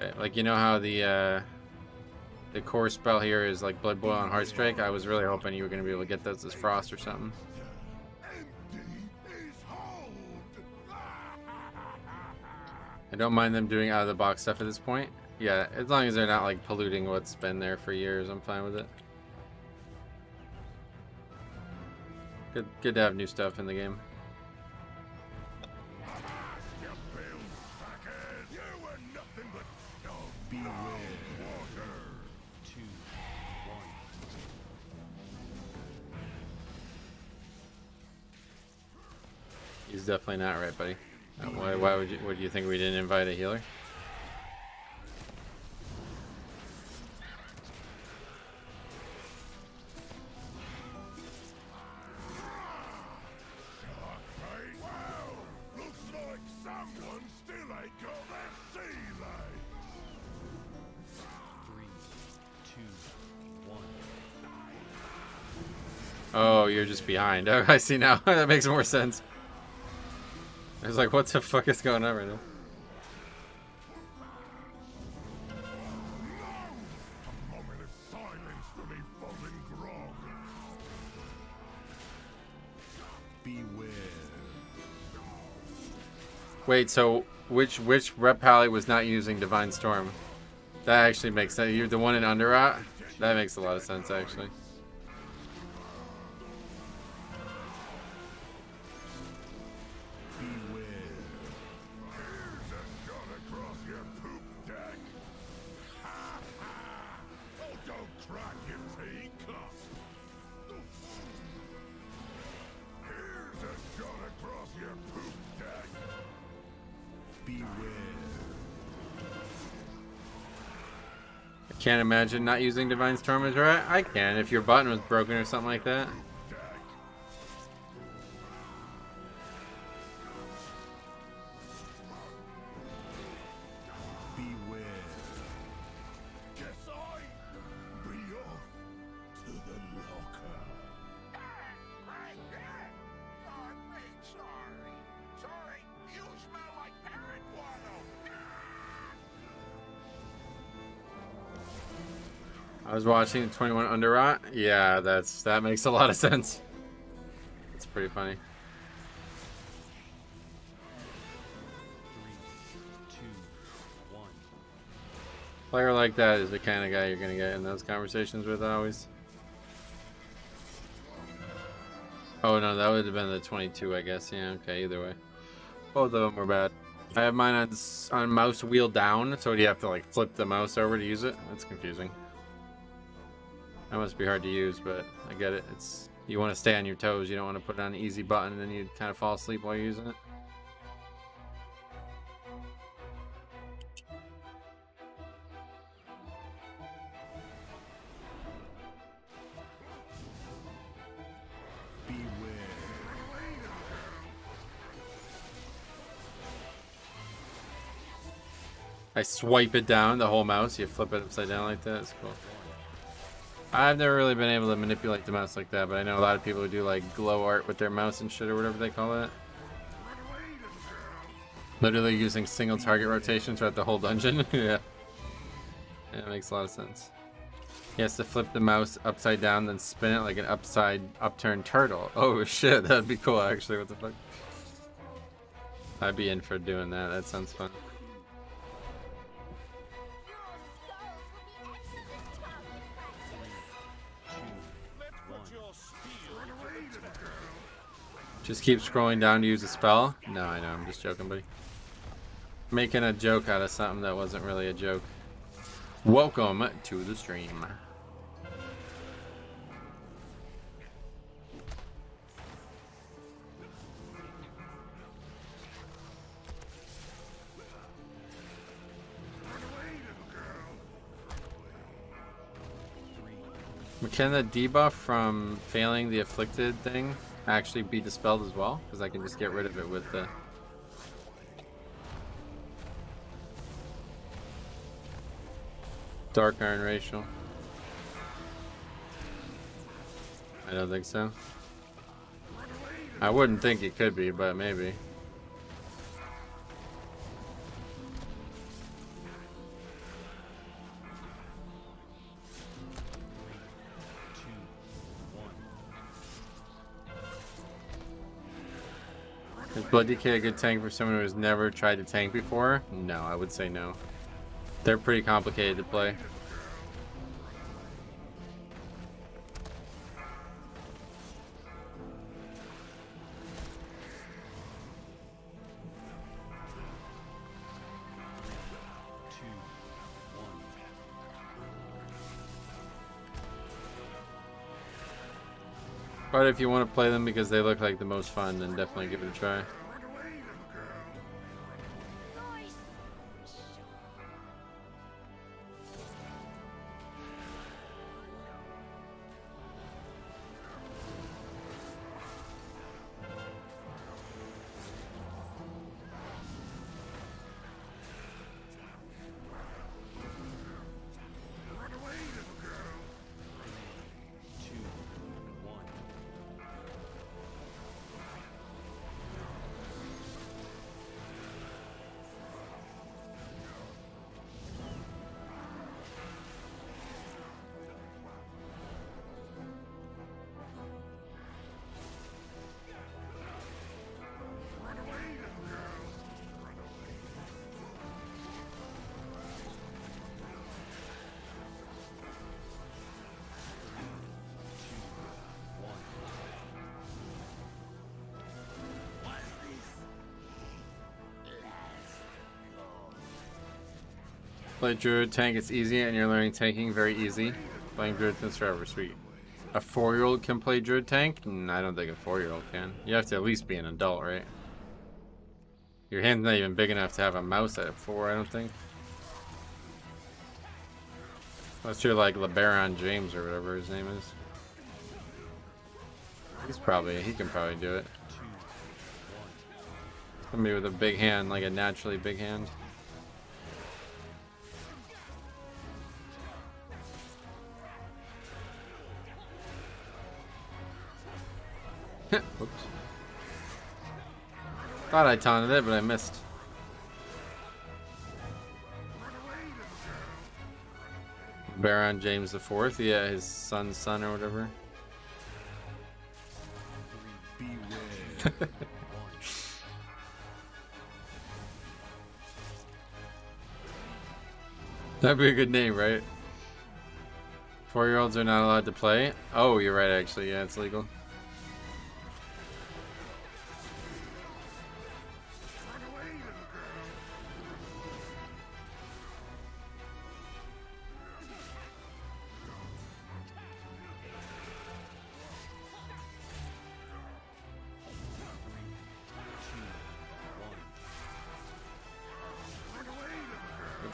Okay, like you know how the core spell here is like Blood Boil and Heartstrike? I was really hoping you were going to be able to get those as Frost or something. I don't mind them doing out-of-the-box stuff at this point. Yeah, as long as they're not like polluting what's been there for years, I'm fine with it. Good to have new stuff in the game. He's definitely not right, buddy. Why would you? What do you think we didn't invite a healer? Oh, you're just behind. Oh, I see now. That makes more sense. I was like, what the fuck is going on right now? Wait, so which rep pally was not using Divine Storm? That actually makes sense. You're the one in Undertrot? That makes a lot of sense, actually. Beware. I can't imagine not using Divine Storm as right. I can if your button was broken or something like that. Beware. Guess I be off to the locker. Sorry, you smell like parrot guano. I was watching 21 Undertrot. Yeah, that makes a lot of sense. It's pretty funny. 3, 2, 1. Player like that is the kind of guy you're gonna get in those conversations with always. Oh no, that would have been the 22, I guess. Yeah, okay, either way. Both of them were bad. I have mine on mouse wheel down, so you have to like flip the mouse over to use it. That's confusing. That must be hard to use, but I get it. It's you want to stay on your toes. You don't want to put it on an easy button and then you kind of fall asleep while you're using it. I swipe it down, the whole mouse. You flip it upside down like that. It's cool. I've never really been able to manipulate the mouse like that, but I know a lot of people who do like glow art with their mouse and shit or whatever they call that. Literally using single target rotation throughout the whole dungeon. Yeah. Yeah, it makes a lot of sense. He has to flip the mouse upside down, then spin it like an upturned turtle. Oh shit, that'd be cool actually. What the fuck? I'd be in for doing that. That sounds fun. Just keep scrolling down to use a spell? No, I know, I'm just joking, buddy. Making a joke out of something that wasn't really a joke. Welcome to the stream. Can the debuff from failing the afflicted thing actually be dispelled as well? Because I can just get rid of it with the... Dark Iron Racial. I don't think so. I wouldn't think it could be, but maybe. Is Blood DK a good tank for someone who has never tried to tank before? No, I would say no. They're pretty complicated to play. But if you want to play them because they look like the most fun, then definitely give it a try. Play Druid tank, it's easy, and you're learning tanking very easy. Playing Druid since forever, sweet. A 4-year-old can play Druid tank? I don't think a 4-year-old can. You have to at least be an adult, right? Your hand's not even big enough to have a mouse at 4, I don't think. Unless you're like LeBaron James or whatever his name is. He can probably do it. Somebody with a big hand, like a naturally big hand. Oops. Thought I taunted it, but I missed. Baron James the Fourth, yeah, his son's son or whatever. That'd be a good name, right? 4-year-olds are not allowed to play. Oh, you're right, actually. Yeah, it's legal.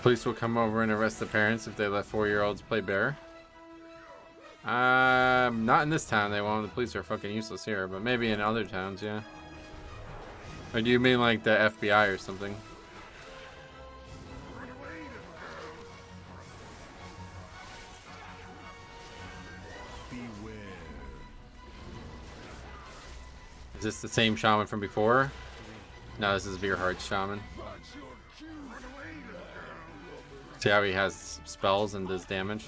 Police will come over and arrest the parents if they let 4-year-olds play bear. Not in this town they won't. The police are fucking useless here, but maybe in other towns, yeah. Or do you mean like the FBI or something? Is this the same shaman from before? No, this is Veerheart's shaman. See how he has spells and does damage?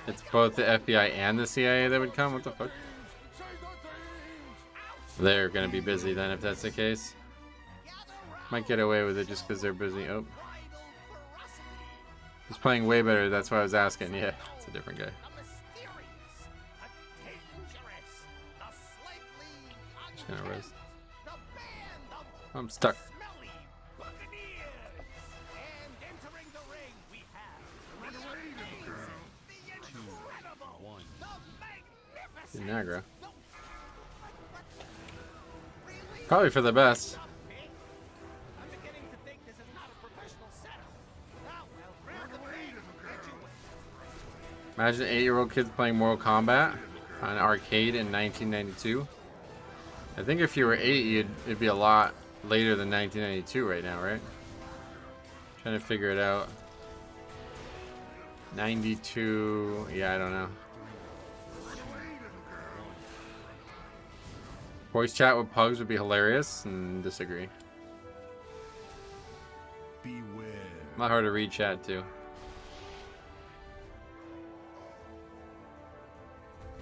It's both the FBI and the CIA that would come? What the fuck? They're gonna be busy then if that's the case. Might get away with it just because they're busy. Oh. He's playing way better, that's why I was asking. Yeah, it's a different guy. Just gonna rest. I'm stuck. Niagara. Probably for the best. Imagine 8-year-old kids playing Mortal Kombat on arcade in 1992. I think if you were 8, it'd be a lot later than 1992 right now, right? Trying to figure it out. 92, yeah, I don't know. Voice chat with pugs would be hilarious, and disagree. Beware. Not hard to read chat too.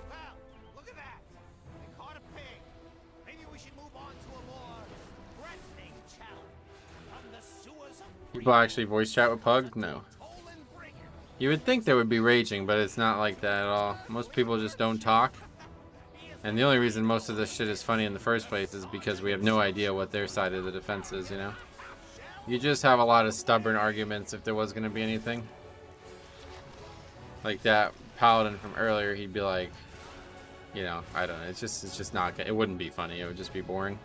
Wow, look at that! We caught a pig. Maybe we should move on to a more threatening challenge. From the sewers of People actually voice chat with pugs? No. You would think they would be raging, but it's not like that at all. Most people just don't talk. And the only reason most of this shit is funny in the first place is because we have no idea what their side of the defense is, you know? You just have a lot of stubborn arguments if there was going to be anything. Like that paladin from earlier, he'd be like, you know, I don't know, it's just not, it wouldn't be funny, it would just be boring.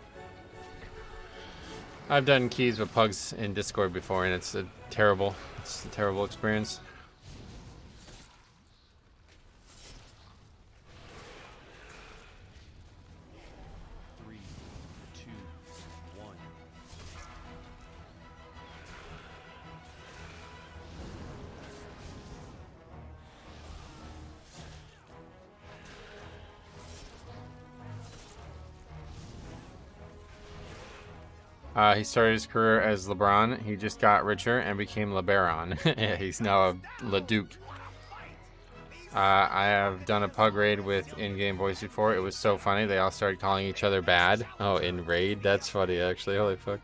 I've done keys with pugs in Discord before, and it's a terrible experience. He started his career as LeBron. He just got richer and became LeBaron. Yeah, he's now a LeDuc. I have done a pug raid with in-game voice before. It was so funny. They all started calling each other bad. Oh, in raid? That's funny, actually. Holy fuck.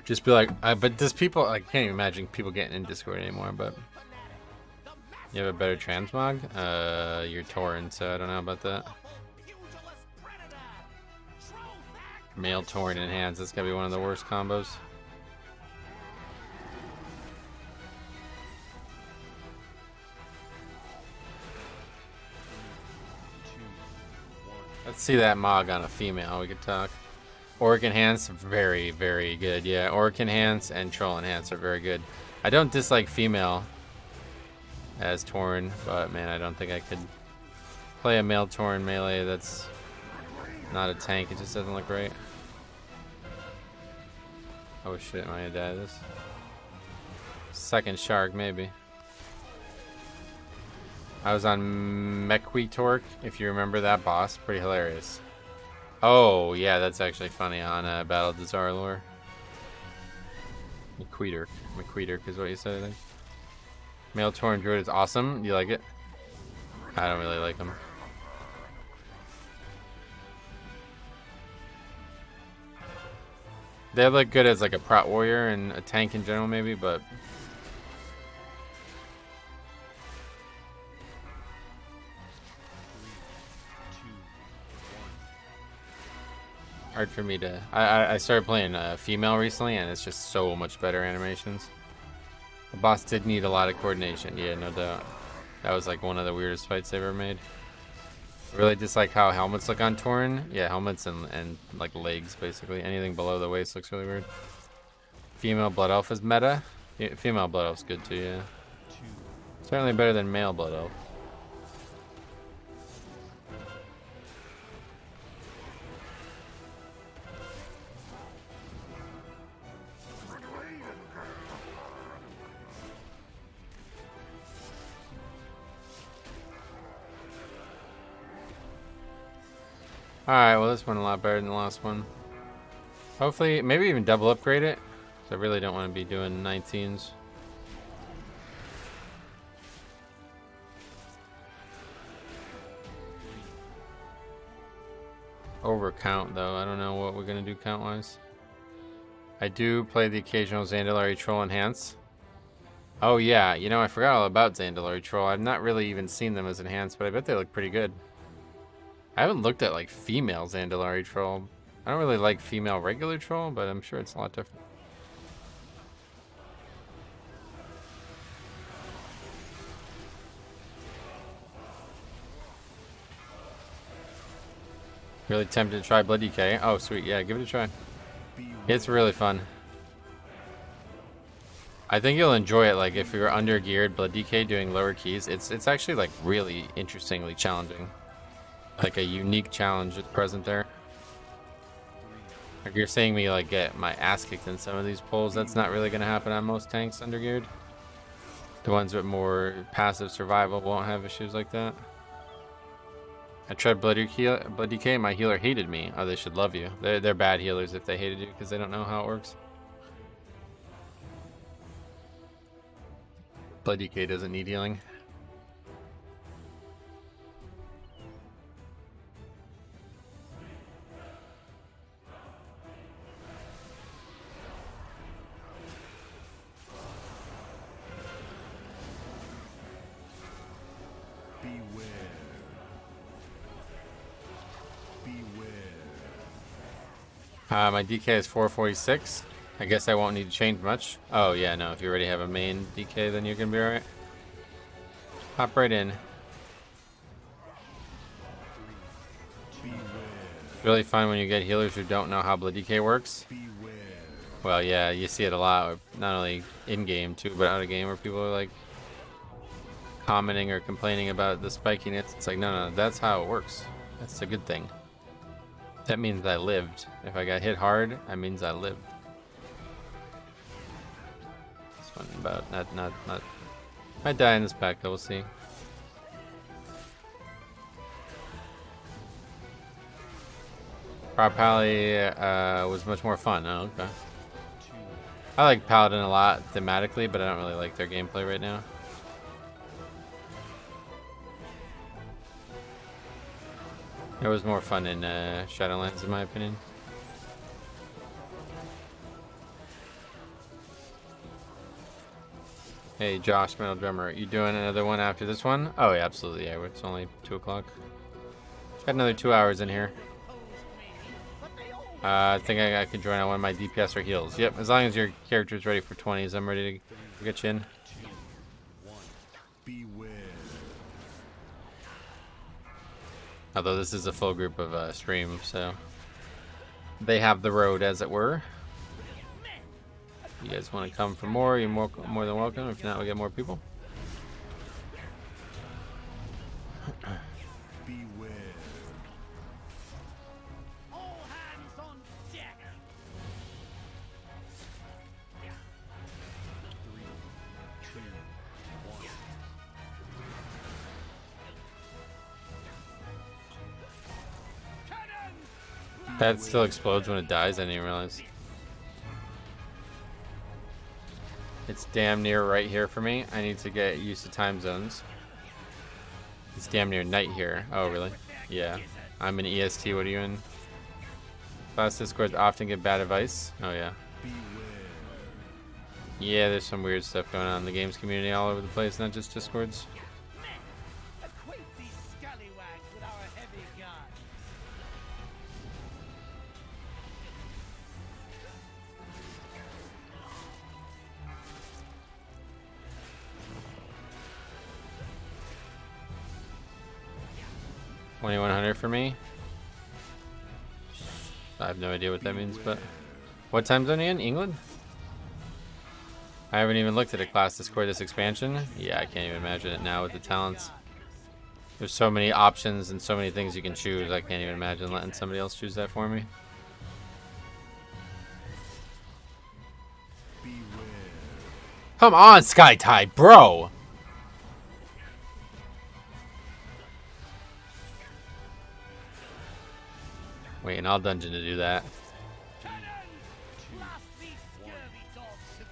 Just be like, but does people, I can't even imagine people getting in Discord anymore, but you have a better transmog? You're Tauren, so I don't know about that. Male Tauren in hands, that's gotta be one of the worst combos. Let's see that Mog on a female, we could talk. Orc Enhance, very, very good. Yeah, Orc Enhance and Troll Enhance are very good. I don't dislike female as Tauren, but man, I don't think I could play a male Tauren melee that's not a tank. It just doesn't look right. Oh shit, am I gonna die this? Second shark, maybe. I was on Mequitork, if you remember that boss. Pretty hilarious. Oh, yeah, that's actually funny on Battle of the Zarlor. Mequitork is what you said, I think. Male Tauren Druid is awesome. You like it? I don't really like him. They look good as like a prot warrior and a tank in general, maybe, but hard for me to. I started playing female recently, and it's just so much better animations. The boss did need a lot of coordination, yeah, no doubt. That was like one of the weirdest fights they ever made. Really dislike how helmets look on Tauren. Yeah, helmets and like legs, basically. Anything below the waist looks really weird. Female Blood Elf is meta. Yeah, female Blood Elf's good too, yeah. Certainly better than male Blood Elf. Alright, well this one a lot better than the last one. Hopefully, maybe even double upgrade it. I really don't want to be doing 19s. Over count though, I don't know what we're going to do count wise. I do play the occasional Zandalari Troll Enhance. Oh yeah, you know I forgot all about Zandalari Troll. I've not really even seen them as enhanced, but I bet they look pretty good. I haven't looked at like female Zandalari Troll. I don't really like female regular Troll, but I'm sure it's a lot different. Really tempted to try Blood DK. Oh sweet, yeah, give it a try. It's really fun. I think you'll enjoy it. Like if you're under geared Blood DK doing lower keys, it's actually like really interestingly challenging. Like a unique challenge that's present there. Like you're seeing me like get my ass kicked in some of these pulls. That's not really gonna happen on most tanks under geared. The ones with more passive survival won't have issues like that. I tried Blood DK, my healer hated me. Oh, they should love you. They're bad healers if they hated you because they don't know how it works. Blood DK doesn't need healing. My DK is 446. I guess I won't need to change much. Oh yeah, no, if you already have a main DK, then you're gonna be alright. Hop right in. It's really fun when you get healers who don't know how Blood DK works. Well, yeah, you see it a lot, not only in-game too, but out-of-game, where people are like commenting or complaining about the spikiness. It's like, no, that's how it works. That's a good thing. That means I lived. If I got hit hard, that means I lived. It's fun about not. Might die in this pack though, we'll see. Prop Pally was much more fun. Oh, okay. I like Paladin a lot thematically, but I don't really like their gameplay right now. It was more fun in Shadowlands, in my opinion. Hey, Josh, Metal Drummer, you doing another one after this one? Oh, yeah, absolutely. Yeah, it's only 2 o'clock. Got another 2 hours in here. I think I could join on one of my DPS or heals. Yep, as long as your character's ready for 20s, I'm ready to get you in. Although this is a full group of stream, so they have the road, as it were. You guys want to come for more? You're more than welcome. If not, we'll get more people. Beware. All hands on deck. 3, 2, 1. That still explodes when it dies. I didn't even realize. It's damn near right here for me. I need to get used to time zones. It's damn near night here. Oh, really? Yeah. I'm in EST. What are you in? Class Discords often get bad advice. Oh, yeah. Yeah, there's some weird stuff going on in the games community all over the place, not just Discords. Acquaint these scallywags with our heavy guns. $2,100 for me. I have no idea what that means, but what time zone are you in? England? I haven't even looked at a class Discord this expansion. Yeah, I can't even imagine it now with the talents. There's so many options and so many things you can choose. I can't even imagine letting somebody else choose that for me. Come on, Sky Tide, bro! Wait, an all dungeon to do that.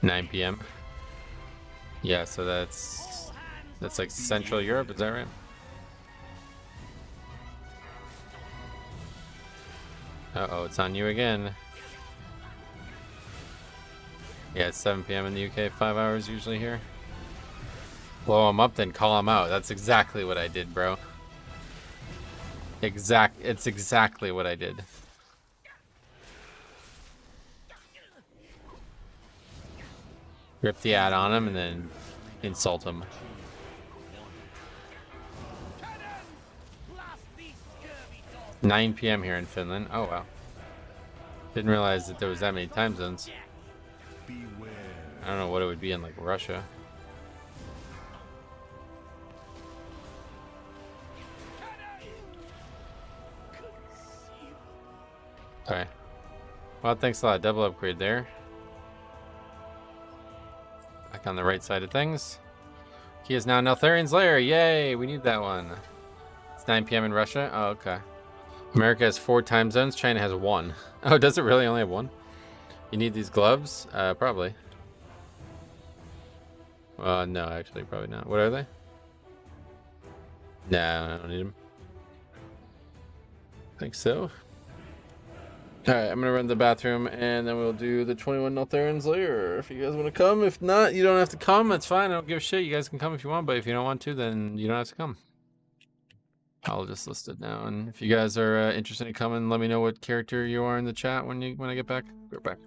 9 p.m. Yeah, so that's like Central Europe, is that right? Uh-oh, it's on you again. Yeah, it's 7 p.m. in the UK, 5 hours usually here. Blow him up, then call him out. That's exactly what I did, bro. It's exactly what I did. Rip the ad on him and then insult him. 9 p.m. here in Finland. Oh wow. Didn't realize that there was that many time zones. I don't know what it would be in like Russia. Okay. Well, thanks a lot. Double upgrade there. Back on the right side of things. He is now Netherion's Lair. Yay! We need that one. It's 9 p.m. in Russia. Oh, okay. America has 4 time zones. China has 1. Oh, does it really only have 1? You need these gloves? Probably. No, actually, probably not. What are they? Nah, I don't need them. I think so. Alright, I'm gonna run to the bathroom and then we'll do the 21 Netherion's Lair if you guys want to come. If not, you don't have to come. That's fine. I don't give a shit. You guys can come if you want, but if you don't want to, then you don't have to come. I'll just list it now. And if you guys are interested in coming, let me know what character you are in the chat when I get back. Be right back.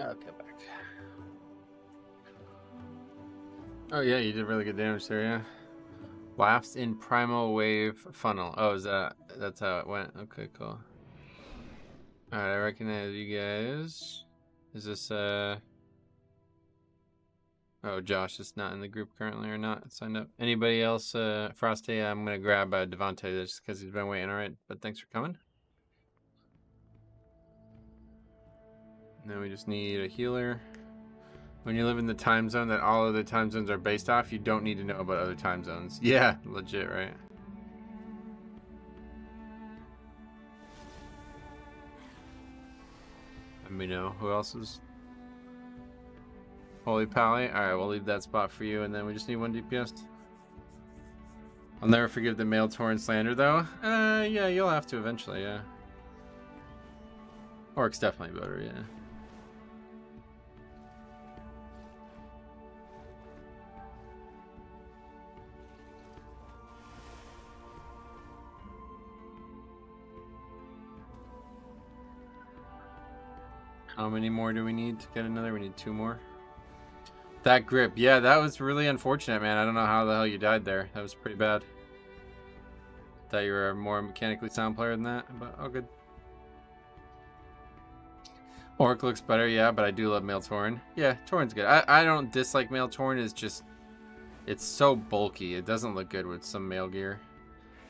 Okay, back. Oh yeah, you did really good damage there, yeah. Laughs in primal wave funnel. Oh, that's how it went. Okay, cool. Alright, I recognize you guys. Is this oh, Josh is not in the group currently or not signed up. Anybody else? Frosty, I'm gonna grab Devontae just because he's been waiting, alright. But thanks for coming. Now we just need a healer. When you live in the time zone that all other time zones are based off, you don't need to know about other time zones. Yeah, legit, right? Let me know who else is. Holy Pally. Alright, we'll leave that spot for you, and then we just need 1 DPS. I'll never forgive the male torrent slander, though. Yeah, you'll have to eventually, yeah. Orc's definitely better, yeah. How many more do we need to get another? We need 2 more. That grip. Yeah, that was really unfortunate, man. I don't know how the hell you died there. That was pretty bad. Thought you were a more mechanically sound player than that, but all good. Orc looks better, yeah, but I do love male Tauren. Yeah, Tauren's good. I don't dislike male Tauren. It's just, it's so bulky. It doesn't look good with some male gear.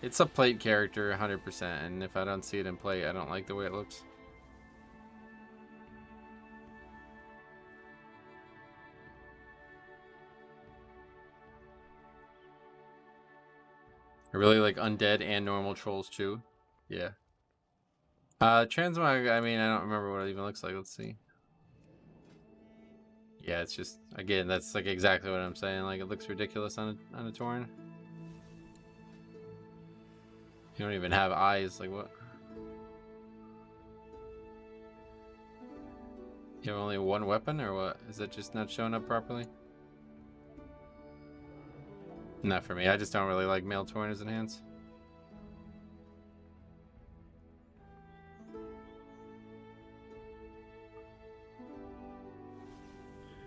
It's a plate character, 100%, and if I don't see it in plate, I don't like the way it looks. I really like undead and normal trolls too. Yeah. Transmog, I mean, I don't remember what it even looks like. Let's see. Yeah, it's just, again, that's like exactly what I'm saying. Like, it looks ridiculous on a Tauren. You don't even have eyes. Like, what? You have only 1 weapon, or what? Is that just not showing up properly? Not for me. I just don't really like male Tauren as enhance.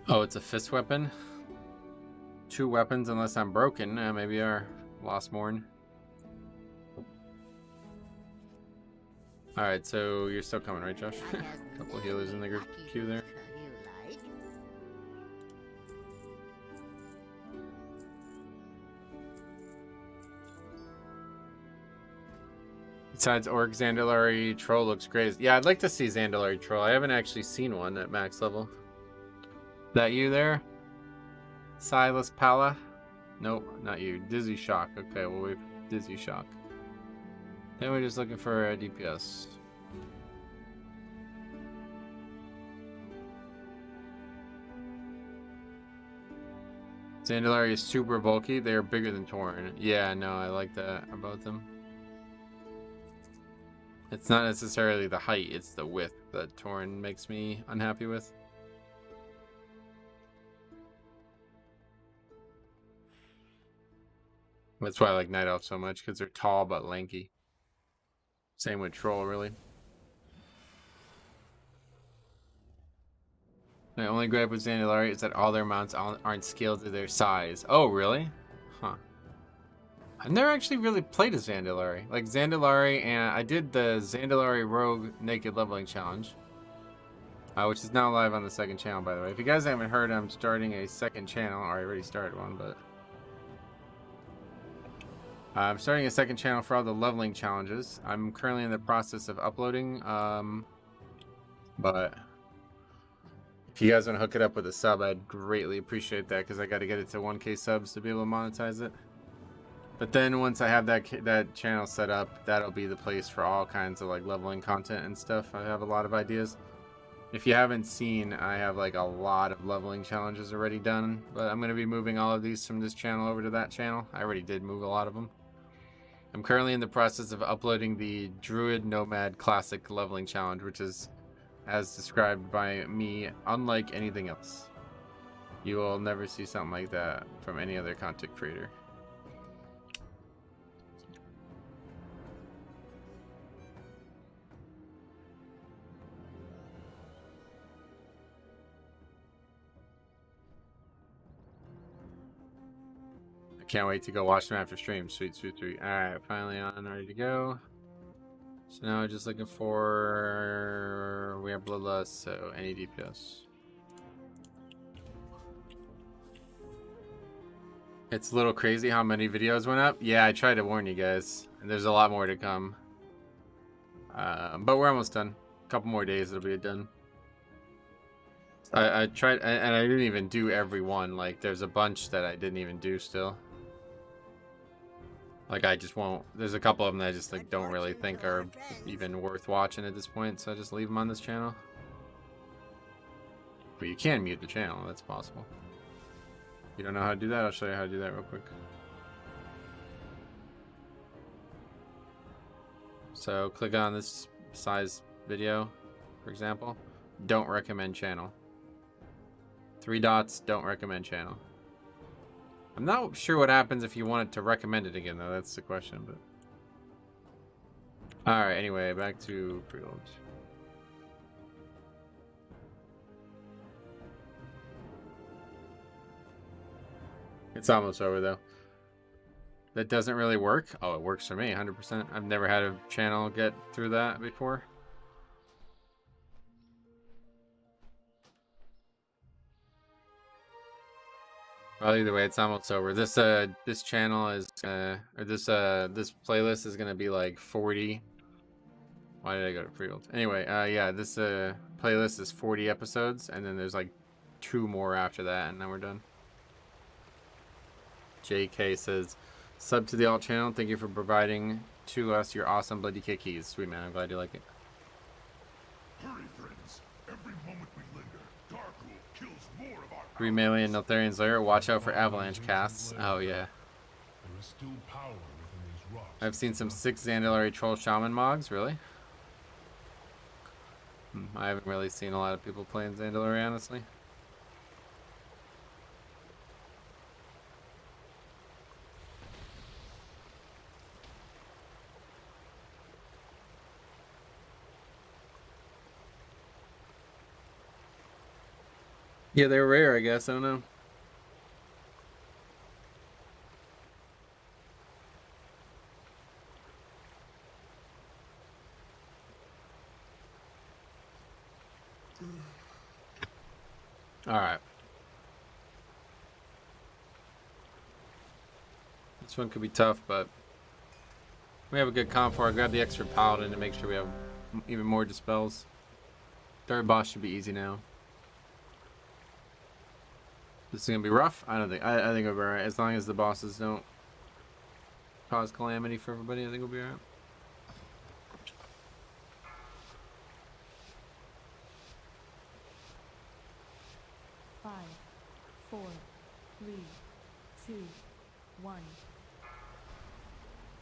Oh, it's a fist weapon? 2 weapons unless I'm broken. Maybe our Lost Morn. Alright, so you're still coming, right, Josh? A couple healers in the group queue there. Besides Orc, Zandalari Troll looks great. Yeah, I'd like to see Zandalari Troll. I haven't actually seen one at max level. That you there? Silas Pala? Nope, not you. Dizzy Shock. Okay, well, we've Dizzy Shock. Then we're just looking for a DPS. Zandalari is super bulky. They are bigger than Tauren. Yeah, no, I like that about them. It's not necessarily the height, it's the width that Tauren makes me unhappy with. That's why I like Night Elf so much, because they're tall but lanky. Same with Troll, really. My only gripe with Zandalari is that all their mounts aren't scaled to their size. Oh, really? Huh. I've never actually really played a Zandalari. Like Zandalari, and I did the Zandalari Rogue Naked Leveling Challenge. Which is now live on the 2nd channel, by the way. If you guys haven't heard, I'm starting a 2nd channel. Or I already started one, but... I'm starting a 2nd channel for all the leveling challenges. I'm currently in the process of uploading, but if you guys want to hook it up with a sub, I'd greatly appreciate that, because I got to get it to 1K subs to be able to monetize it. But then once I have that channel set up, that'll be the place for all kinds of like leveling content and stuff. I have a lot of ideas. If you haven't seen, I have like a lot of leveling challenges already done, but I'm going to be moving all of these from this channel over to that channel. I already did move a lot of them. I'm currently in the process of uploading the Druid Nomad Classic Leveling Challenge, which is, as described by me, unlike anything else. You will never see something like that from any other content creator. I can't wait to go watch them after stream. Sweet, sweet, sweet. Alright, finally on, ready to go. So now we're just looking for... We have bloodlust, so any DPS. It's a little crazy how many videos went up. Yeah, I tried to warn you guys. And there's a lot more to come. But we're almost done. A couple more days, it'll be done. I tried, and I didn't even do every one. Like, there's a bunch that I didn't even do still. Like, I just won't. There's a couple of them that I just like don't really think are even worth watching at this point, so I just leave them on this channel. But you can mute the channel. That's possible. You don't know how to do that? I'll show you how to do that real quick. So click on this size video, for example. Don't recommend channel. 3 dots, don't recommend channel. I'm not sure what happens if you wanted to recommend it again, though. That's the question, but... Alright, anyway, back to Freehold. It's almost over, though. That doesn't really work. Oh, it works for me, 100%. I've never had a channel get through that before. Well, either way, it's almost over. This channel is this playlist is gonna be like 40. Why did I go to Freehold? Anyway, yeah, this playlist is 40 episodes, and then there's like 2 more after that, and then we're done. JK says, sub to the alt channel. Thank you for providing to us your awesome bloody keys. Sweet man, I'm glad you like it. Hurry, friends. Every moment we linger, Darkwood kills more of our 3 million Netherion's Lair. Watch out for avalanche casts. Oh yeah. There is still power within these rocks. I've seen some 6 Zandalari Troll Shaman mogs. Really? I haven't really seen a lot of people playing Zandalari, honestly. Yeah, they're rare, I guess. I don't know. All right. This one could be tough, but we have a good comp for it. I grabbed the extra paladin to make sure we have even more dispels. Third boss should be easy now. This is gonna be rough. I don't think. I think it'll be alright as long as the bosses don't cause calamity for everybody. I think we'll be alright. Five, 4, 3, 2, 1.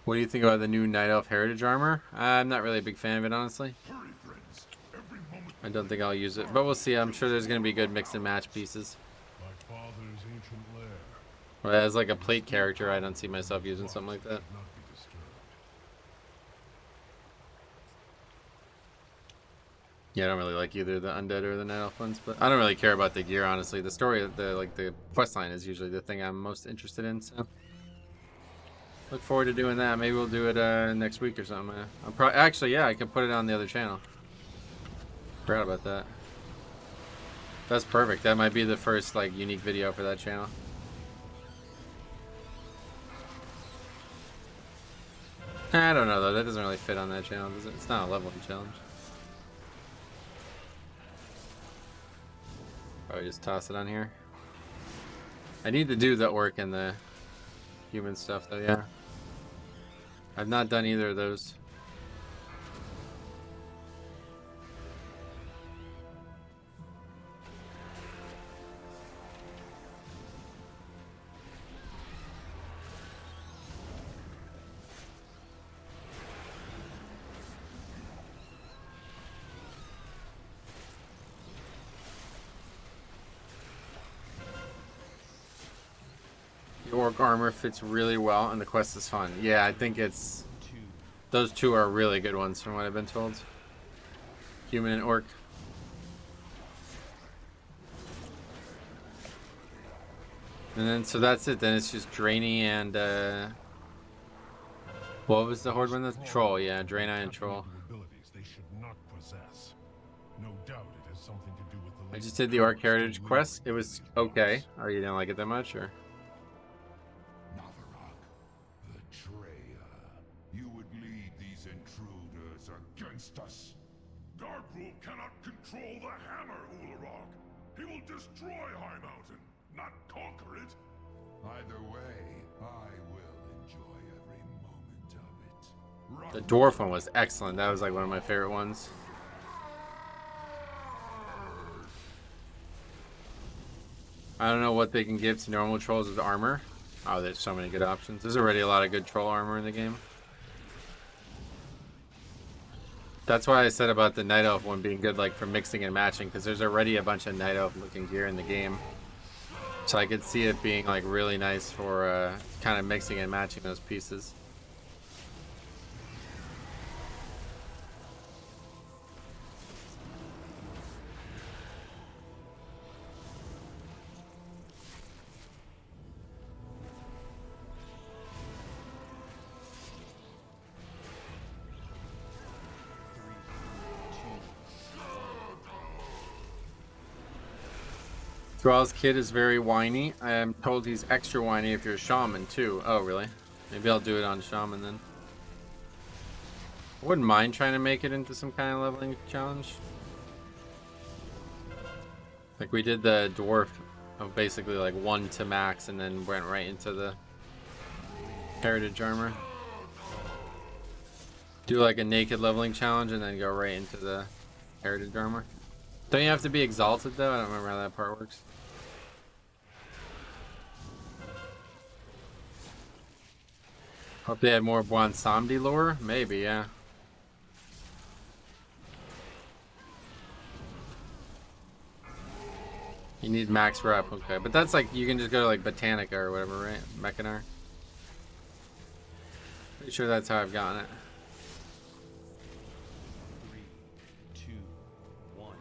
What do you think about the new Night Elf Heritage armor? I'm not really a big fan of it, honestly. Hurry, friends. Every moment I don't think I'll use it, but we'll see. I'm sure there's gonna be good mix and match pieces. my father's ancient lair But as like a plate character, I don't see myself using something like that. should not be disturbed. Yeah, I don't really like either the undead or the night elf ones, but I don't really care about the gear, honestly. The story of the quest line is usually the thing I'm most interested in, so look forward to doing that. Maybe we'll do it next week or something. Actually, yeah, I could put it on the other channel. Forgot about that. That's perfect. That might be the first like unique video for that channel. I don't know though. That doesn't really fit on that channel, does it? It's not a leveling challenge. Probably just toss it on here. I need to do the orc and the human stuff though, yeah. I've not done either of those. The orc armor fits really well and the quest is fun. Yeah, I think it's... Those two are really good ones from what I've been told. Human and orc. And then, so that's it. Then it's just Drainy and, what was the horde one? The Troll, yeah. Draenei and Troll. Abilities they should not possess. No doubt it has something to do with the I just did the Orc Heritage quest. It was okay. Oh, you didn't like it that much, or? Netheron, betrayer. You would lead these intruders against us. Darkroot cannot control the hammer, Ularog. He will destroy High Mountain, not conquer it. Either way, I will enjoy every moment of it. The Dwarf one was excellent. That was like one of my favorite ones. I don't know what they can give to normal trolls with armor. Oh, there's so many good options. There's already a lot of good troll armor in the game. That's why I said about the Night Elf one being good, like for mixing and matching, because there's already a bunch of Night Elf looking gear in the game. So I could see it being like really nice for kind of mixing and matching those pieces. Thrall's kid is very whiny. I am told he's extra whiny if you're a shaman too. Oh, really? Maybe I'll do it on shaman then. I wouldn't mind trying to make it into some kind of leveling challenge. Like we did the dwarf of basically like 1 to max and then went right into the heritage armor. Do like a naked leveling challenge and then go right into the heritage armor. Don't you have to be exalted though? I don't remember how that part works. Hope they had more Buon Samdi lore? Maybe, yeah. You need max rep, okay. But that's like, you can just go to like Botanica or whatever, right? Mechanar. Pretty sure that's how I've gotten it. 3, 2, 1.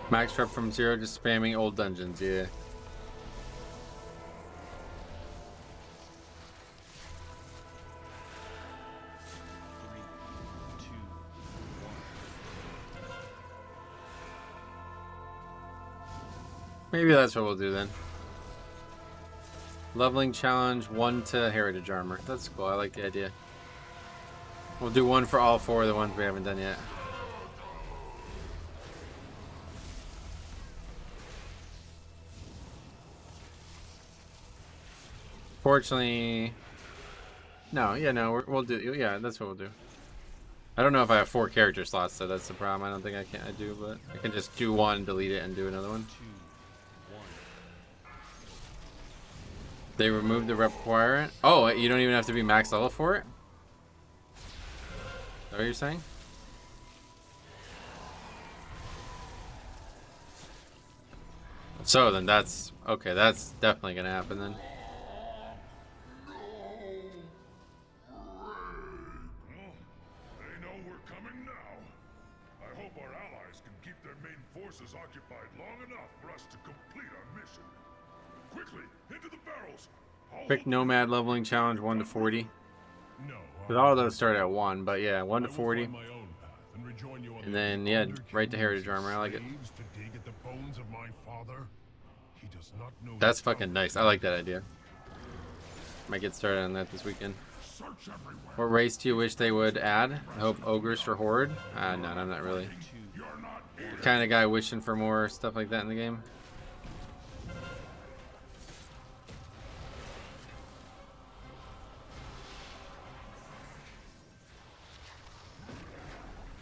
Max rep from 0 to spamming old dungeons, yeah. Maybe that's what we'll do then. Leveling challenge 1 to heritage armor. That's cool. I like the idea. We'll do one for all 4 of the ones we haven't done yet. Fortunately, no, yeah, no, we'll do, yeah, that's what we'll do. I don't know if I have 4 character slots, so that's the problem. I don't think I do, but I can just do one, delete it, and do another one. 2, 1. They removed the requirement. Oh, you don't even have to be max level for it? Is that what you're saying? So then that's, okay, that's definitely gonna happen then. Occupied long enough for us to complete our mission. Quickly, into the barrels. Quick nomad leveling challenge 1 to 40. No, Because all of those start at 1, but yeah, 1 to 40. And then, yeah, right to heritage armor. I like it. That's fucking nice. I like that idea. Might get started on that this weekend. What race do you wish they would add? I hope ogres for horde. No, I'm not really. Kind of guy wishing for more stuff like that in the game.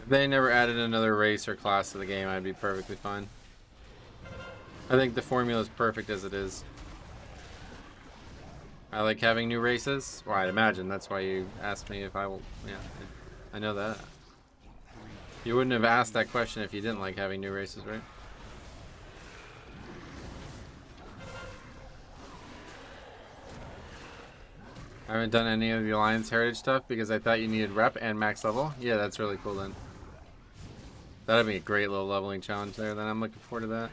If they never added another race or class to the game, I'd be perfectly fine. I think the formula is perfect as it is. I like having new races. Well, I'd imagine that's why you asked me if I will. Yeah, I know that. You wouldn't have asked that question if you didn't like having new races, right? I haven't done any of the Alliance Heritage stuff because I thought you needed rep and max level. Yeah, that's really cool then. That'd be a great little leveling challenge there. Then I'm looking forward to that.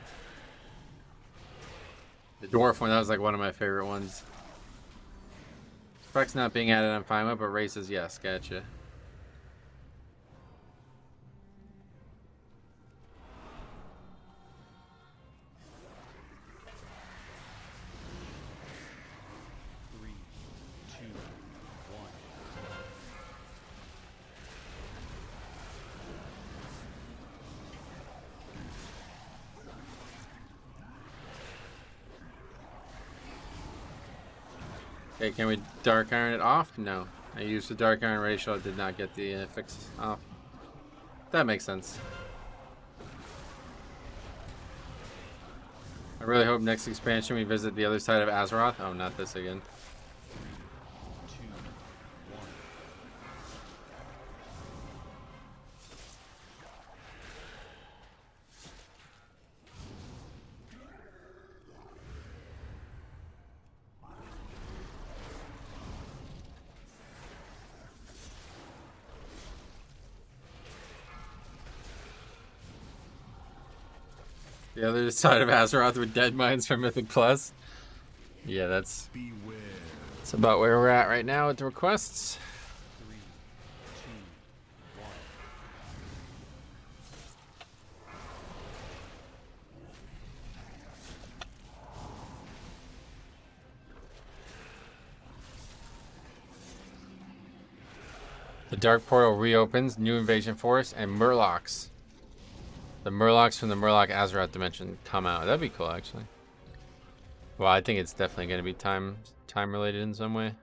The dwarf one, that was like one of my favorite ones. Specs not being added, I'm fine with, but races, yes, gotcha. Okay, can we Dark Iron it off? No. I used the Dark Iron ratio, did not get the fix off. That makes sense. I really hope next expansion we visit the other side of Azeroth. Oh, not this again. The other side of Azeroth with dead mines from Mythic Plus. Yeah, that's about where we're at right now with the requests. 3, 2, 1. The Dark Portal reopens, new invasion force, and Murlocs. The Murlocs from the Murloc Azeroth dimension come out. That'd be cool, actually. Well, I think it's definitely going to be time related in some way.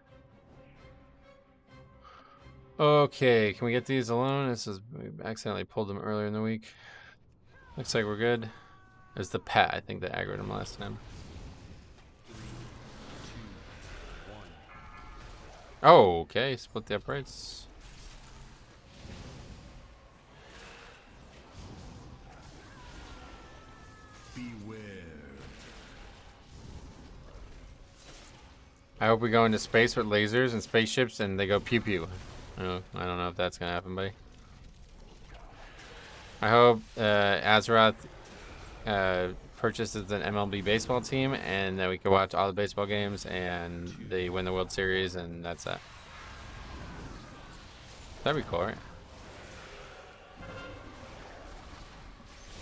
Okay, can we get these alone? We accidentally pulled them earlier in the week. Looks like we're good. There's the pet. I think that aggroed him last time. 3, 2, 1. Oh, okay. Split the uprights. Beware. I hope we go into space with lasers and spaceships and they go pew pew. Oh, I don't know if that's gonna happen, buddy. I hope Azeroth purchases an MLB baseball team and that we can watch all the baseball games and they win the World Series and that's that. That'd be cool, right?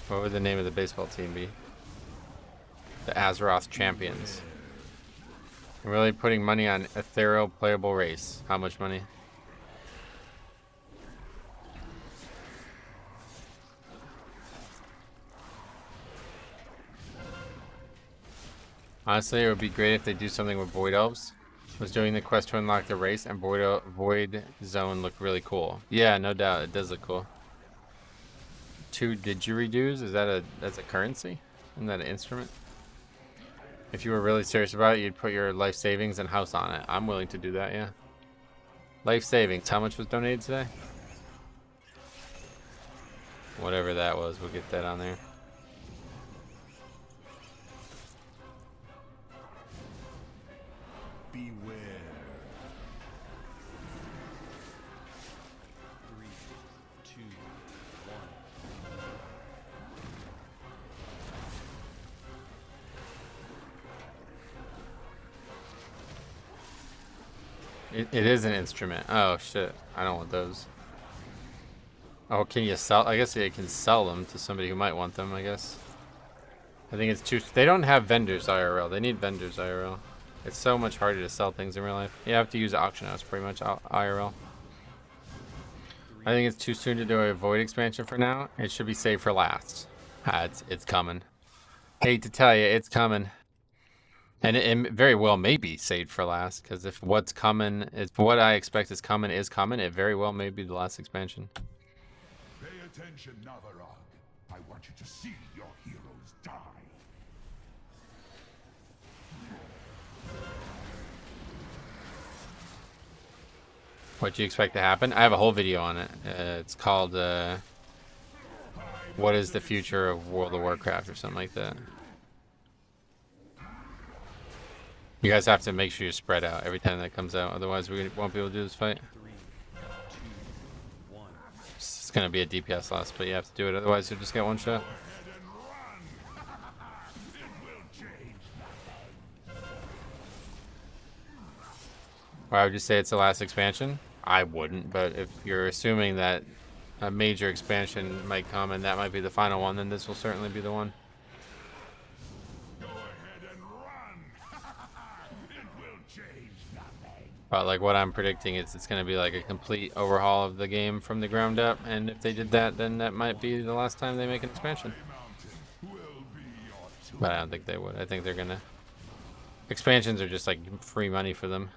What would the name of the baseball team be? The Azeroth Champions. I'm really putting money on ethereal playable race. How much money? Honestly, it would be great if they do something with Void Elves. I was doing the quest to unlock the race and Void Zone looked really cool. Yeah, no doubt. It does look cool. 2 didgeridoos? That's a currency? Isn't that an instrument? If you were really serious about it, you'd put your life savings and house on it. I'm willing to do that, yeah. Life savings. How much was donated today? Whatever that was, we'll get that on there. Beware. 3, 2, 1. It is an instrument. Oh shit, I don't want those. Oh, can you sell? I guess you can sell them to somebody who might want them, I guess. I think it's too... They don't have vendors IRL. They need vendors IRL. It's so much harder to sell things in real life. You have to use auction house pretty much IRL. I think it's too soon to do a Void expansion for now. It should be saved for last. It's coming. Hate to tell you, it's coming. And it very well may be saved for last, because if what's coming, if what I expect is coming, it very well may be the last expansion. Pay attention, Netheron. I want you to see your heroes die. What do you expect to happen? I have a whole video on it. It's called, What is the Future of World of Warcraft or something like that. You guys have to make sure you spread out every time that comes out, otherwise we won't be able to do this fight. 3, 2, 1. It's gonna be a DPS loss, but you have to do it, otherwise you'll just get one shot. Why would you say it's the last expansion? I wouldn't, but if you're assuming that a major expansion might come and that might be the final one, then this will certainly be the one. But like what I'm predicting is it's going to be like a complete overhaul of the game from the ground up, and if they did that, then that might be the last time they make an expansion. But I don't think they would. I think they're going to... Expansions are just like free money for them.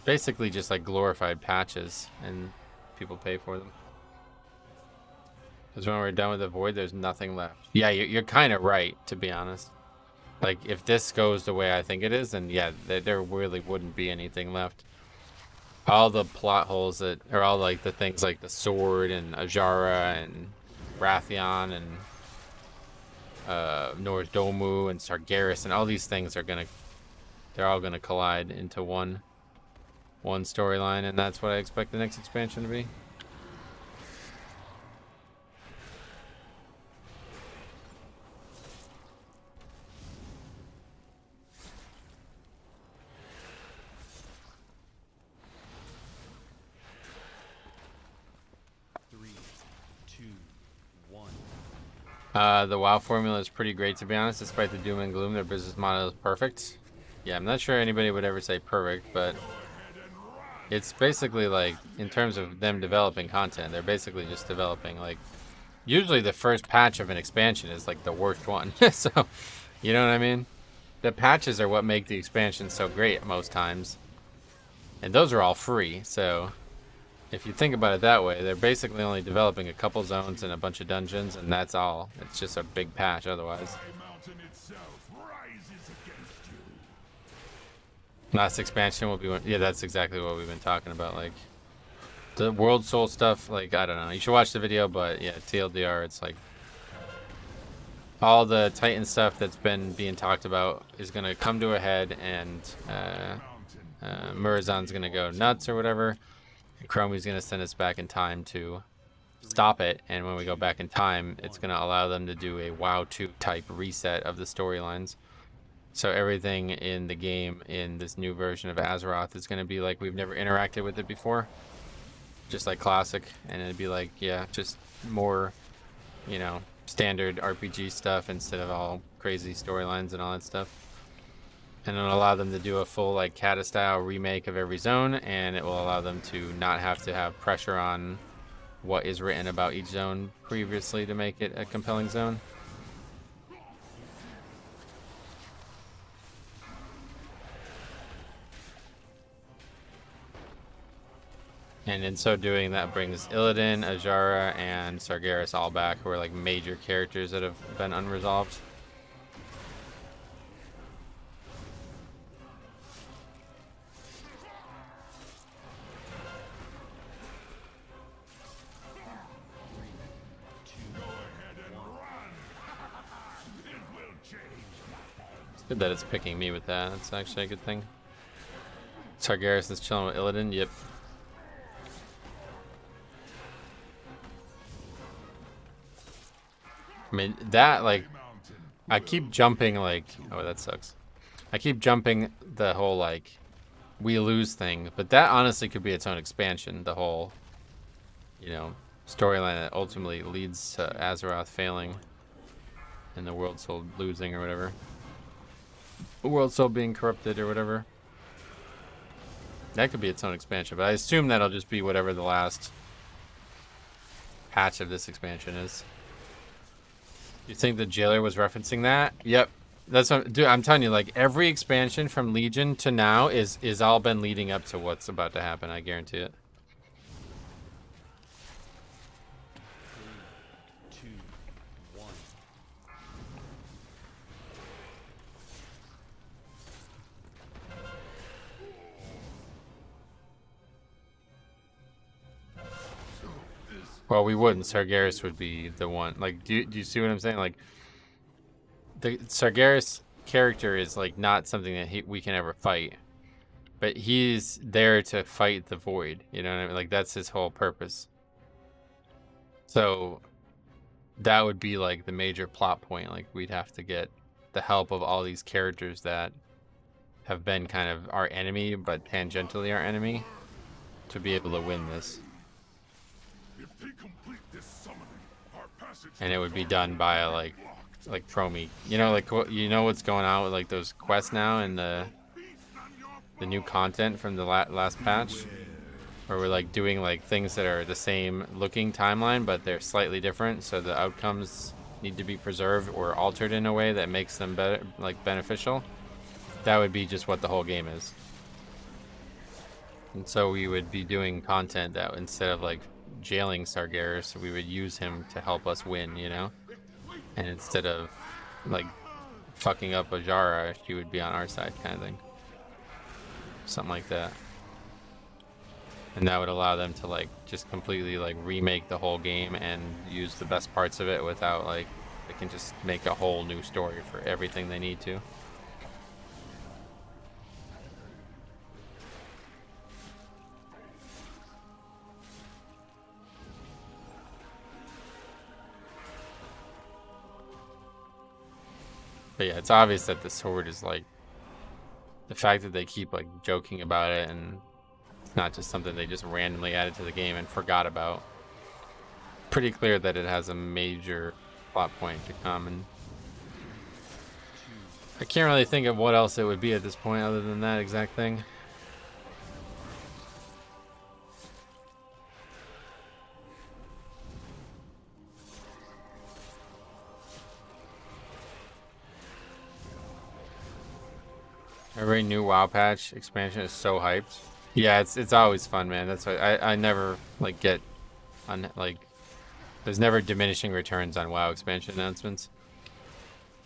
Basically just like glorified patches, and people pay for them. Because when we're done with the Void, there's nothing left. Yeah, you're kind of right, to be honest. Like, if this goes the way I think it is, then yeah, there really wouldn't be anything left. All the plot holes that are all like the things like the sword and Ajara and Rathion and Nordomu and Sargeras and all these things are they're all gonna collide into one storyline, and that's what I expect the next expansion to be. The WoW formula is pretty great, to be honest. Despite the doom and gloom, their business model is perfect. Yeah, I'm not sure anybody would ever say perfect, but it's basically like, in terms of them developing content, they're basically just developing, like, usually the first patch of an expansion is like the worst one. So, you know what I mean? The patches are what make the expansion so great most times. And those are all free, so if you think about it that way, they're basically only developing a couple zones and a bunch of dungeons, and that's all. It's just a big patch otherwise. Last expansion will be when, yeah, that's exactly what we've been talking about. Like the World Soul stuff, like, I don't know. You should watch the video, but yeah, TLDR, it's like all the Titan stuff that's been being talked about is going to come to a head, and Murazan's going to go nuts or whatever. Chromie's going to send us back in time to stop it, and when we go back in time, it's going to allow them to do a WoW 2 type reset of the storylines. So everything in the game in this new version of Azeroth is going to be like we've never interacted with it before. Just like Classic, and it'd be like, yeah, just more, you know, standard RPG stuff instead of all crazy storylines and all that stuff. And it'll allow them to do a full like Kata style remake of every zone, and it will allow them to not have to have pressure on what is written about each zone previously to make it a compelling zone. And in so doing, that brings Illidan, Ajara, and Sargeras all back, who are like major characters that have been unresolved. It's good that it's picking me with that. That's actually a good thing. Sargeras is chilling with Illidan. Yep. I mean, that, like, I keep jumping, like, oh, that sucks. I keep jumping the whole, like, we lose thing, but that honestly could be its own expansion, the whole, you know, storyline that ultimately leads to Azeroth failing and the World Soul losing or whatever. The World Soul being corrupted or whatever. That could be its own expansion, but I assume that'll just be whatever the last patch of this expansion is. You think the jailer was referencing that? Yep. That's what, dude, I'm telling you, like, every expansion from Legion to now is all been leading up to what's about to happen, I guarantee it. 3, 2, 1. Well, we wouldn't. Sargeras would be the one. Like, do you see what I'm saying? Like, the Sargeras character is like not something that we can ever fight, but he's there to fight the void. You know what I mean? Like that's his whole purpose. So that would be like the major plot point. Like we'd have to get the help of all these characters that have been kind of our enemy, but tangentially our enemy, to be able to win this. If they complete this summoning, our passage And it would be done by like Promi. You know, like you know what's going on with like those quests now and the new content from the last patch, where we're like doing like things that are the same looking timeline, but they're slightly different, so the outcomes need to be preserved or altered in a way that makes them better, like beneficial. That would be just what the whole game is. And so we would be doing content that instead of like jailing Sargeras, we would use him to help us win, you know? And instead of like fucking up Ajara, she would be on our side kind of thing. Something like that. And that would allow them to like just completely like remake the whole game and use the best parts of it without like, they can just make a whole new story for everything they need to. But yeah, it's obvious that the sword is like, the fact that they keep like joking about it and it's not just something they just randomly added to the game and forgot about. Pretty clear that it has a major plot point to come, and I can't really think of what else it would be at this point other than that exact thing. Every new WoW patch expansion is so hyped. Yeah, it's always fun, man. That's why I never like get on like. There's never diminishing returns on WoW expansion announcements.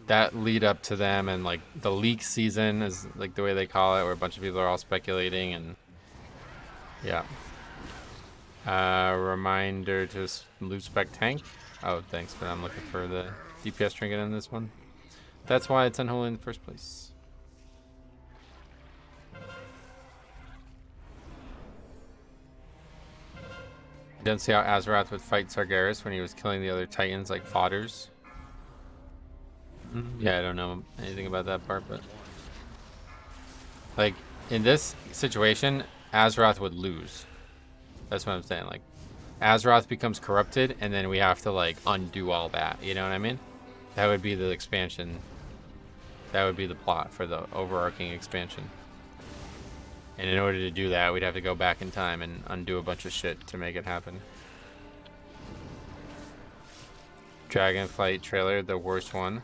That lead up to them and like the leak season is like the way they call it, where a bunch of people are all speculating and yeah. Reminder to loot spec tank. Oh, thanks, but I'm looking for the DPS trinket in this one. That's why it's unholy in the first place. Don't see how Azeroth would fight Sargeras when he was killing the other Titans like fodders. Yeah, I don't know anything about that part, but like in this situation, Azeroth would lose. That's what I'm saying. Like Azeroth becomes corrupted, and then we have to like undo all that. You know what I mean? That would be the expansion. That would be the plot for the overarching expansion. And in order to do that, we'd have to go back in time and undo a bunch of shit to make it happen. Dragonflight trailer, the worst one.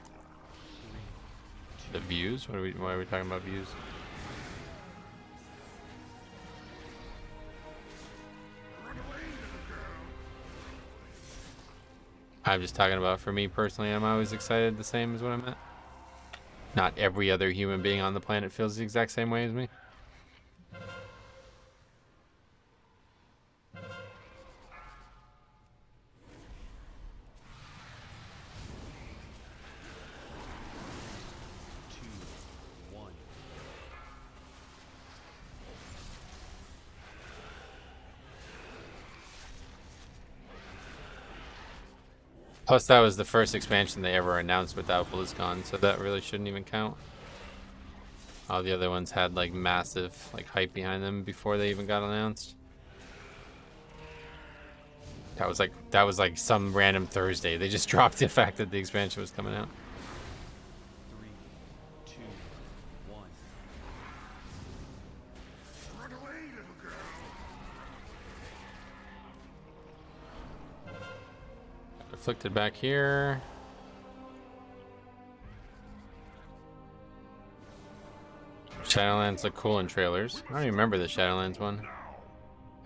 The views? Why are we talking about views? I'm just talking about, for me personally, I'm always excited the same as what I'm at. Not every other human being on the planet feels the exact same way as me. Plus, that was the first expansion they ever announced without BlizzCon, so that really shouldn't even count. All the other ones had like massive like hype behind them before they even got announced. That was like some random Thursday. They just dropped the fact that the expansion was coming out. 3, 2, 1. Run away, little girl. Afflicted back here. Shadowlands look cool in trailers. I don't even remember the Shadowlands one.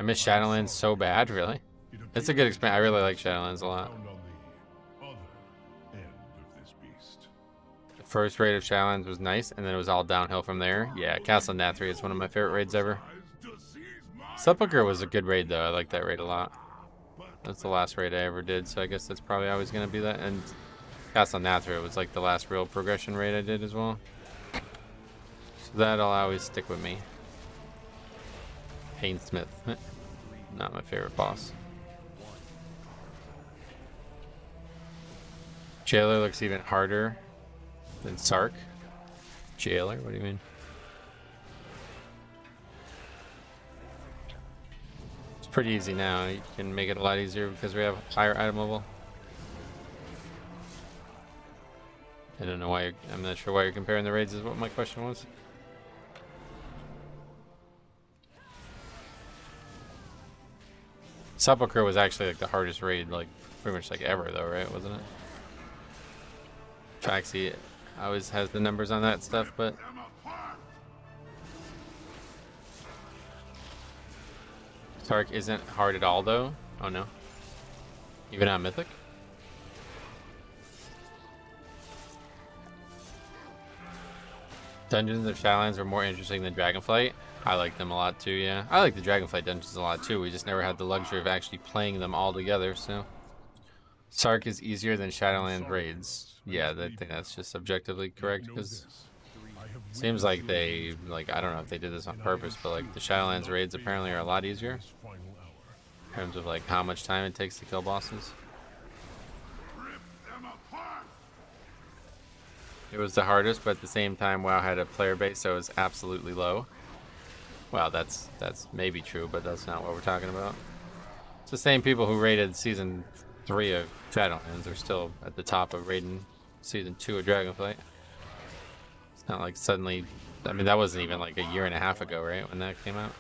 I miss Shadowlands so bad, really. It's a good experience. I really like Shadowlands a lot. The first raid of Shadowlands was nice, and then it was all downhill from there. Yeah, Castle Netheron is one of my favorite raids ever. Sepulchre was a good raid, though. I like that raid a lot. That's the last raid I ever did, so I guess that's probably always going to be that. And Castle Netheron was like the last real progression raid I did as well. So that'll always stick with me. Painsmith. Not my favorite boss. Jailer looks even harder than Sark. Jailer? What do you mean? It's pretty easy now. You can make it a lot easier because we have higher item level. I don't know why I'm not sure why you're comparing the raids is what my question was. Sepulchre was actually like the hardest raid, like pretty much like ever though, right? Wasn't it? Faxi always has the numbers on that stuff, but Sark isn't hard at all though. Oh no. Even on Mythic? Dungeons of Shadowlands are more interesting than Dragonflight. I like them a lot too, yeah. I like the Dragonflight dungeons a lot too. We just never had the luxury of actually playing them all together, so. Sark is easier than Shadowlands raids. Yeah, I think that's just objectively correct, because seems like they, like, I don't know if they did this on purpose, but like the Shadowlands raids apparently are a lot easier. In terms of like how much time it takes to kill bosses. It was the hardest, but at the same time, WoW had a player base that was absolutely low. Well, that's maybe true, but that's not what we're talking about. It's the same people who rated Season 3 of Shadowlands are still at the top of rating Season 2 of Dragonflight. It's not like suddenly... I mean, that wasn't even like a year and a half ago, right, when that came out?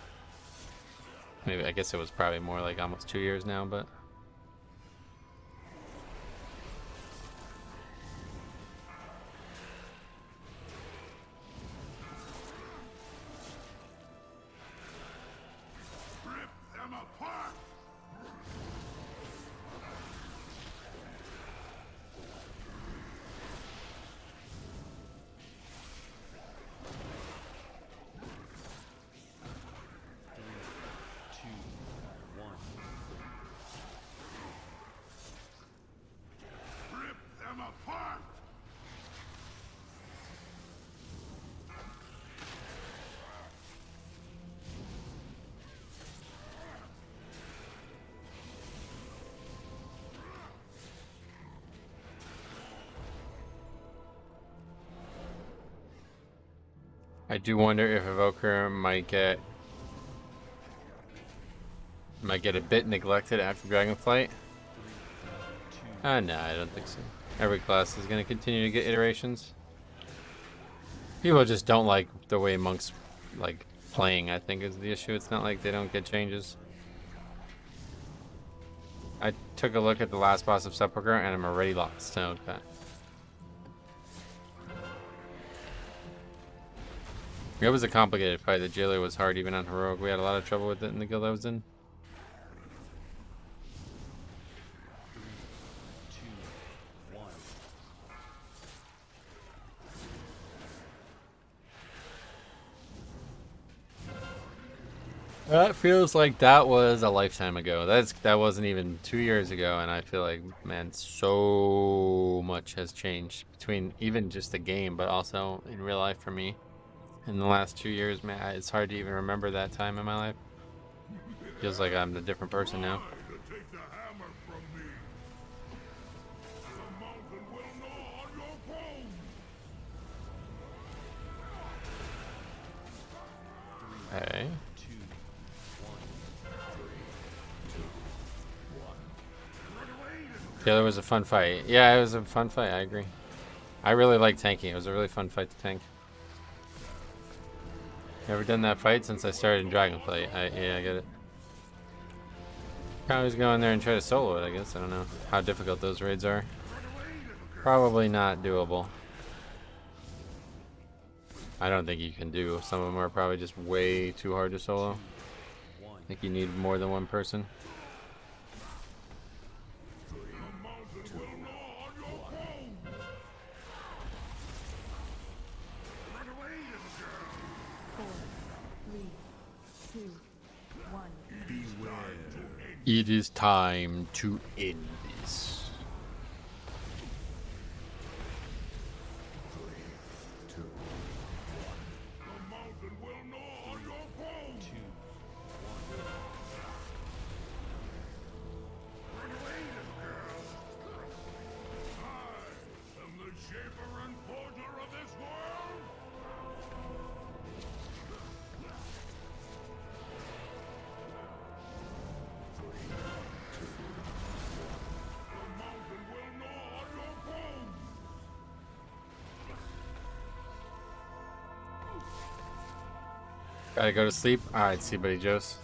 Maybe, I guess it was probably more like almost 2 years now, but... I do wonder if Evoker might get a bit neglected after Dragonflight. No, I don't think so. Every class is going to continue to get iterations. People just don't like the way monks like playing, I think, is the issue. It's not like they don't get changes. I took a look at the last boss of Sepulchre and I'm already lost. Okay. It was a complicated fight. The jailer was hard even on heroic. We had a lot of trouble with it in the guild I was in. 3, 2, 1. That feels like that was a lifetime ago. That wasn't even 2 years ago, and I feel like, man, so much has changed between even just the game, but also in real life for me. In the last 2 years, man, it's hard to even remember that time in my life. Feels like I'm a different person now. Hey. Yeah, that was a fun fight. Yeah, it was a fun fight, I agree. I really like tanking. It was a really fun fight to tank. Never done that fight since I started in Dragonflight. Yeah, I get it. Probably just go in there and try to solo it, I guess. I don't know how difficult those raids are. Probably not doable. I don't think you can do. Some of them are probably just way too hard to solo. I think you need more than one person. It is time to end this. 3, 2, 1. The Gotta go to sleep. Alright, see you, buddy, Joseph.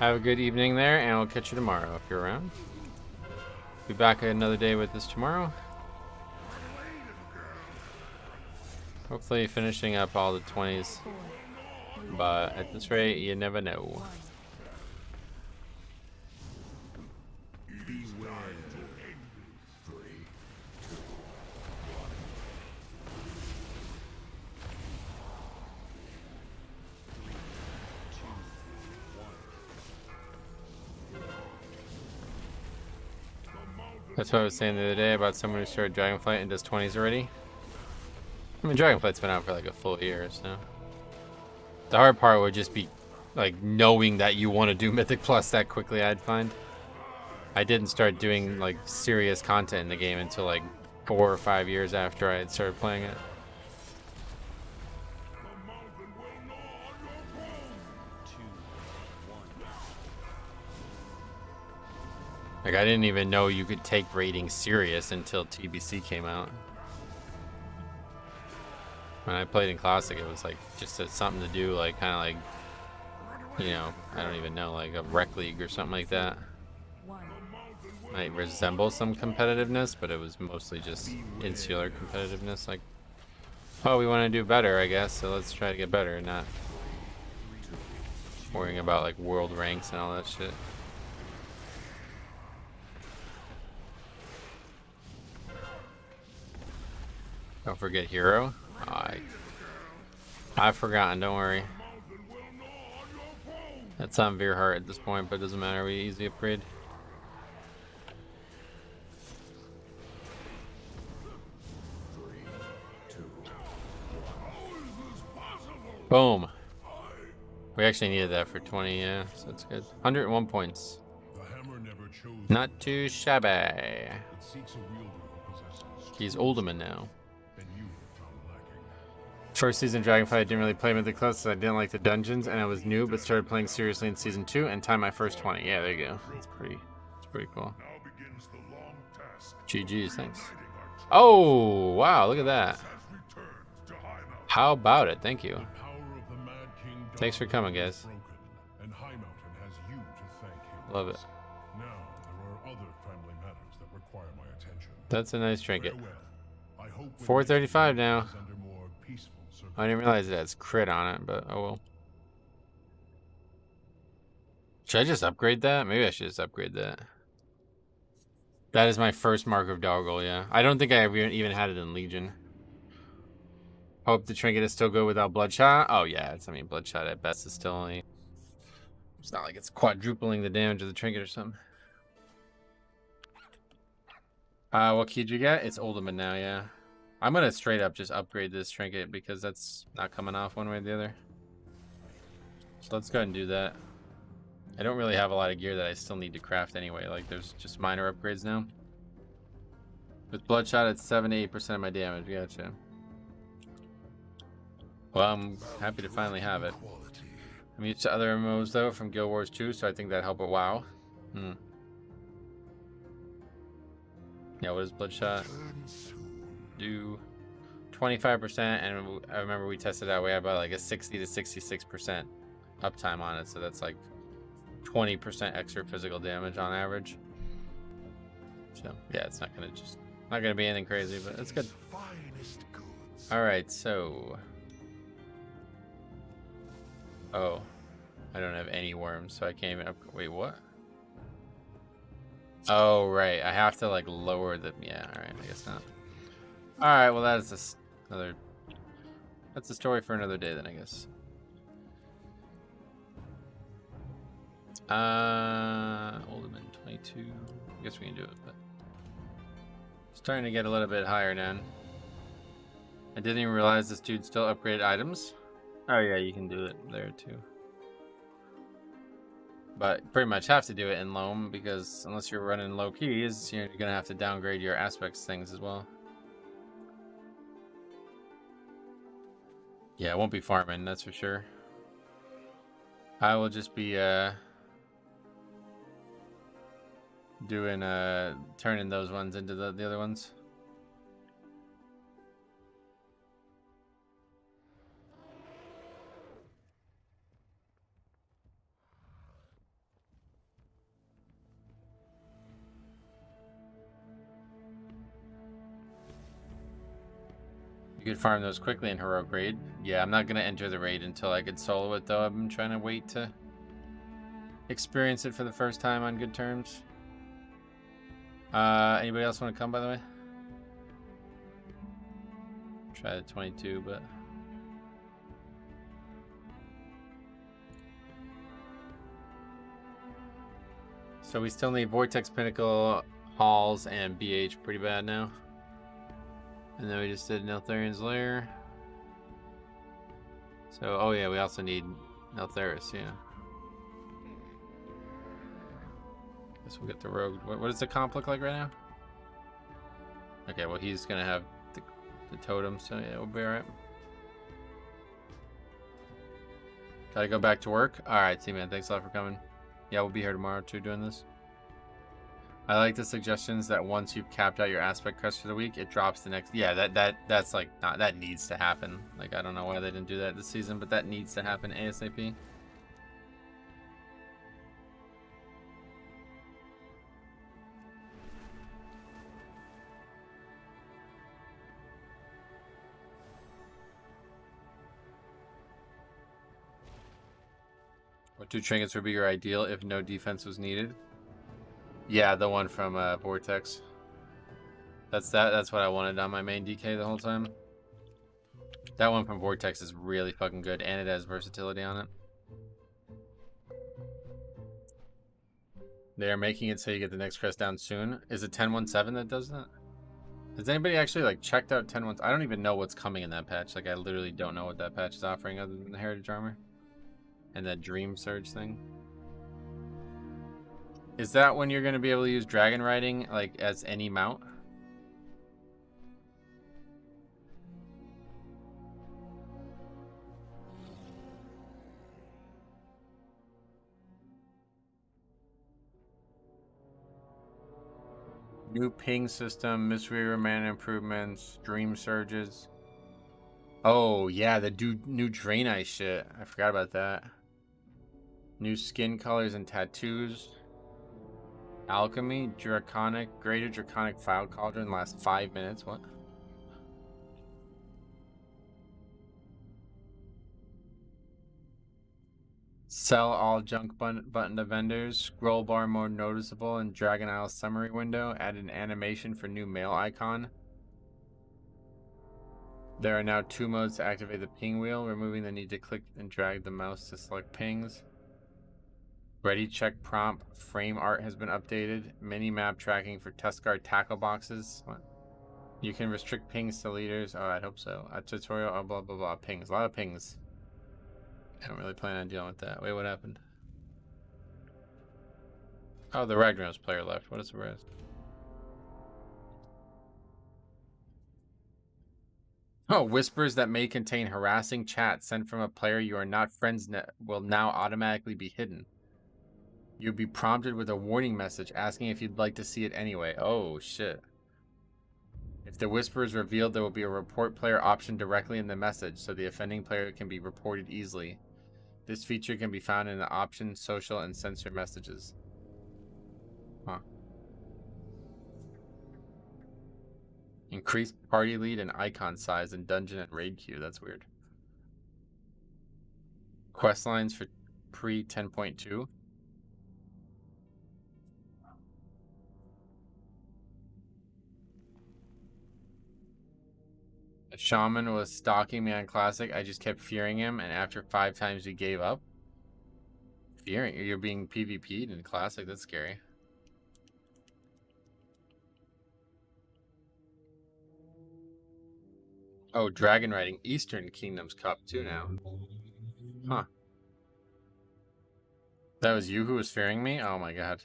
Have a good evening there, and we'll catch you tomorrow if you're around. Be back another day with this tomorrow. Hopefully finishing up all the 20s. But at this rate, you never know. That's what I was saying the other day about someone who started Dragonflight and does 20s already. I mean, Dragonflight's been out for like a full year, so. The hard part would just be like knowing that you want to do Mythic Plus that quickly, I'd find. I didn't start doing like serious content in the game until like 4 or 5 years after I had started playing it. Like, I didn't even know you could take raiding serious until TBC came out. When I played in Classic, it was like just something to do, like kind of like, you know, I don't even know, like a rec league or something like that. Might resemble some competitiveness, but it was mostly just insular competitiveness. Like, oh, we want to do better, I guess, so let's try to get better, not worrying about like world ranks and all that shit. Don't forget Hero. I've forgotten, don't worry. That's on Veerheart at this point, but it doesn't matter, we easy upgrade. Boom. We actually needed that for 20, yeah, so that's good. 101 points. Not too shabby. He's Alderman now. First season Dragonflight, I didn't really play Mythic Plus, so I didn't like the dungeons, and I was new, but started playing seriously in season 2 and timed my first 20. Yeah, there you go. It's pretty cool. GG's, thanks. Oh, wow, look at that. How about it? Thank you. Thanks for coming, guys. Love it. That's a nice trinket. 435 now. I didn't realize it has crit on it, but oh well. Should I just upgrade that? Maybe I should just upgrade that. That is my first mark of Doggle, yeah. I don't think I even had it in Legion. Hope the trinket is still good without Bloodshot. Oh yeah, I mean Bloodshot at best is still only... It's not like it's quadrupling the damage of the trinket or something. What key did you get? It's Alderman now, yeah. I'm gonna straight up just upgrade this trinket because that's not coming off one way or the other. So let's go ahead and do that. I don't really have a lot of gear that I still need to craft anyway. Like there's just minor upgrades now. With Bloodshot, it's 7 to 8% of my damage. Gotcha. Well, I'm happy to finally have it. I'm used to other MMOs though from Guild Wars 2, so I think that'd help at WoW. Yeah, what is Bloodshot? Do 25%, and I remember we tested out. We had about like a 60 to 66% uptime on it, so that's like 20% extra physical damage on average. So yeah, it's not gonna be anything crazy, but it's good. All right, so oh, I don't have any worms, so I can't even wait, what? Oh right, I have to like lower the, yeah, all right, I guess not. All right, well that's a story for another day then, I guess. Alderman 22. I guess we can do it, but starting to get a little bit higher now. I didn't even realize this dude still upgraded items. Oh yeah, you can do it there too. But pretty much have to do it in Loam because unless you're running low keys, you're gonna have to downgrade your aspects things as well. Yeah, it won't be farming, that's for sure. I will just be doing turning those ones into the other ones. You could farm those quickly in heroic raid. Yeah, I'm not gonna enter the raid until I could solo it though. I've been trying to wait to experience it for the first time on good terms. Anybody else want to come, by the way? Try the 22, but so we still need Vortex, Pinnacle, Halls, and BH pretty bad now. And then we just did Netherion's Lair. So, oh yeah, we also need Neltheris, yeah. Guess we'll get the rogue. What does the comp look like right now? Okay, well he's gonna have the totem, so yeah, we'll be alright. Gotta go back to work? Alright, see man, thanks a lot for coming. Yeah, we'll be here tomorrow too doing this. I like the suggestions that once you've capped out your aspect crest for the week, it drops the next. Yeah, that's like not, that needs to happen. Like I don't know why they didn't do that this season, but that needs to happen ASAP. What 2 trinkets would be your ideal if no defense was needed? Yeah, the one from Vortex. That's what I wanted on my main DK the whole time. That one from Vortex is really fucking good, and it has versatility on it. They are making it so you get the next crest down soon. Is it 10.17 that does that? Has anybody actually like checked out 10.1? I don't even know what's coming in that patch. Like I literally don't know what that patch is offering other than the Heritage Armor. And that Dream Surge thing. Is that when you're going to be able to use Dragon Riding like as any mount? New ping system, Mystery Mana improvements, Dream Surges. Oh yeah, the new Drain Ice shit. I forgot about that. New skin colors and tattoos. Alchemy, Draconic, Greater Draconic File Cauldron lasts 5 minutes. What? Sell all junk button to vendors. Scroll bar more noticeable in Dragon Isle summary window. Add an animation for new mail icon. There are now 2 modes to activate the ping wheel, removing the need to click and drag the mouse to select pings. Ready check prompt frame art has been updated. Mini map tracking for Tuskar tackle boxes. What? You can restrict pings to leaders. Oh, I hope so. A tutorial. Oh, blah blah blah. Pings. A lot of pings. I don't really plan on dealing with that. Wait, what happened? Oh, the Ragnaros player left. What is the rest? Oh, whispers that may contain harassing chat sent from a player you are not friends will now automatically be hidden. You'll be prompted with a warning message asking if you'd like to see it anyway. Oh, shit. If the whisper is revealed, there will be a report player option directly in the message, so the offending player can be reported easily. This feature can be found in the options, social, and censor messages. Huh. Increased party lead and icon size in dungeon and raid queue. That's weird. Quest lines for pre 10.2. A shaman was stalking me on Classic. I just kept fearing him, and after 5 times we gave up. Fearing? You're being PvP'd in Classic? That's scary. Oh, Dragon Riding Eastern Kingdoms Cup too now. Huh. That was you who was fearing me? Oh my god.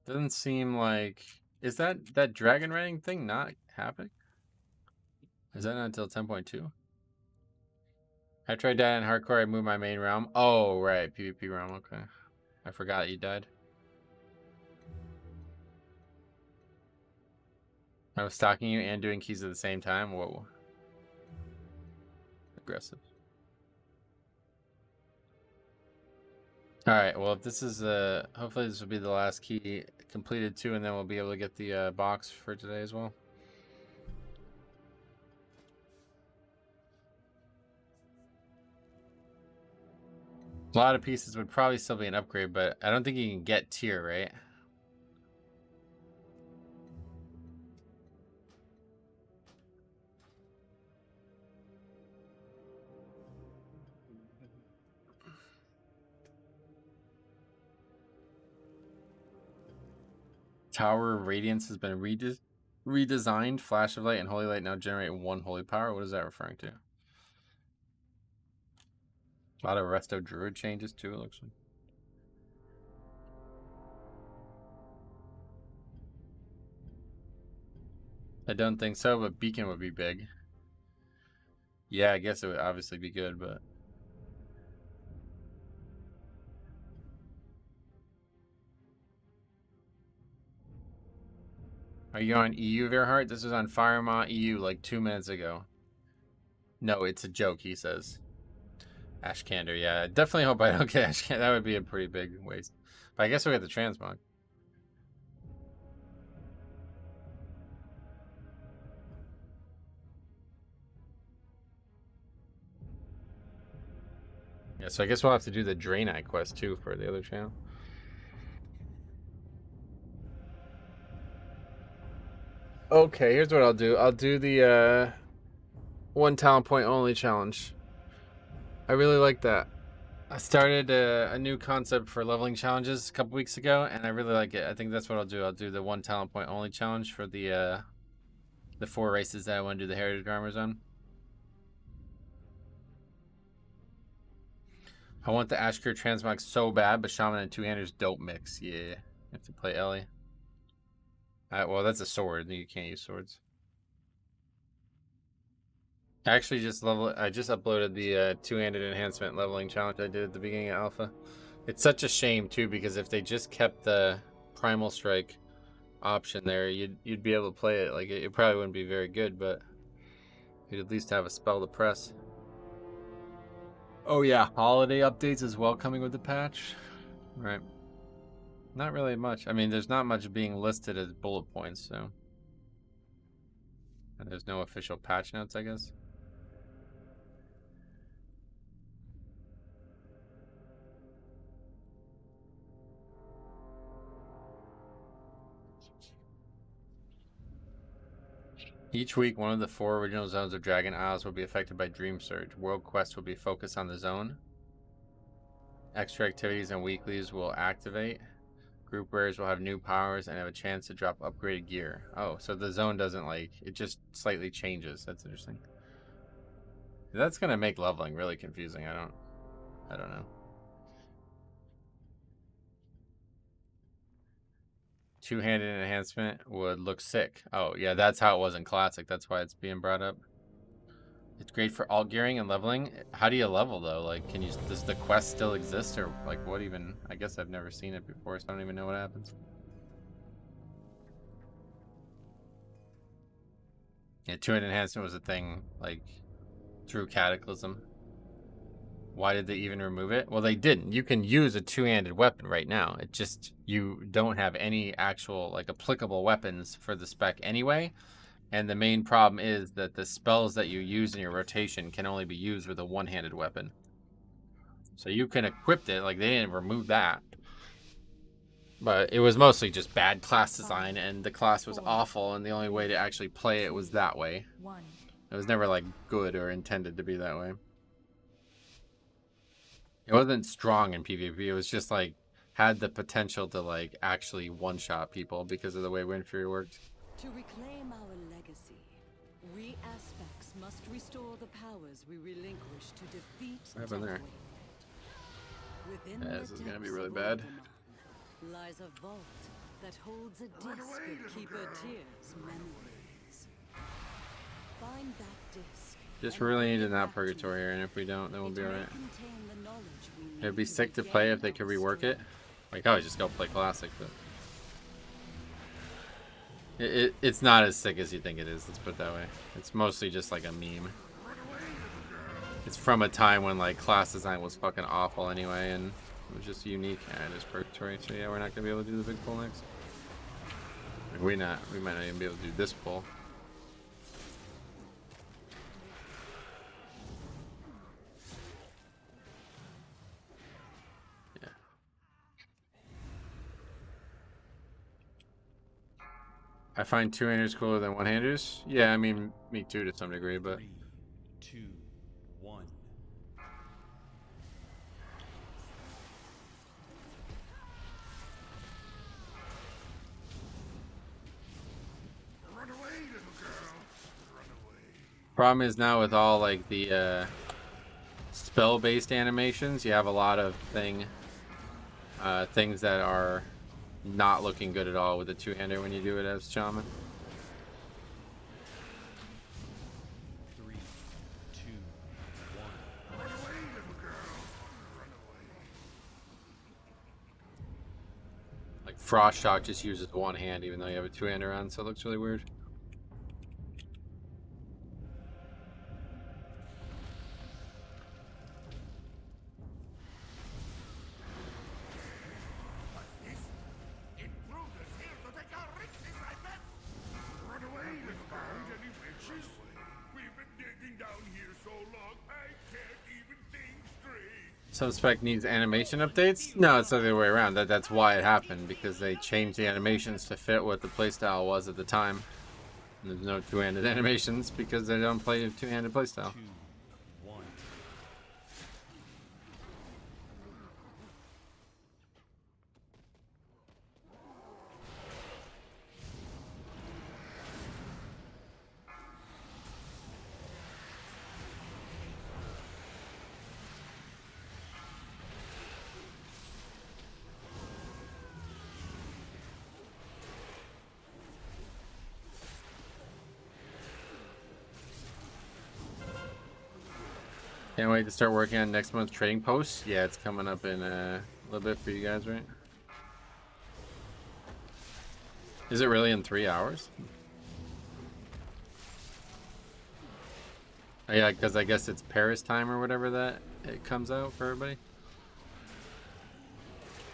Doesn't seem like... Is that Dragon Riding thing not happening? Is that not until 10.2? After I died in hardcore, I moved my main realm. Oh, right. PvP realm. Okay. I forgot you died. I was stalking you and doing keys at the same time? Whoa. Aggressive. Alright, well, if this is... hopefully this will be the last key completed 2, and then we'll be able to get the box for today as well. A lot of pieces would probably still be an upgrade, but I don't think you can get tier, right? Tower of Radiance has been redesigned. Flash of Light and Holy Light now generate 1 holy power. What is that referring to? A lot of Resto Druid changes too, it looks like. I don't think so, but Beacon would be big. Yeah, I guess it would obviously be good, but... Are you on EU, Verhart? This was on Firemont EU like 2 minutes ago. No, it's a joke, he says. Ashkander, yeah. I definitely hope I don't get Ashkander. That would be a pretty big waste. But I guess we'll get the transmog. Yeah, so I guess we'll have to do the Draenei quest too for the other channel. Okay, here's what I'll do. I'll do the 1 talent point only challenge. I really like that. I started a new concept for leveling challenges a couple weeks ago, and I really like it. I think that's what I'll do. I'll do the 1 talent point only challenge for the 4 races that I want to do the Heritage Armors on. I want the Ashkur transmog so bad, but Shaman and Two-Handers dope mix. Yeah, you have to play Ellie. Well, that's a sword. You can't use swords. I actually just uploaded the two-handed enhancement leveling challenge I did at the beginning of Alpha. It's such a shame too, because if they just kept the Primal Strike option there, you'd be able to play it. Like it probably wouldn't be very good, but you'd at least have a spell to press. Oh yeah, holiday updates as well coming with the patch. Right. Not really much. I mean, there's not much being listed as bullet points, so. And there's no official patch notes, I guess. Each week, one of the 4 original zones of Dragon Isles will be affected by Dream Surge. World quests will be focused on the zone. Extra activities and weeklies will activate. Group rares will have new powers and have a chance to drop upgraded gear. Oh, so the zone doesn't it just slightly changes. That's interesting. That's gonna make leveling really confusing. I don't know. Two-handed enhancement would look sick. Oh yeah, that's how it was in Classic. That's why it's being brought up. It's great for alt gearing and leveling. How do you level though? Like, does the quest still exist, or like what even? I guess I've never seen it before, so I don't even know what happens. Yeah, two-handed enhancement was a thing like through Cataclysm. Why did they even remove it? Well, they didn't. You can use a two-handed weapon right now. It just you don't have any actual like applicable weapons for the spec anyway. And the main problem is that the spells that you use in your rotation can only be used with a one-handed weapon. So you can equip it, like they didn't remove that. But it was mostly just bad class design, and the class was awful, and the only way to actually play it was that way. It was never like good or intended to be that way. It wasn't strong in PvP, it was just like, had the potential to like actually one-shot people because of the way Windfury worked. To reclaim our legacy, we aspects must restore the powers we relinquish to defeat. What happened there? Yeah, this is gonna be really bad. Lies a vault that holds a disc of Keeper Tears memories. Find that disc. Just really need an out purgatory here, and if we don't, then we'll be alright. It'd be sick to play if they could rework it. Like, oh, just go play Classic, but it's not as sick as you think it is, let's put it that way. It's mostly just like a meme. It's from a time when like class design was fucking awful anyway, and it was just unique. And it's purgatory, so yeah, we're not gonna be able to do the big pull next. Like we might not even be able to do this pull. Yeah. I find two-handers cooler than one-handers. Yeah, I mean, me too to some degree, but 3, 2, 1. Run away, little girl. Run away. problem is now with all like the spell-based animations, you have a lot of things that are not looking good at all with the two-hander when you do it as shaman. 3, 2, 1. Run away, little girl. Run away. Like Frost Shock just uses one hand even though you have a two-hander on, so it looks really weird. Run away, little girl. Any witches? We've been digging down here so long, I can't even think straight. Some spec needs animation updates? No, it's the other way around. That's why it happened, because they changed the animations to fit what the playstyle was at the time. And there's no two-handed animations because they don't play a two-handed playstyle. 2, 1. Can't wait to start working on next month's trading post. Yeah, it's coming up in a little bit for you guys, right? Is it really in 3 hours? Oh, yeah, because I guess it's Paris time or whatever that it comes out for everybody.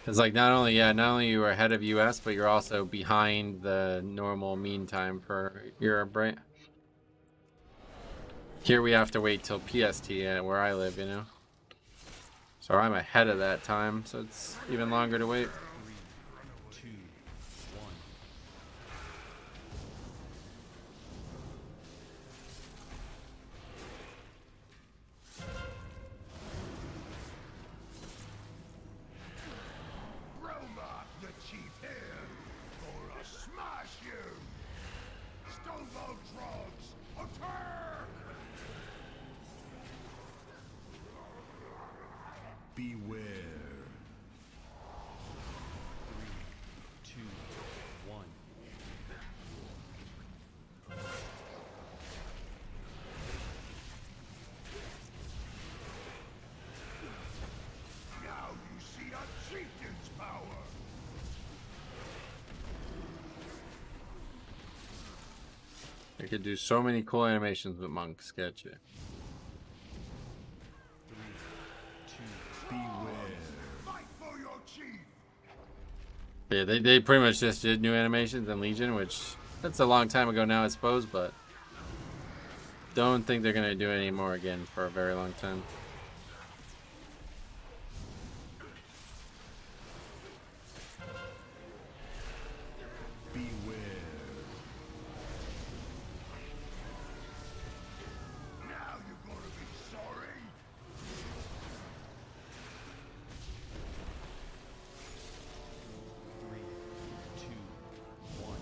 It's like not only you are ahead of US, but you're also behind the normal mean time for Europe, right? Here we have to wait till PST where I live, you know. So I'm ahead of that time, so it's even longer to wait. 3, 2, 1. Roma, the chief here, or I'll smash you. Stonebow drugs, attack! Beware. 3, 2, 1. Now you see a chieftain's power. I could do so many cool animations with monks, get you. 3, 2, beware. Fight for your chief. Yeah, they pretty much just did new animations in Legion, which that's a long time ago now, I suppose, but don't think they're gonna do any more again for a very long time. Beware. Now you're gonna be sorry. 3, 2, 1.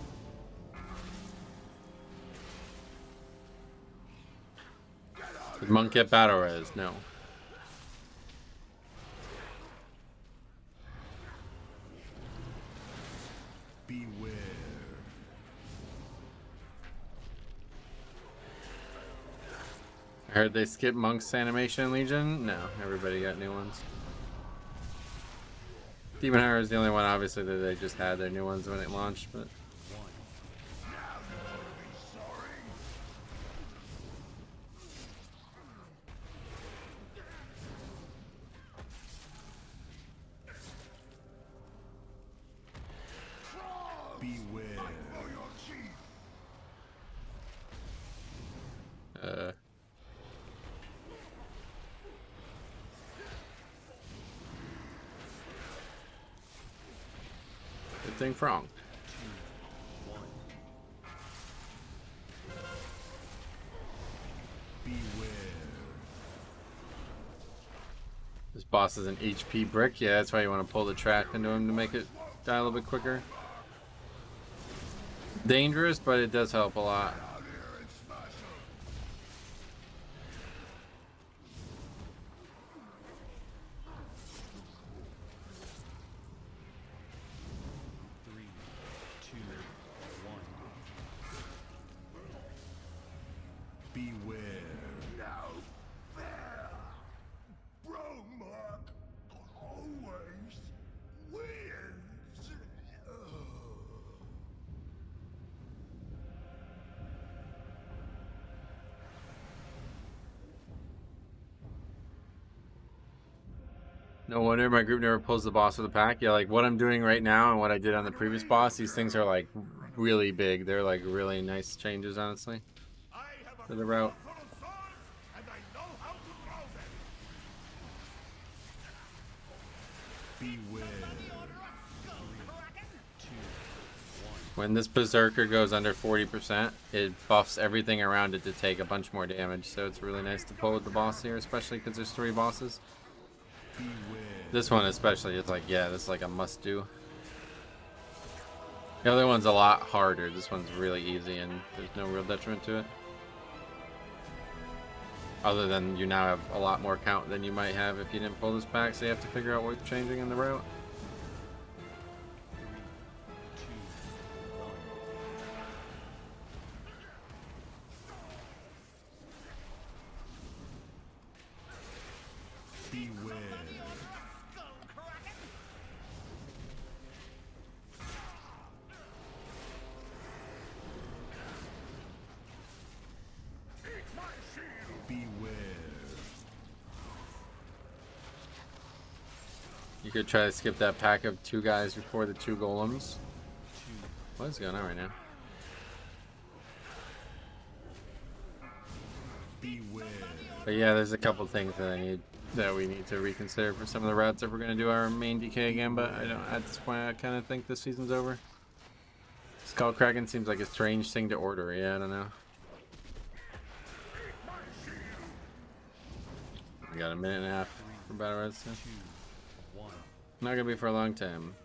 Did Monk get battle res? No. Beware. I heard they skipped Monk's animation in Legion. No, everybody got new ones. Demon Hunter is the only one, obviously, that they just had their new ones when it launched, but 1. Now you're gonna be sorry. Beware. For something wrong. 2, 1. Beware. This boss is an HP brick. Yeah, that's why you want to pull the track into him to make it die a little bit quicker. Dangerous, but it does help a lot. No wonder my group never pulls the boss of the pack. Yeah, like what I'm doing right now and what I did on the previous boss, these things are like really big. They're like really nice changes, honestly, for the route. Beware. When this berserker goes under 40%, it buffs everything around it to take a bunch more damage. So it's really nice to pull with the boss here, especially because there's 3 bosses. This one especially is like, yeah, this is like a must do. The other one's a lot harder. This one's really easy and there's no real detriment to it. Other than you now have a lot more count than you might have if you didn't pull this pack, so you have to figure out what's changing in the route. You could try to skip that pack of 2 guys before the 2 golems. What is going on right now? But yeah, there's a couple things that we need to reconsider for some of the routes if we're gonna do our main DK again. But I don't. At this point, I kind of think this season's over. Skull Kraken seems like a strange thing to order. Yeah, I don't know. We got a minute and a half for battle redstone. Not gonna be for a long time.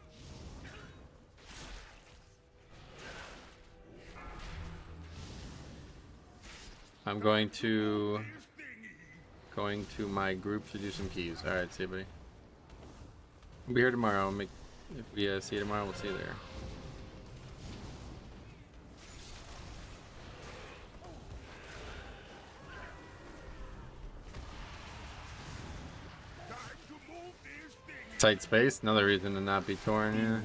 I'm going to my group to do some keys. All right, see you, buddy. We'll be here tomorrow. If we see you tomorrow, we'll see you there. Tight space, another reason to not be torn. Yeah.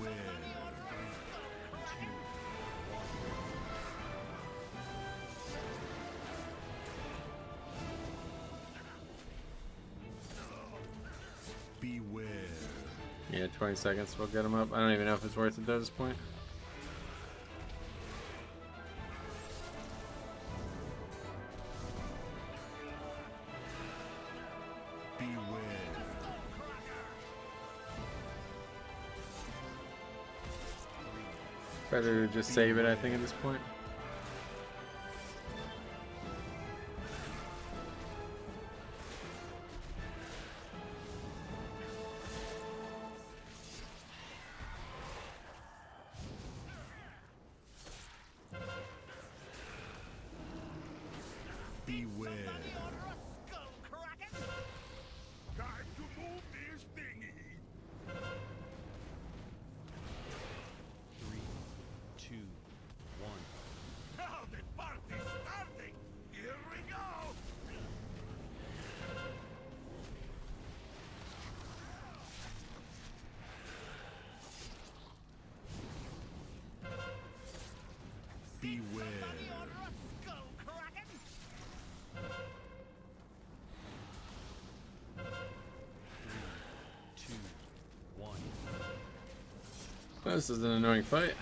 Beware. Yeah, 20 seconds. We'll get him up. I don't even know if it's worth it at this point. Better just save it, I think, at this point. Beware. Time to move this thingy. 3, 2, 1. Now the party's starting. Here we go. Beware. 3, 2, 1. This is an annoying fight.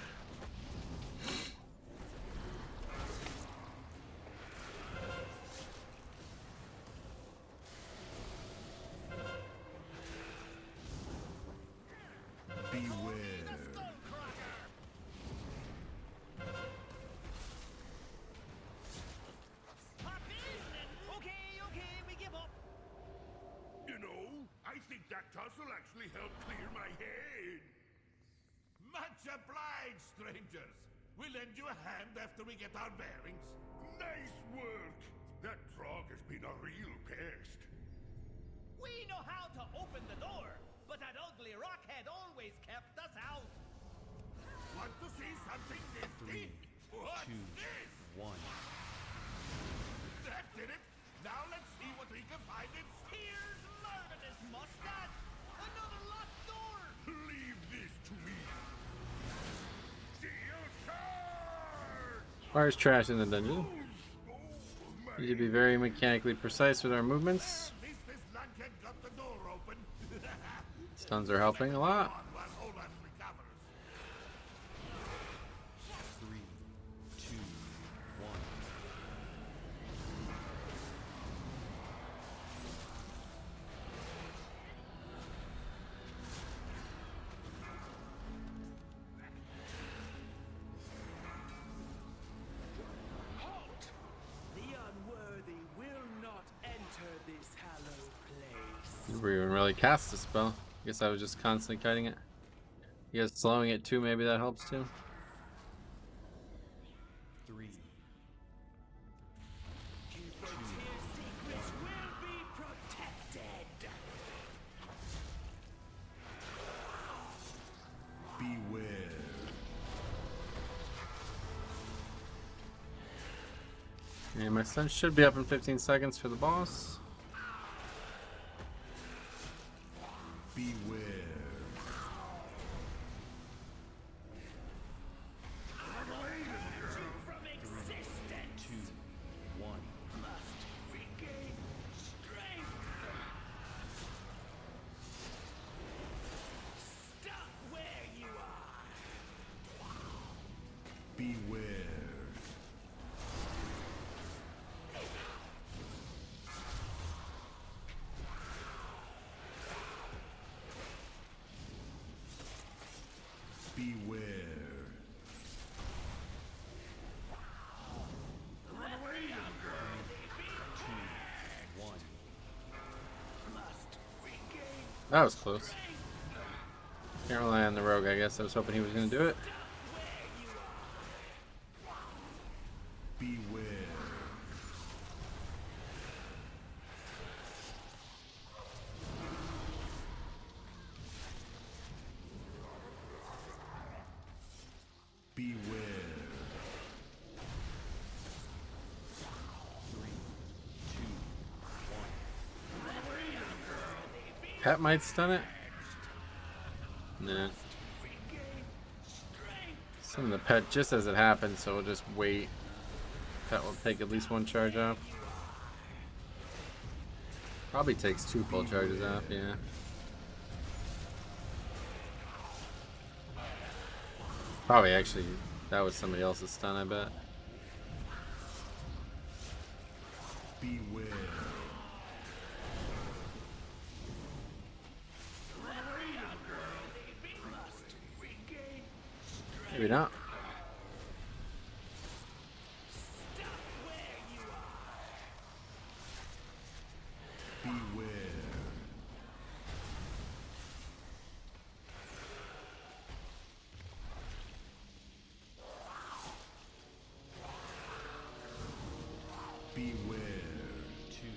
Beware. That tussle actually helped clear my head. Much obliged, strangers. We'll lend you a hand after we get our bearings. Nice work. That Trog has been a real pest. We know how to open the door, but that ugly rockhead always kept us out. Want to see something nifty? 3, What's 2, this? 1. That did it. Now let's see what we can find in Here's Marvinus mustache. Another locked door. Leave this to me. Shield charge! Fire's trash in the dungeon. We need to be very mechanically precise with our movements. At least this lunkhead got the door open. Stuns are helping a lot. While Olaf recovers. 3, 2, 1. Halt! The unworthy will not enter this hallowed place. Never even really cast the spell. Guess I was just constantly kiting it. You guys slowing it too, maybe that helps too. 3, Keeper Tyr's secrets will be protected. beware. And my stun should be up in 15 seconds for the boss. Beware. From existence 2, 1. must regain strength. Stop where you are. Beware. Beware. Run away, Two, 1. must regain That was close. Can't rely on the rogue, I guess. I was hoping he was going to do it. Beware. Beware. 3, 2, 1. Pet might stun it. Nah. Some of the pet just as it happens, so we'll just wait. Pet will take at least one charge off. Probably takes 2 full charges off, yeah. Probably actually, that was somebody else's stun, I bet. Beware. Maybe not. Beware. Beware. 2,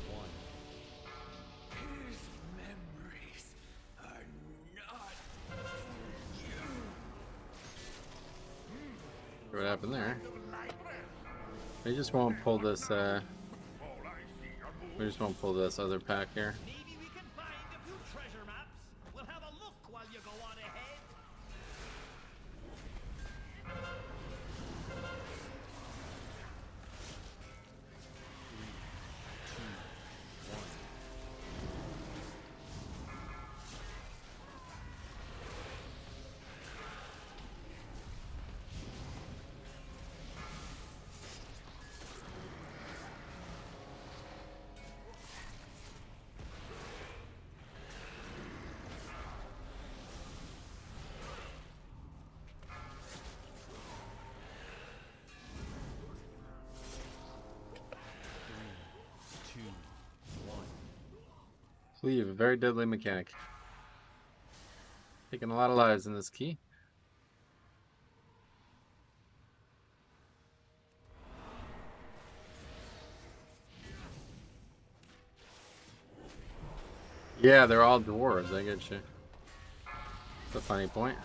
1. His memories are not you. What happened there? We just won't pull this, we just won't pull this other pack here. Maybe we can find a few treasure maps. We'll have a look while you go on ahead. Cleave, a very deadly mechanic. Taking a lot of lives in this key. Yeah, they're all dwarves, I get you. That's a funny point.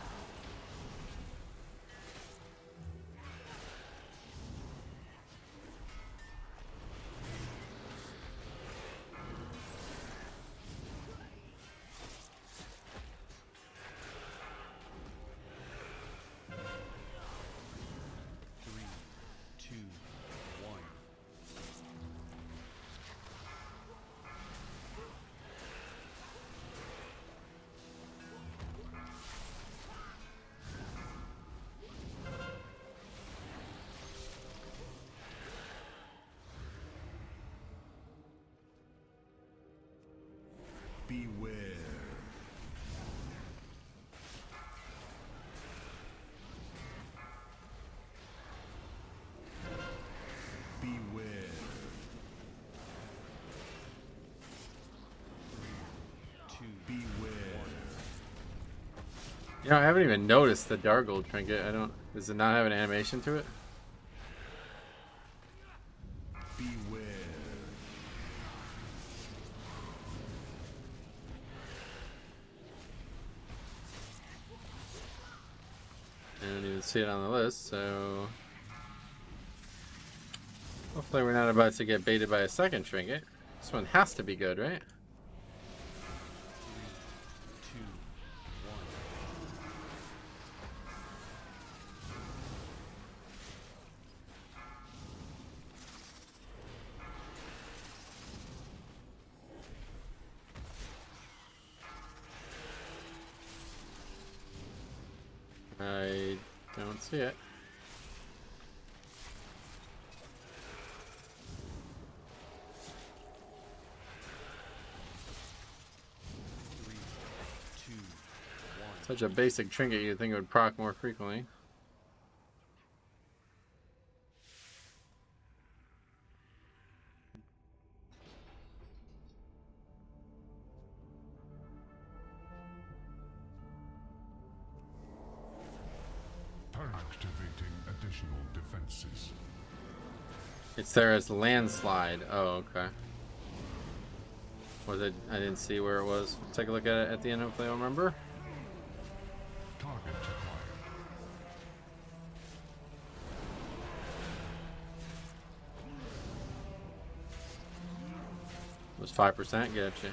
Beware. Beware. Beware. You know, I haven't even noticed the Dargold trinket. I don't. Does it not have an animation to it? Beware. I don't even see it on the list, so hopefully we're not about to get baited by a second trinket. This one has to be good, right? 3, 2, 1. I don't see it. Such a basic trinket, you'd think it would proc more frequently. Activating additional defenses. It's there as landslide. Oh, okay. Was it? I didn't see where it was. Take a look at it at the end. Hopefully, I'll remember. Target acquired. It was 5%. Gotcha.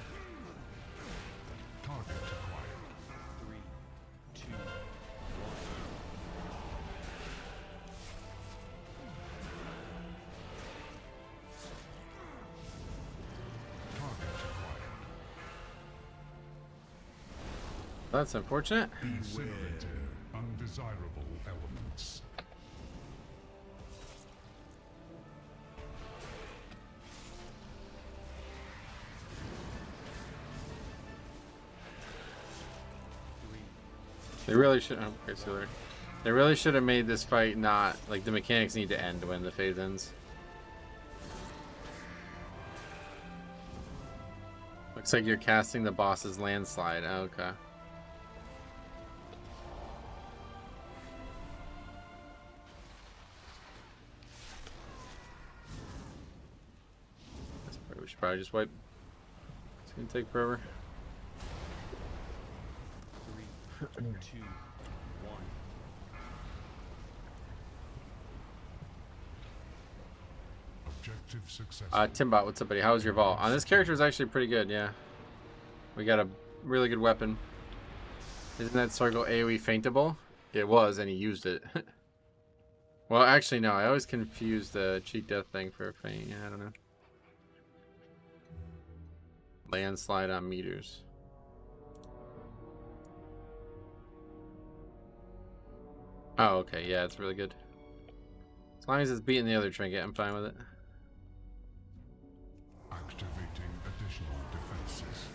Target acquired. 3, 2, 1. Target acquired. That's unfortunate. Beware. Undesirable elements. They really should. Oh, okay, so they really should have made this fight not like the mechanics need to end when the phase ends. Looks like you're casting the boss's landslide. Oh, okay. We should probably just wipe. It's gonna take forever. 3, 2, 1. Objective success. Timbot, what's up, buddy? How's your vault? On this character is actually pretty good, yeah. We got a really good weapon. Isn't that circle AoE faintable? It was, and he used it. Well, actually, no. I always confuse the cheat death thing for a feint. Yeah, I don't know. Landslide on meters. Oh, okay. Yeah, it's really good. As long as it's beating the other trinket, I'm fine with it. Activating additional defenses.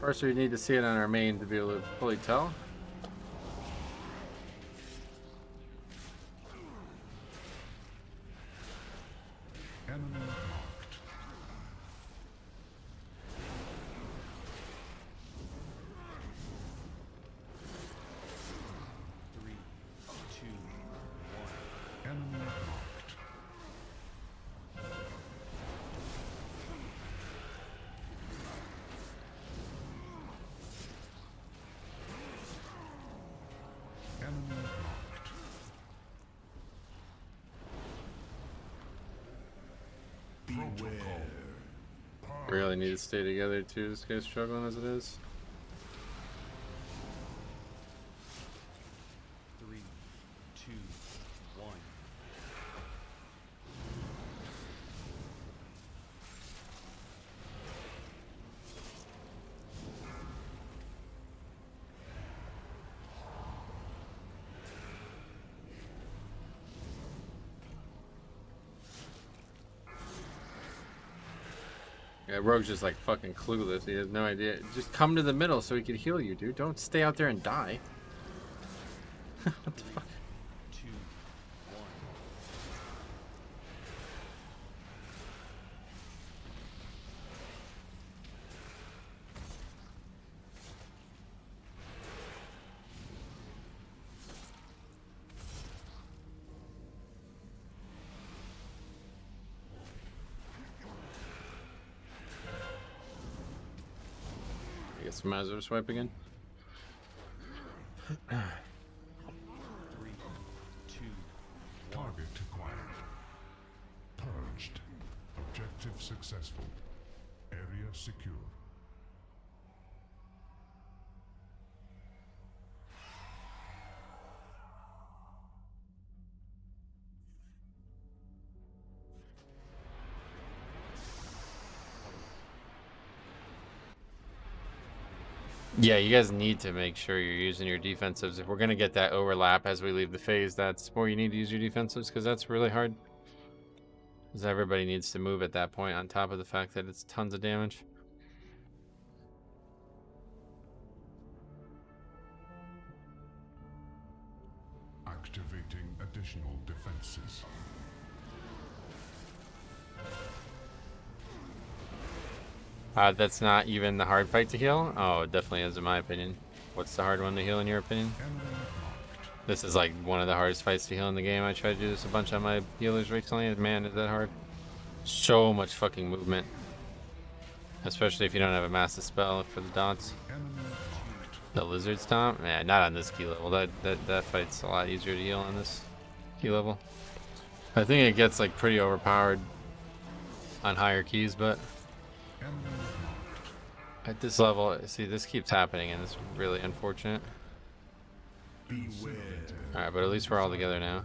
First, we need to see it on our main to be able to fully tell. Enemy marked. Really need to stay together too. This guy's struggling as it is. 3, 2, 1. Yeah, Rogue's just like fucking clueless. He has no idea. Just come to the middle so he can heal you, dude. Don't stay out there and die. What the fuck? 2, 1. I guess we might as well swipe again. 3, 2, 1. Target acquired. Purged. Objective successful. Area secure. Yeah, you guys need to make sure you're using your defensives. If we're going to get that overlap as we leave the phase, that's where you need to use your defensives, because that's really hard. Because everybody needs to move at that point, on top of the fact that it's tons of damage. Activating additional defenses. That's not even the hard fight to heal? Oh, it definitely is in my opinion. What's the hard one to heal in your opinion? This is like one of the hardest fights to heal in the game. I tried to do this a bunch on my healers recently, and man, is that hard. So much fucking movement. Especially if you don't have a massive spell for the dots. The lizard stomp? Yeah, not on this key level. That fight's a lot easier to heal on this key level. I think it gets like pretty overpowered on higher keys, but at this level, see, this keeps happening, and it's really unfortunate. Alright, but at least we're all together now.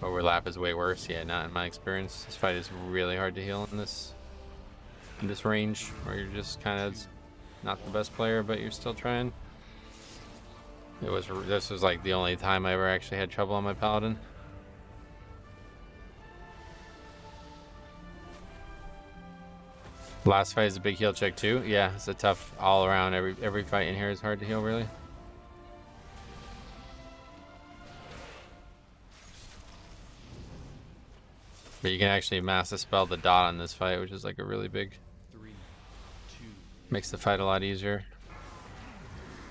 Overlap is way worse. Yeah, not in my experience. This fight is really hard to heal in this range, where you're just kind of not the best player, but you're still trying. This was like the only time I ever actually had trouble on my paladin. Last fight is a big heal check too. Yeah, it's a tough all around. Every fight in here is hard to heal, really. But you can actually massive spell the dot on this fight, which is like a really big. 3, 2. Makes the fight a lot easier.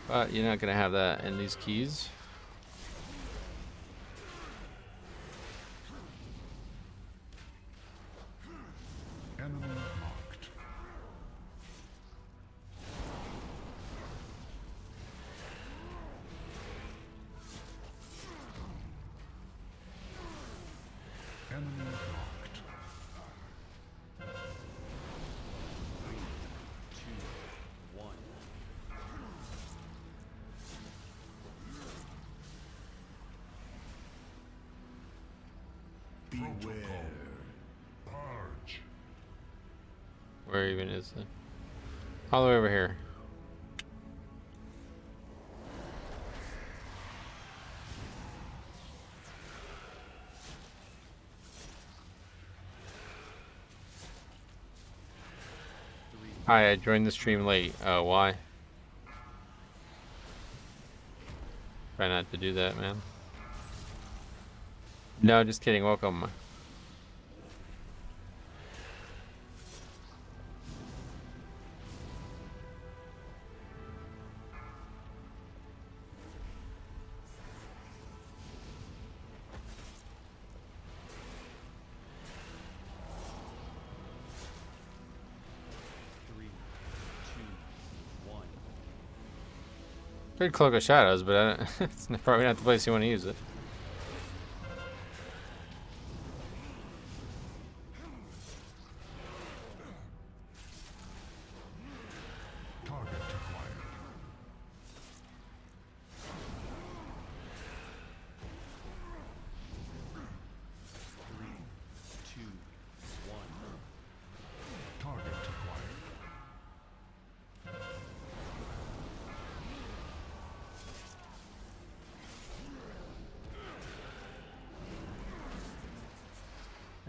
But you're not gonna have that in these keys. Enemy marked. Enemy marked. 3, 2, 1. Beware. Purge. Where even is it? All the way over here. Hi, I joined the stream late. Why? Try not to do that, man. No, just kidding. Welcome. Good Cloak of Shadows, but it's probably not the place you want to use it.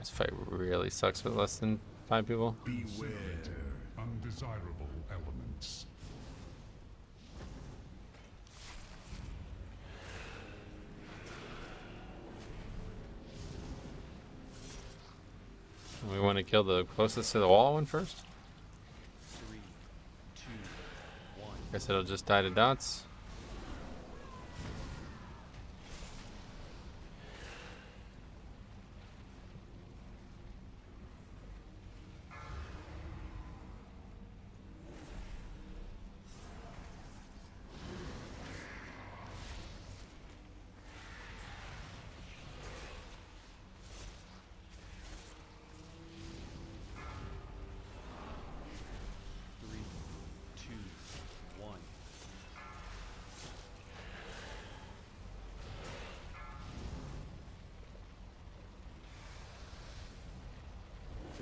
This fight really sucks with less than 5 people. Beware undesirable elements. We want to kill the closest to the wall one first. 3, 2, 1. Guess it'll just die to dots.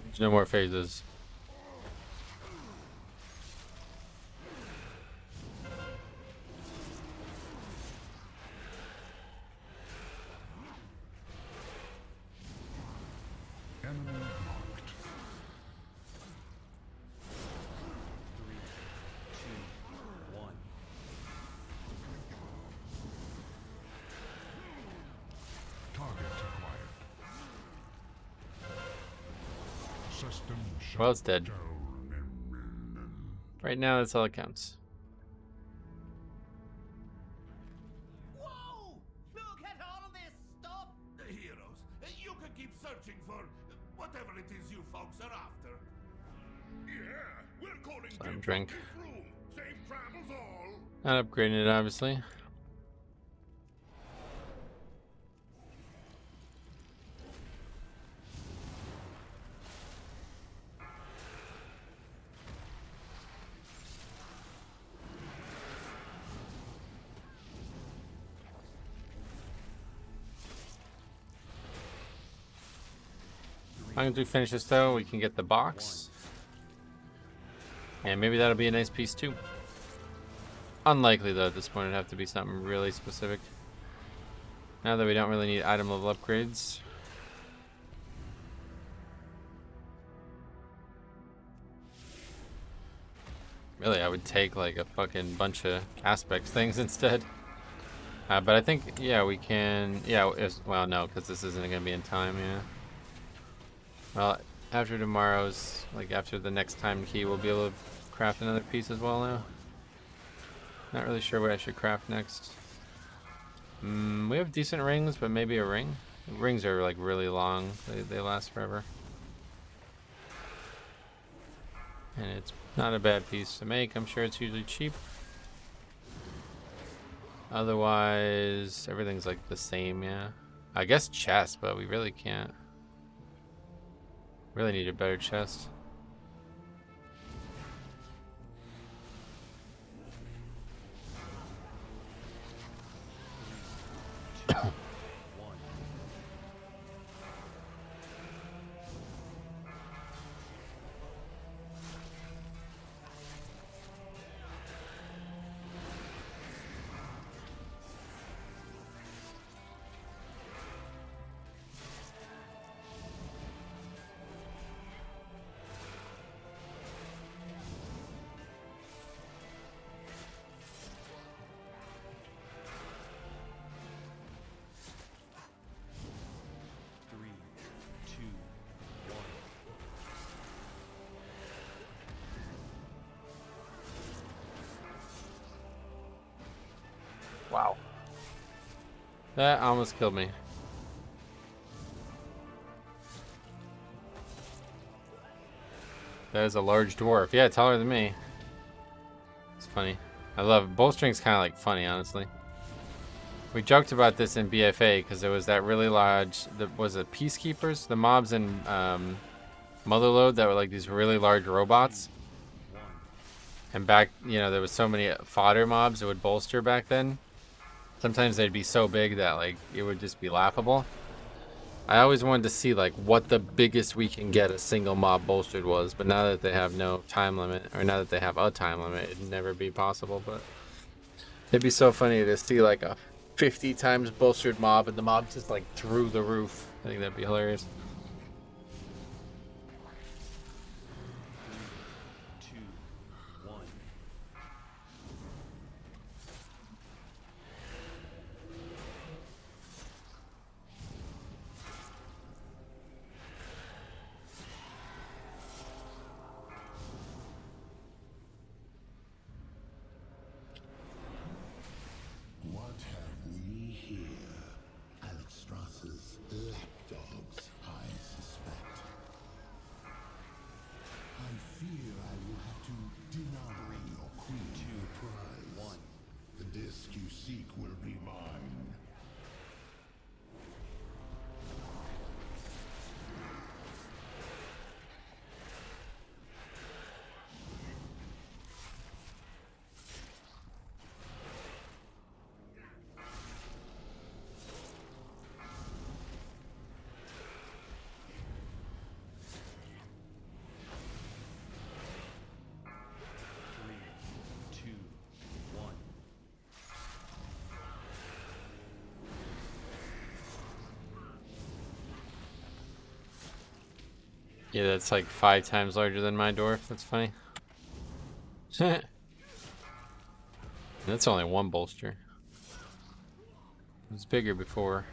There's no more phases. Enemy marked. 3, 2, 1. Target acquired. System Well, it's dead. shut down. Right now, that's all that counts. Whoa! Look at all this stuff! The heroes. You can keep searching for whatever it is you folks are after. Yeah, we're calling Some this drink. room. Safe travels all. Not upgrading it, obviously. As we finish this though, we can get the box. And maybe that'll be a nice piece too. Unlikely though at this point, it'd have to be something really specific. Now that we don't really need item level upgrades. Really, I would take like a fucking bunch of aspects things instead. But I think, yeah, we can, yeah, well no, because this isn't going to be in time, yeah. Well, after tomorrow's, like after the next time key, we'll be able to craft another piece as well now. Not really sure what I should craft next. We have decent rings, but maybe a ring. Rings are like really long. They last forever. And it's not a bad piece to make. I'm sure it's usually cheap. Otherwise, everything's like the same, yeah. I guess chest, but we really can't. Really need a better chest. Wow. That almost killed me. That is a large dwarf. Yeah, taller than me. It's funny. I love it. Bowstring's kind of like funny, honestly. We joked about this in BFA because there was that really large, was it Peacekeepers? The mobs in Motherlode that were like these really large robots. And back, you know, there was so many fodder mobs that would bolster back then. Sometimes they'd be so big that like it would just be laughable. I always wanted to see like what the biggest we can get a single mob bolstered was, but now that they have no time limit, or now that they have a time limit, it'd never be possible. But it'd be so funny to see like a 50 times bolstered mob and the mob just like through the roof. I think that'd be hilarious. Yeah, that's like 5 times larger than my dwarf. That's funny. That's only one bolster. It was bigger before.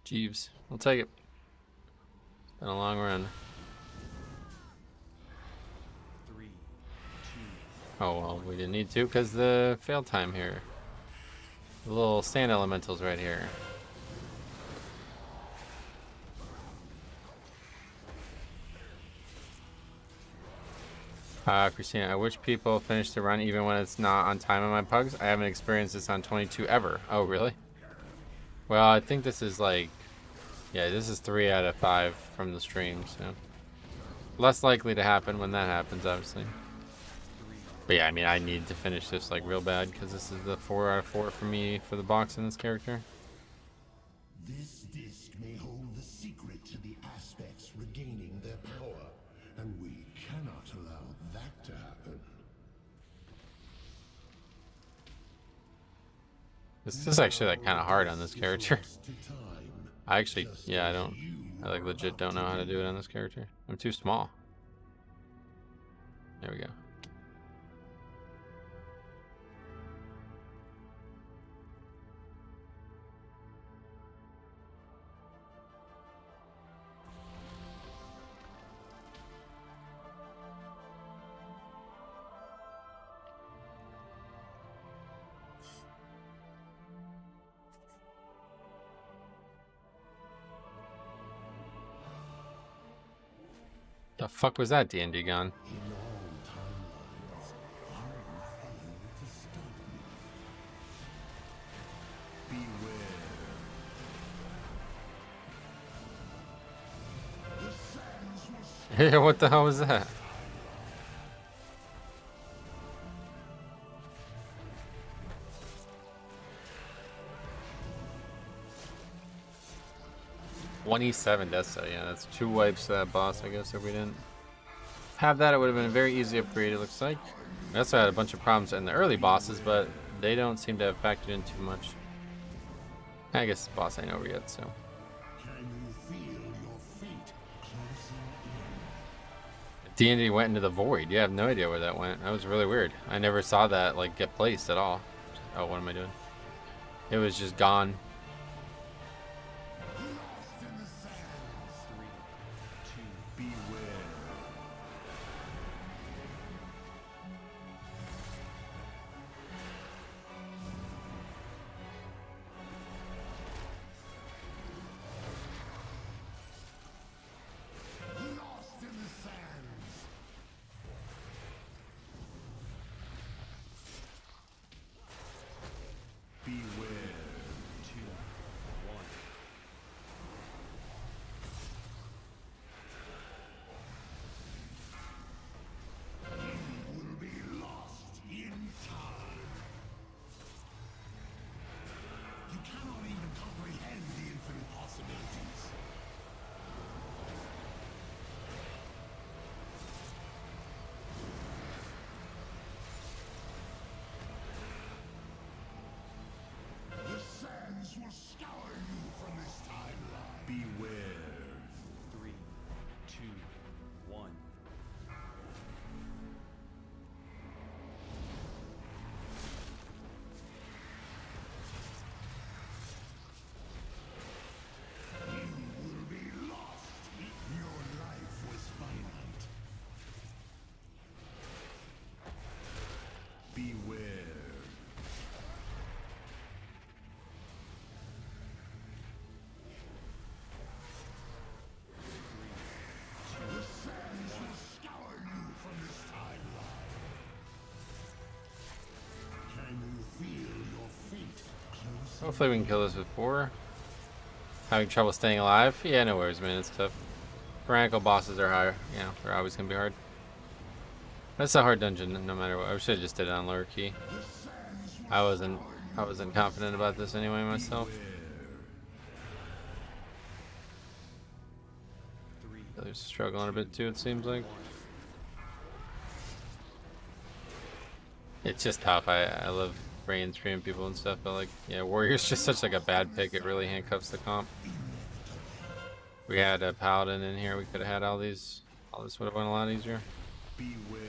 Jeeves, I'll take it. It's been a long run. 3, 2. Oh well, we didn't need to because the fail time here. The little sand elementals right here. Christina, I wish people finish the run even when it's not on time on my pugs. I haven't experienced this on 22 ever. Oh, really? Well, I think this is like, yeah, this is 3 out of 5 from the stream, so less likely to happen when that happens, obviously. But yeah, I mean, I need to finish this like real bad because this is the 4 out of 4 for me for the box in this character. This disc may hold the secret to the aspects regaining their power, and we cannot allow that to happen. This is actually like kind of hard on this character. I actually, yeah, I like legit don't know how to do it on this character. I'm too small. There we go. The fuck was that, D&D gone? Yeah, what the hell was that? $27 death cell, yeah, that's 2 wipes to that boss, I guess. If we didn't have that, it would have been a very easy upgrade, it looks like. We also had a bunch of problems in the early bosses, but they don't seem to have factored in too much. I guess the boss ain't over yet, so. D&D went into the void. You have no idea where that went. That was really weird. I never saw that like get placed at all. Oh, what am I doing? It was just gone. Hopefully we can kill this with 4. Having trouble staying alive? Yeah, no worries, man. It's tough. Tyrannical bosses are hard. Yeah, they're always gonna be hard. That's a hard dungeon, no matter what. I should have just did it on lower key. I wasn't confident about this anyway myself. They're struggling a bit too, it seems like. It's just tough. I love brain stream people and stuff, but like, yeah, Warrior's just such like a bad pick. It really handcuffs the comp. We had a Paladin in here. We could have had all these. All this would have went a lot easier. Beware.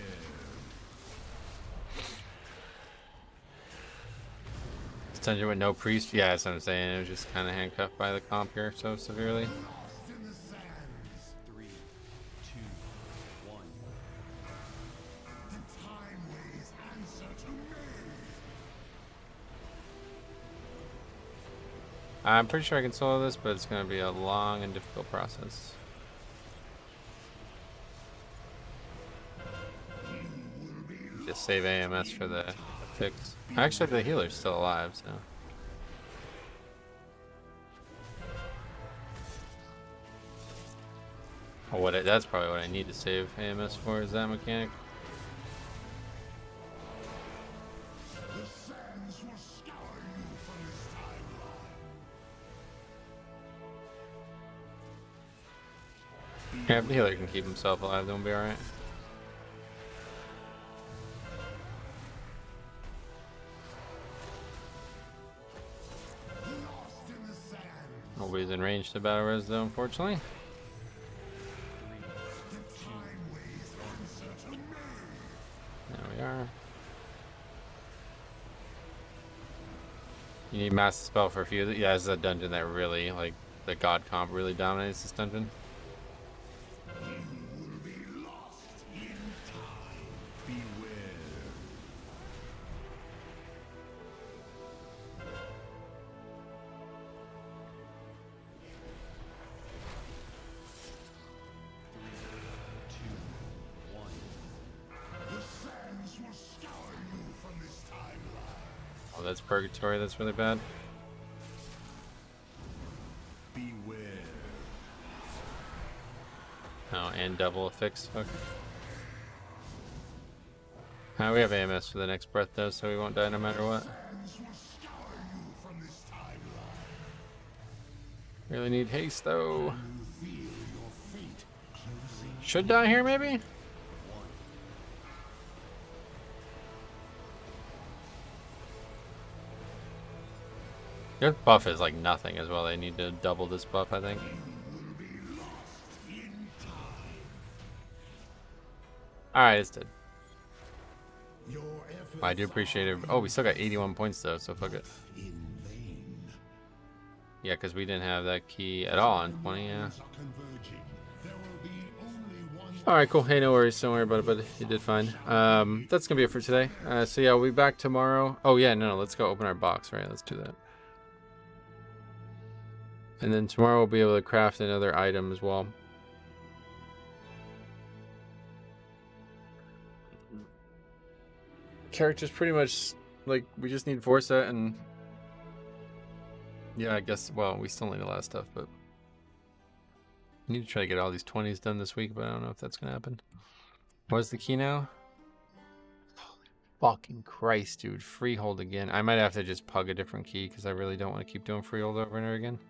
This dungeon with no priest. Yeah, that's what I'm saying. It was just kind of handcuffed by the comp here so severely. 3, 2, 1. I'm pretty sure I can solo this, but it's going to be a long and difficult process. Just save AMS for the fix. Actually, the healer's still alive, so. Oh, that's probably what I need to save AMS for, is that mechanic. Yeah, the healer can keep himself alive, then we'll be alright. Nobody's in range to battle res though, unfortunately. There we are. You need master spell for a few. Yeah, this is a dungeon that really, like, the god comp really dominates this dungeon. Oh, that's purgatory. That's really bad. Beware. Oh, and double affix. Fuck. We have AMS for the next breath though, so we won't die no matter what. Really need haste though. Should die here maybe? Their buff is like nothing as well. They need to double this buff, I think. Alright, it's dead. I do appreciate it. Oh, we still got 81 points though, so fuck it. Yeah, because we didn't have that key at all on 20, yeah. Alright, cool. Hey, no worries. Don't worry about it, but you did fine. That's going to be it for today. So yeah, we'll be back tomorrow. Oh yeah, no, let's go open our box, right? Let's do that. And then tomorrow we'll be able to craft another item as well. Character's pretty much, like, we just need 4 set and... Yeah, I guess, well, we still need a lot of stuff, but... I need to try to get all these 20s done this week, but I don't know if that's going to happen. What's the key now? Fucking Christ, dude. Freehold again. I might have to just pug a different key, because I really don't want to keep doing Freehold over and over again.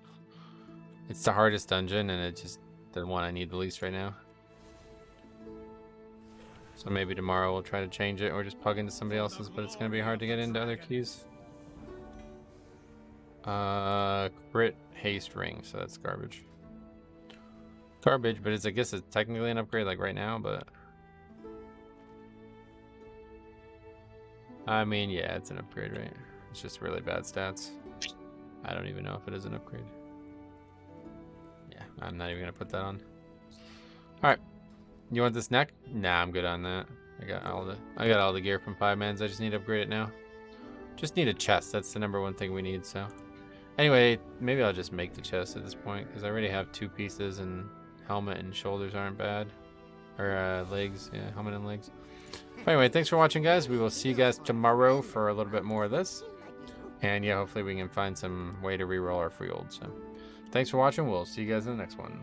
It's the hardest dungeon, and it's just the one I need the least right now. So maybe tomorrow we'll try to change it, or just plug into somebody else's, but it's going to be hard to get into other keys. Crit haste ring, so that's garbage. Garbage, but I guess it's technically an upgrade like right now, but... I mean, yeah, it's an upgrade, right? It's just really bad stats. I don't even know if it is an upgrade. Yeah, I'm not even going to put that on. Alright. You want this neck? Nah, I'm good on that. I got all the gear from 5-mans. I just need to upgrade it now. Just need a chest. That's the #1 thing we need, so. Anyway, maybe I'll just make the chest at this point, because I already have 2 pieces, and helmet and shoulders aren't bad. Or legs, yeah, helmet and legs. But anyway, thanks for watching, guys. We will see you guys tomorrow for a little bit more of this. And yeah, hopefully we can find some way to reroll our freehold. So thanks for watching. We'll see you guys in the next one.